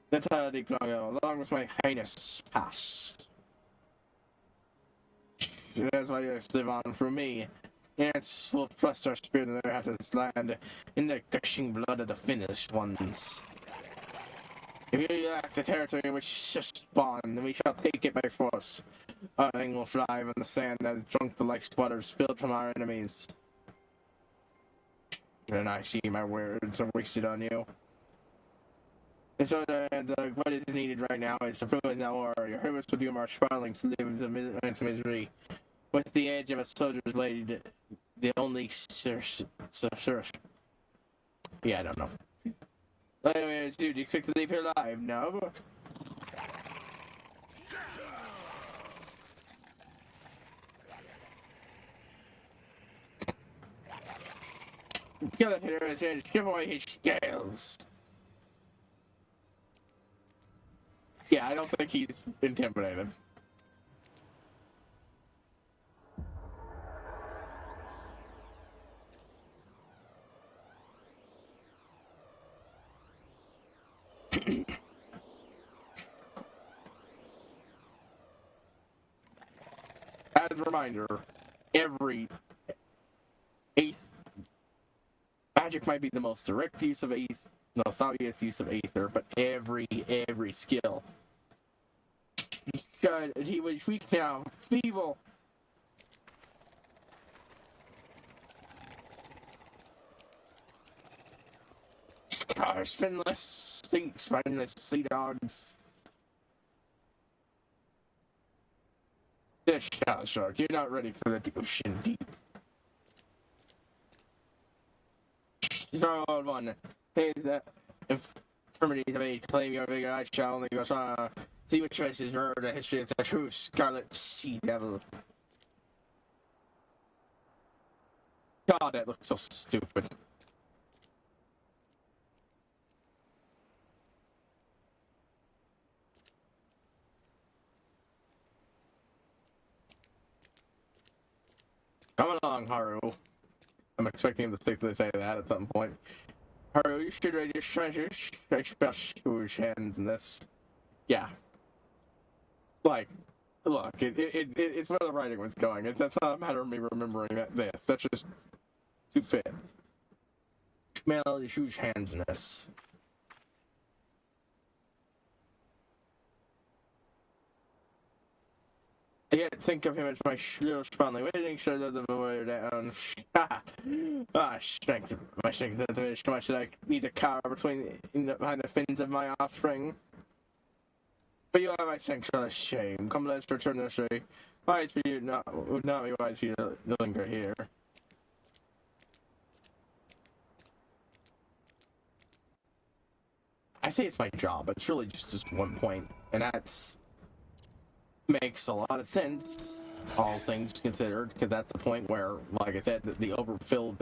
The time deep along with my heinous past. That's why you live on through me. Ants will thrust our spirit in their heart of this land in the gushing blood of the finished ones. If you lack the territory which just spawned, then we shall take it by force. Our thing will thrive on the sand that is drunk the like water spilled from our enemies. And I see my words are wasted on you. And so what is needed right now is to prove now war. Your heroes will do our struggling to live in misery. With the edge of a soldier's blade, the only yeah, I don't know. Anyways, dude, you expect to leave here alive? No? Kill it here and just give away his scales. Yeah, I don't think he's intimidated. As a reminder, every magic might be the most direct use of aether, most obvious use of aether, but every skill. God, he was weak now, feeble. Gosh, spineless sea dogs. This shell shark, you're not ready for the ocean deep. Strong old one. Hey, that infirmity to me, claim your vigor, I shall only go see what traces murder the history of the true scarlet sea devil. God, that looks so stupid. Come along, Haru. I'm expecting him to say that at some point. Haru, you should raise your treasures. I huge hands in this. Yeah. Like, look, it's where the writing was going. That's not a matter of me remembering this. That's just too fit. Smell his huge hands in this. I can't think of him as my little spawnling. Waiting so that the way down. Strength. My strength is diminished. Why should I need to cower behind the fins of my offspring? But you are my sanctuary shame. Come, let's return this way. Wise for you would not be wise for you to linger here. I say it's my job, but it's really just one point, and that's makes a lot of sense, all things considered, because that's the point where, like I said, the overfilled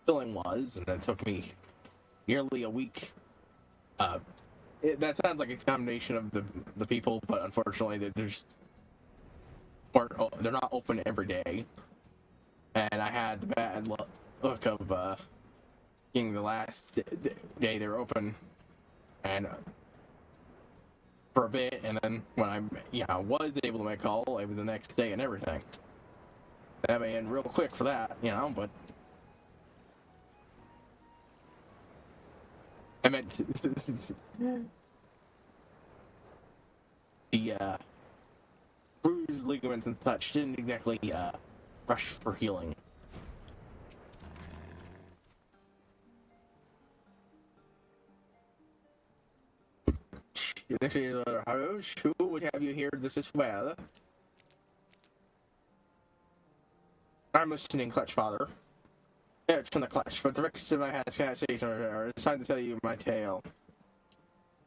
filling was, and it took me nearly a week. That sounds like a combination of the people, but unfortunately, they're not open every day, and I had the bad look of being the last day they were open, and for a bit, and then when I was able to make a call, it was the next day and everything. That may end real quick for that, but I meant the bruised ligaments and such didn't exactly rush for healing. This is Haru. Who would have you here this as well? I'm listening, Clutch Father. Yeah, it's from the Clutch, but the records of my hands can't say something. It's time to tell you my tale.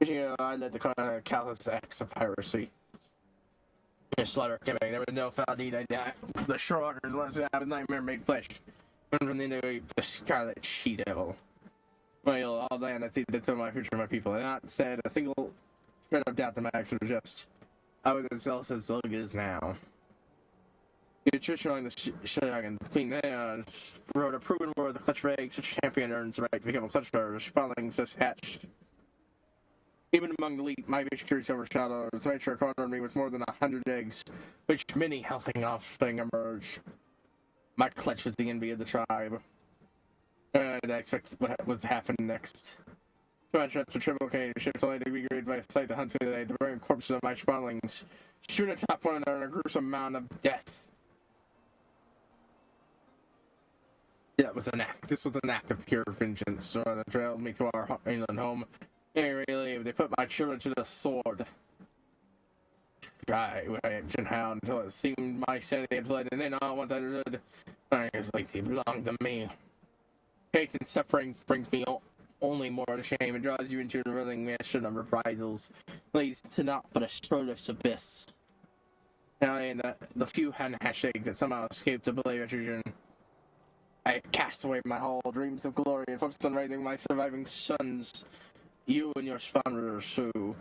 I led the callous acts of piracy. Slaughter campaign. There was no foul deed I died. The short unless I have a nightmare made flesh. From the scarlet she devil. Well, all that, and I think that's some of my future of my people. And not said a single shred of doubt that my actions were just. I was as zealous as Zug is now. The attrition on the Shag and Queen Naeons wrote a proven word the clutch of eggs, such a champion earns the right to become a clutch bearer. Spawnlings just hatched. Even among the elite, my victories overshadowed. Nature cornered me with more than 100 eggs, which many healthy offspring emerged. My clutch was the envy of the tribe. And I expect what would happen next. So my trips to Triple K ships only to be greeted by a sight that hunts me today, the burning corpses of my spawnlings, shooting atop one another in a gruesome mound of death. Yeah, it was an act. This was an act of pure vengeance. So they trailed me to our England home. They relieved. They put my children to the sword. I ancient hound until it seemed my sanity had fled, and then all once I understood, I was like they belonged to me. Hate and suffering brings me only more to shame. It draws you into the rolling mission of reprisals, leads to naught but a spurtless abyss. Now, in the few handhatched eggs that somehow escaped the blade Attribution, I cast away my whole dreams of glory and focused on raising my surviving sons. You and your spawners who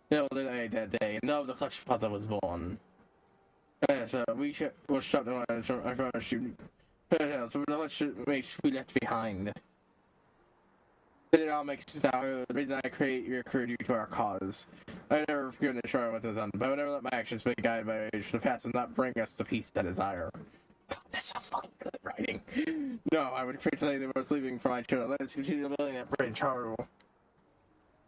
killed it that day, and of the clutch father was born. So we will stop the one from shooting. So the clutch makes we left behind. But it all makes sense now. The reason I recruit you to our cause. I never forgiven the shore what I've done, but I would never let my actions be guided by age. The past does not bring us the peace that I desire. That's so fucking good writing. No, I would create today that was leaving for my children. Let's continue building that bridge, Charles.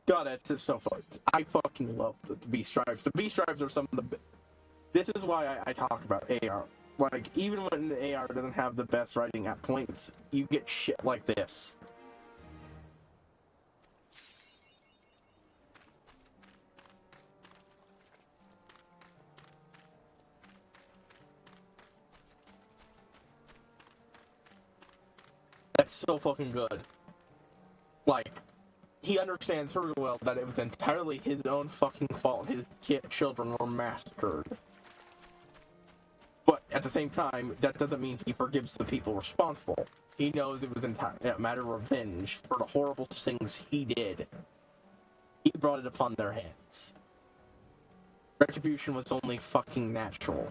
God, that's just so fun. I fucking love the beast stripes. The beast stripes are some of the. This is why I talk about AR. Like, even when the AR doesn't have the best writing at points, you get shit like this. That's so fucking good. Like, he understands very well that it was entirely his own fucking fault his children were massacred. But at the same time, that doesn't mean he forgives the people responsible. He knows it was a matter of revenge for the horrible things he did. He brought it upon their hands. Retribution was only fucking natural.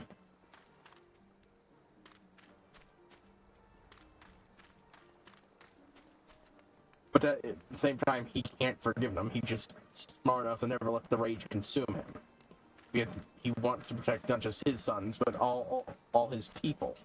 But at the same time, he can't forgive them. He's just smart enough to never let the rage consume him. Because he wants to protect not just his sons, but all his people.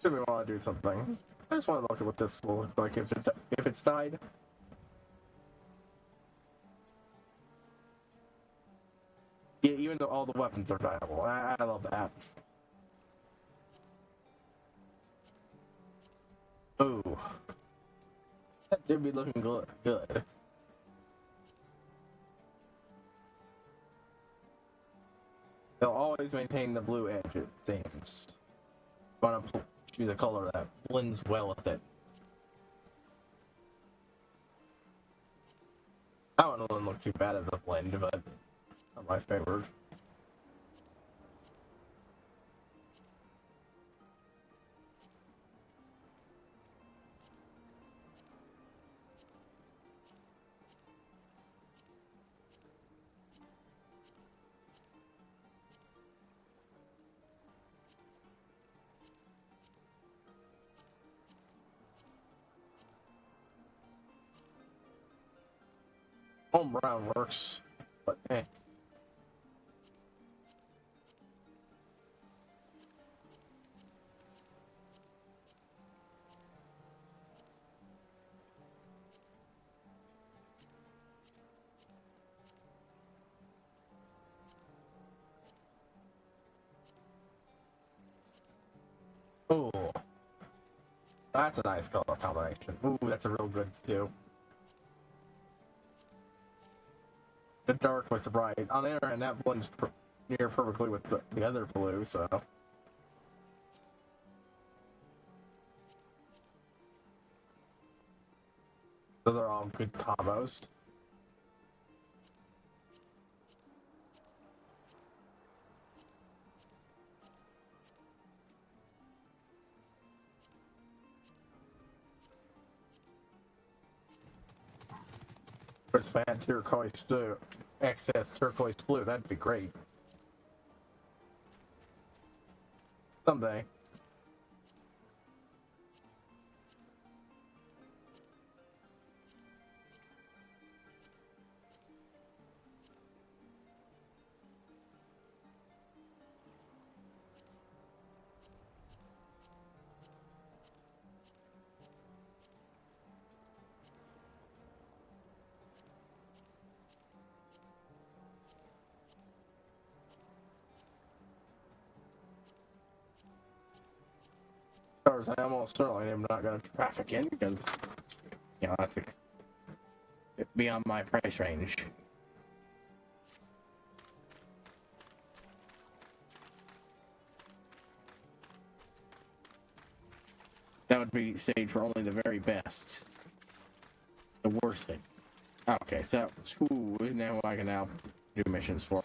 Do we want to do something? I just want to look at what this will look like if it's died. Yeah, even though all the weapons are dieable. I love that. Ooh. That did be looking good. They'll always maintain the blue edge, it seems. Want to choose a color that blends well with it. I don't know, it doesn't look too bad as a blend, but not my favorite. Home brown works, but eh. Ooh. That's a nice color combination. Ooh, that's a real good too. The dark with the bright. On the other hand, that blends near perfectly with the other blue, so. Those are all good combos. If I had turquoise blue, excess turquoise blue, that'd be great. Someday. I almost certainly am not going to traffic in because, you know, that's beyond my price range. That would be saved for only the very best. The worst thing. Okay, so now I can now do missions for.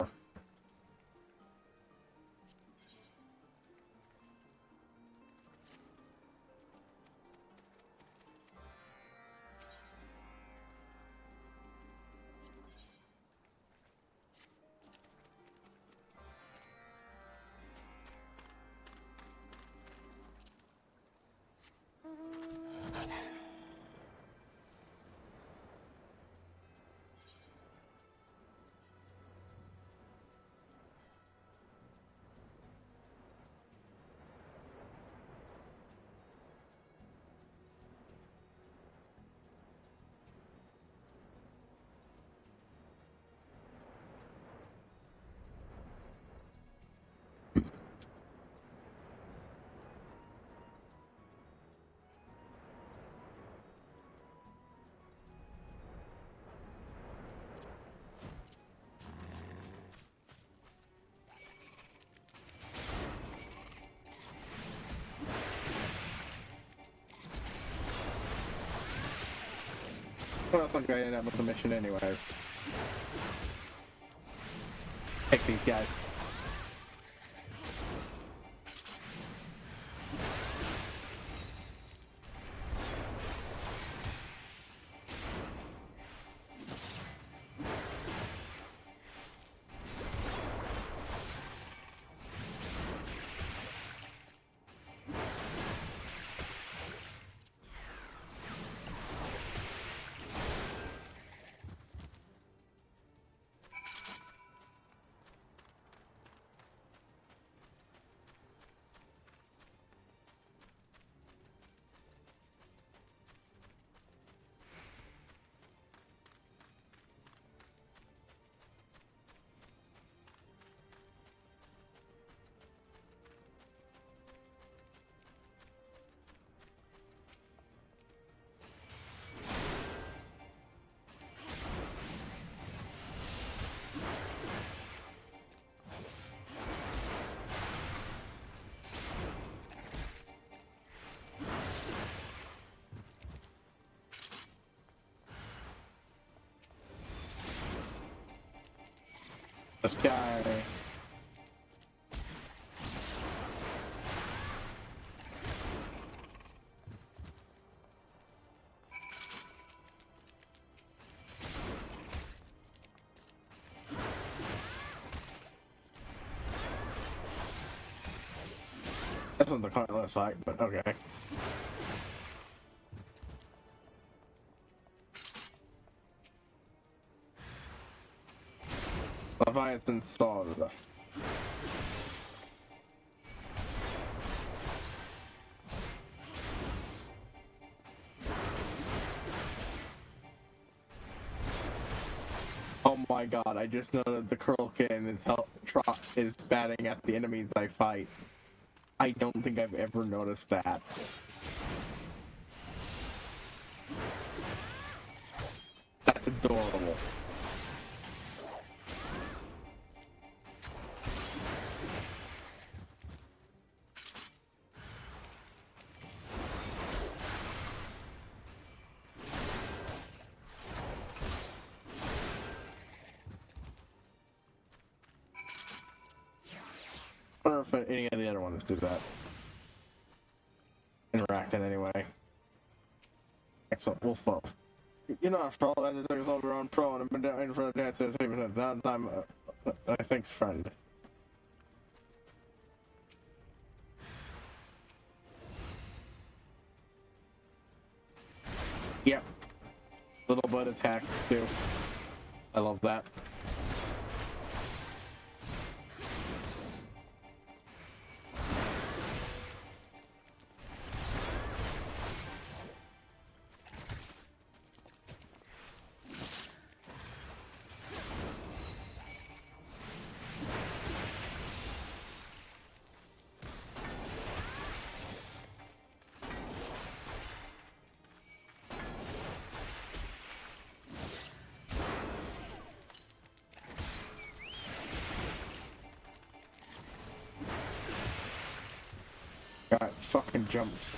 Well, it's like I ended up with the mission anyways. Take these guys. This guy. That's not the pointless fight, but okay. Leviathan Sword. Oh my god, I just know that the Kurlkin is batting at the enemies I fight. I don't think I've ever noticed that. That's adorable. wonder if any of the other ones do that. Interact in any way. Excellent. Wolf Wolf. You're not a troll. I just took us all around pro and I've been down in front of dad says 30% downtime. Thanks, friend. Yep. Little butt attacks too. I love that. God, fucking jumps.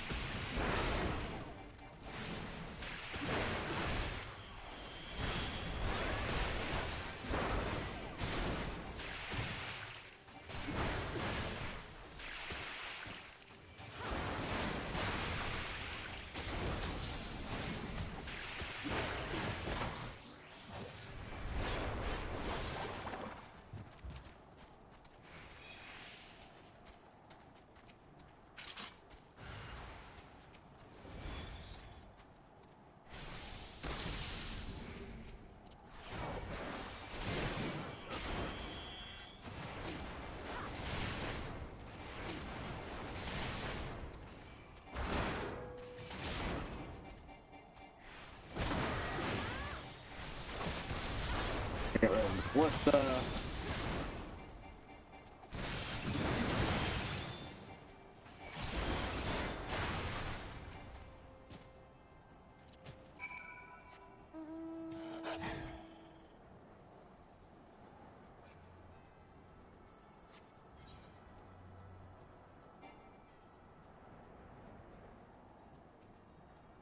Get rid of the ballista.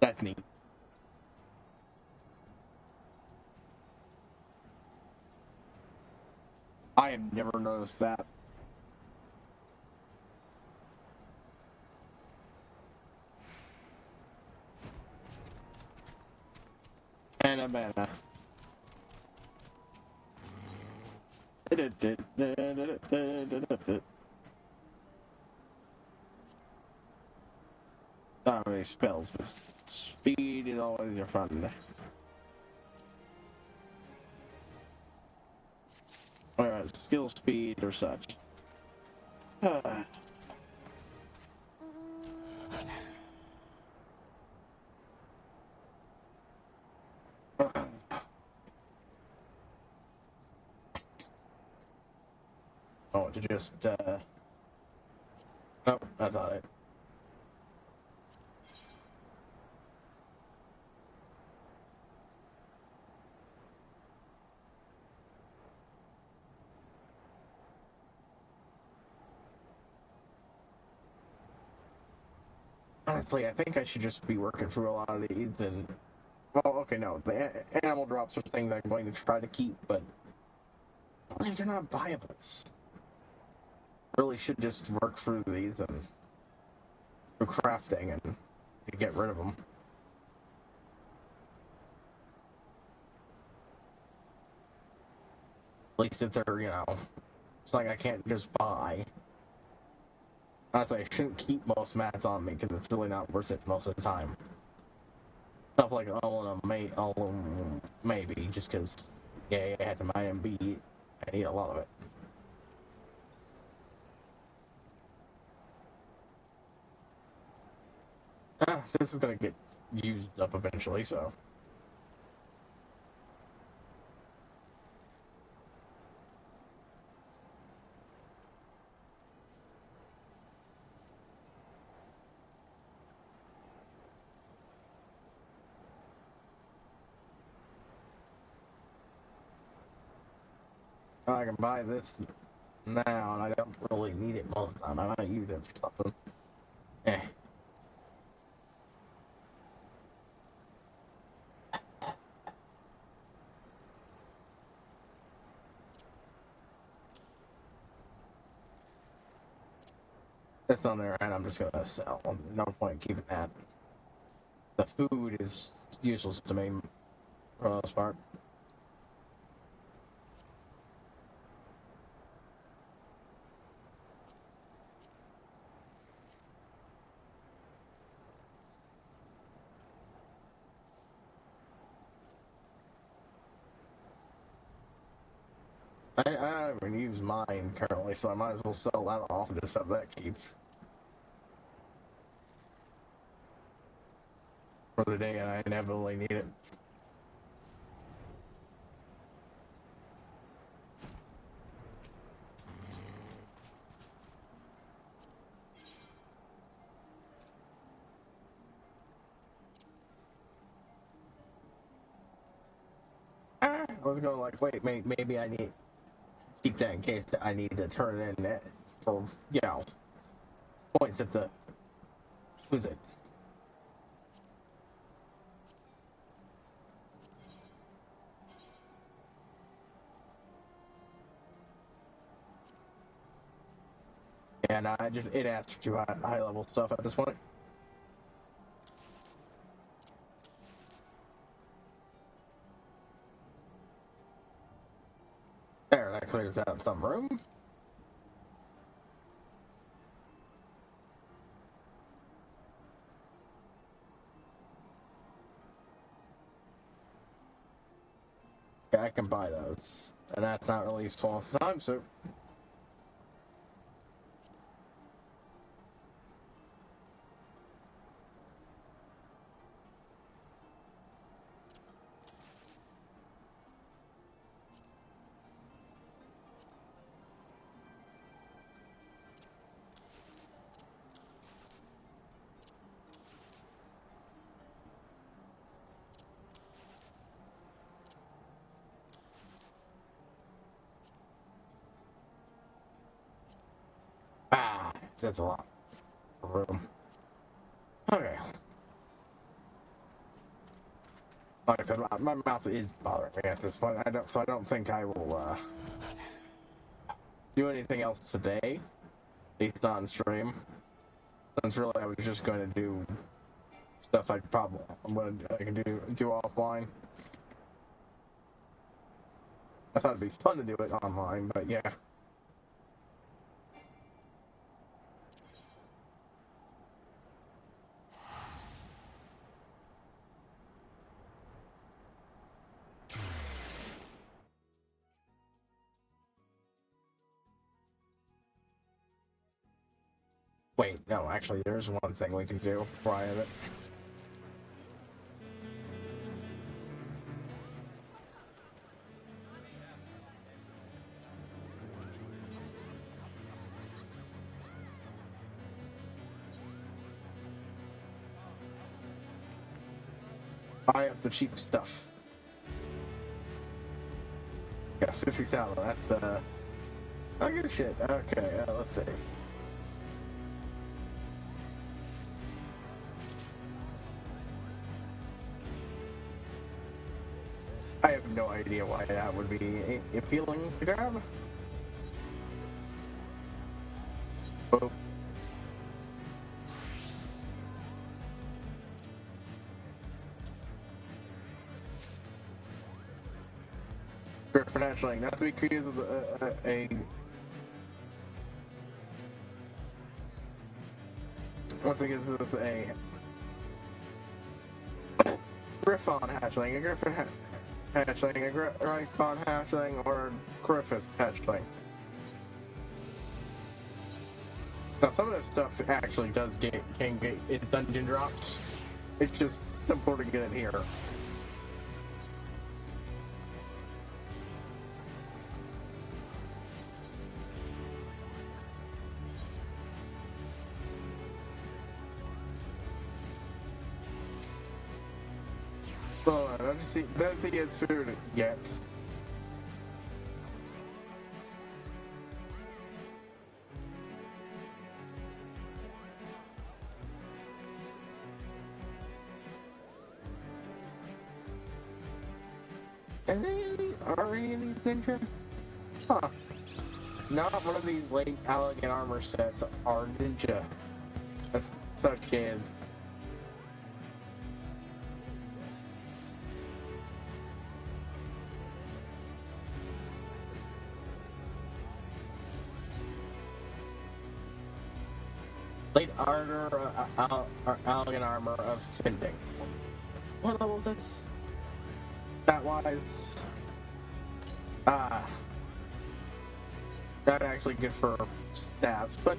That's neat. I have never noticed that. Anna mana. Not many spells, but speed is always your friend. Alright, skill speed or such. Oh, to just, oh, that's not it. Honestly, I think I should just be working through a lot of these and... Well, okay, no. The animal drops are things I'm going to try to keep, but... Well, if they're not violence. Really should just work through these and... through crafting and... to get rid of them. At least if they're, you know... It's like I can't just buy. Honestly, I shouldn't keep most mats on me because it's really not worth it most of the time. Stuff like maybe, just because, yeah, I had to buy MB, I need a lot of it. This is gonna get used up eventually, so. I can buy this now, and I don't really need it most of the time. I might use it for something. Eh. That's not there, and I'm just gonna sell. No point keeping that. The food is useless to me for the most part. I don't even use mine currently, so I might as well sell that off and just have that keep for the day and I inevitably need it. I was going like, wait, maybe I need keep that in case I need to turn it in for, you know, points at the, who's it? And I just, it asks for too high level stuff at this point. There, that clears out some room. Yeah, I can buy those. And that's not really useful all the time, so. Ah, that's a lot of room. Okay. Like I said, my mouth is bothering me at this point. I don't think I will do anything else today. At least not on stream. Since really I was just going to do stuff I can do offline. I thought it'd be fun to do it online, but yeah. Wait, no, actually, there's one thing we can do prior to it. Buy up the cheap stuff. Yeah, 50,000. That's oh, good shit. Okay, let's see. I have no idea why that would be appealing to grab. Oh. Griffin hatchling, not to be confused with a once again, this is a Griffon hatchling, a Griffin hatchling, a Griffon hatchling, or a Griffiths hatchling. Now, some of this stuff actually can get it dungeon drops. It's just simple to get it here. So, I don't think it's food yet. Are any of these ninja? Huh. not one of these late elegant armor sets are ninja. That's so shit. Late armor, elegant armor of spinning. What level is this? Stat wise, not actually good for stats, but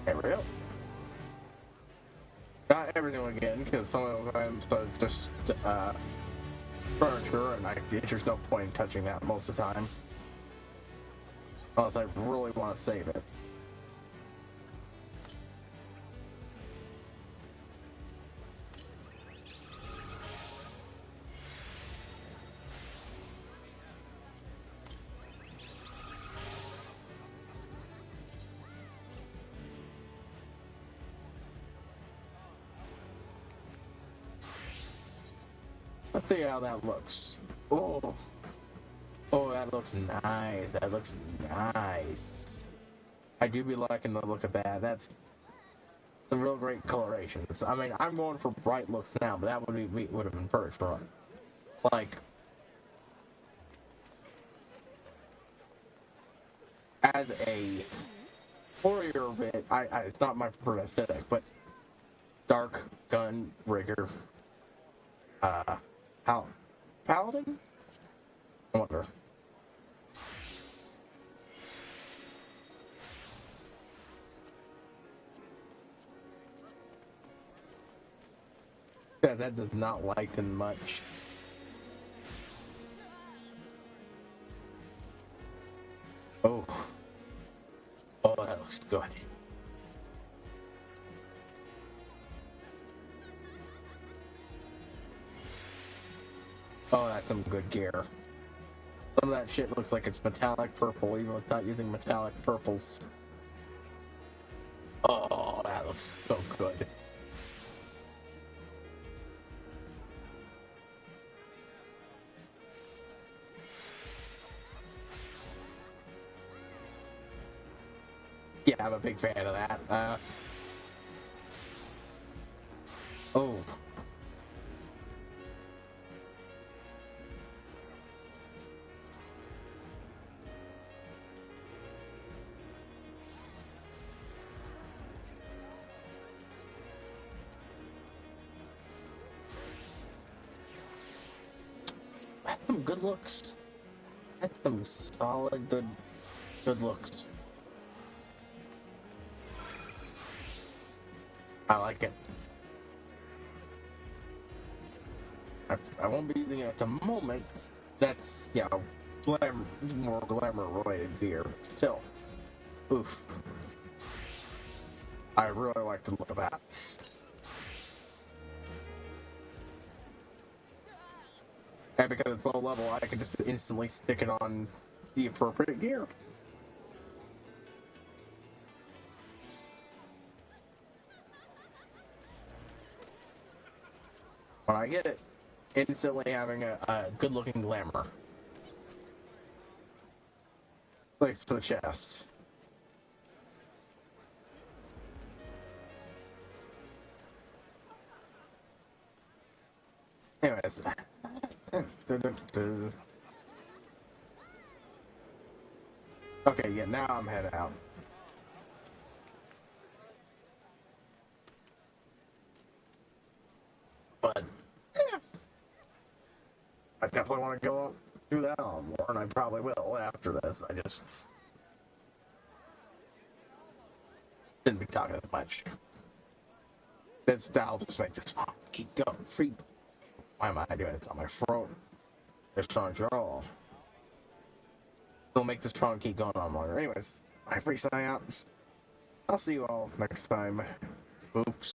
there we go. Not everything again, because some of them are just furniture, and there's no point in touching that most of the time. Unless I really want to save it. Let's see how that looks. Oh. Oh, that looks nice. That looks nice. I do be liking the look of that. That's some real great colorations. I mean, I'm going for bright looks now, but that would have been perfect for it. Like, as a warrior bit, it's not my preferred aesthetic, but dark gun rigger, paladin. I wonder. Yeah, that does not lighten much. Oh. Oh, that looks good. Oh, that's some good gear. Some of that shit looks like it's metallic purple, even without using metallic purples. Oh, that looks so good. Yeah, I'm a big fan of that. Oh. That's some good looks. That's some solid good looks. I like it. I won't be using it at the moment. That's, you know, more glamour related gear. Still, oof. I really like the look of that. And because it's low level, I can just instantly stick it on the appropriate gear. When I get it, instantly having a good looking glamour. Place for the chest. Anyways. Okay, yeah, now I'm heading out. But yeah, I definitely want to go do that all more, and I probably will after this. I just didn't be talking that much. That style just make this keep going. Free. Why am I doing it on my throat? They're strong draw. It'll make this problem keep going on longer. Anyways, HighPriest out. I'll see you all next time, folks.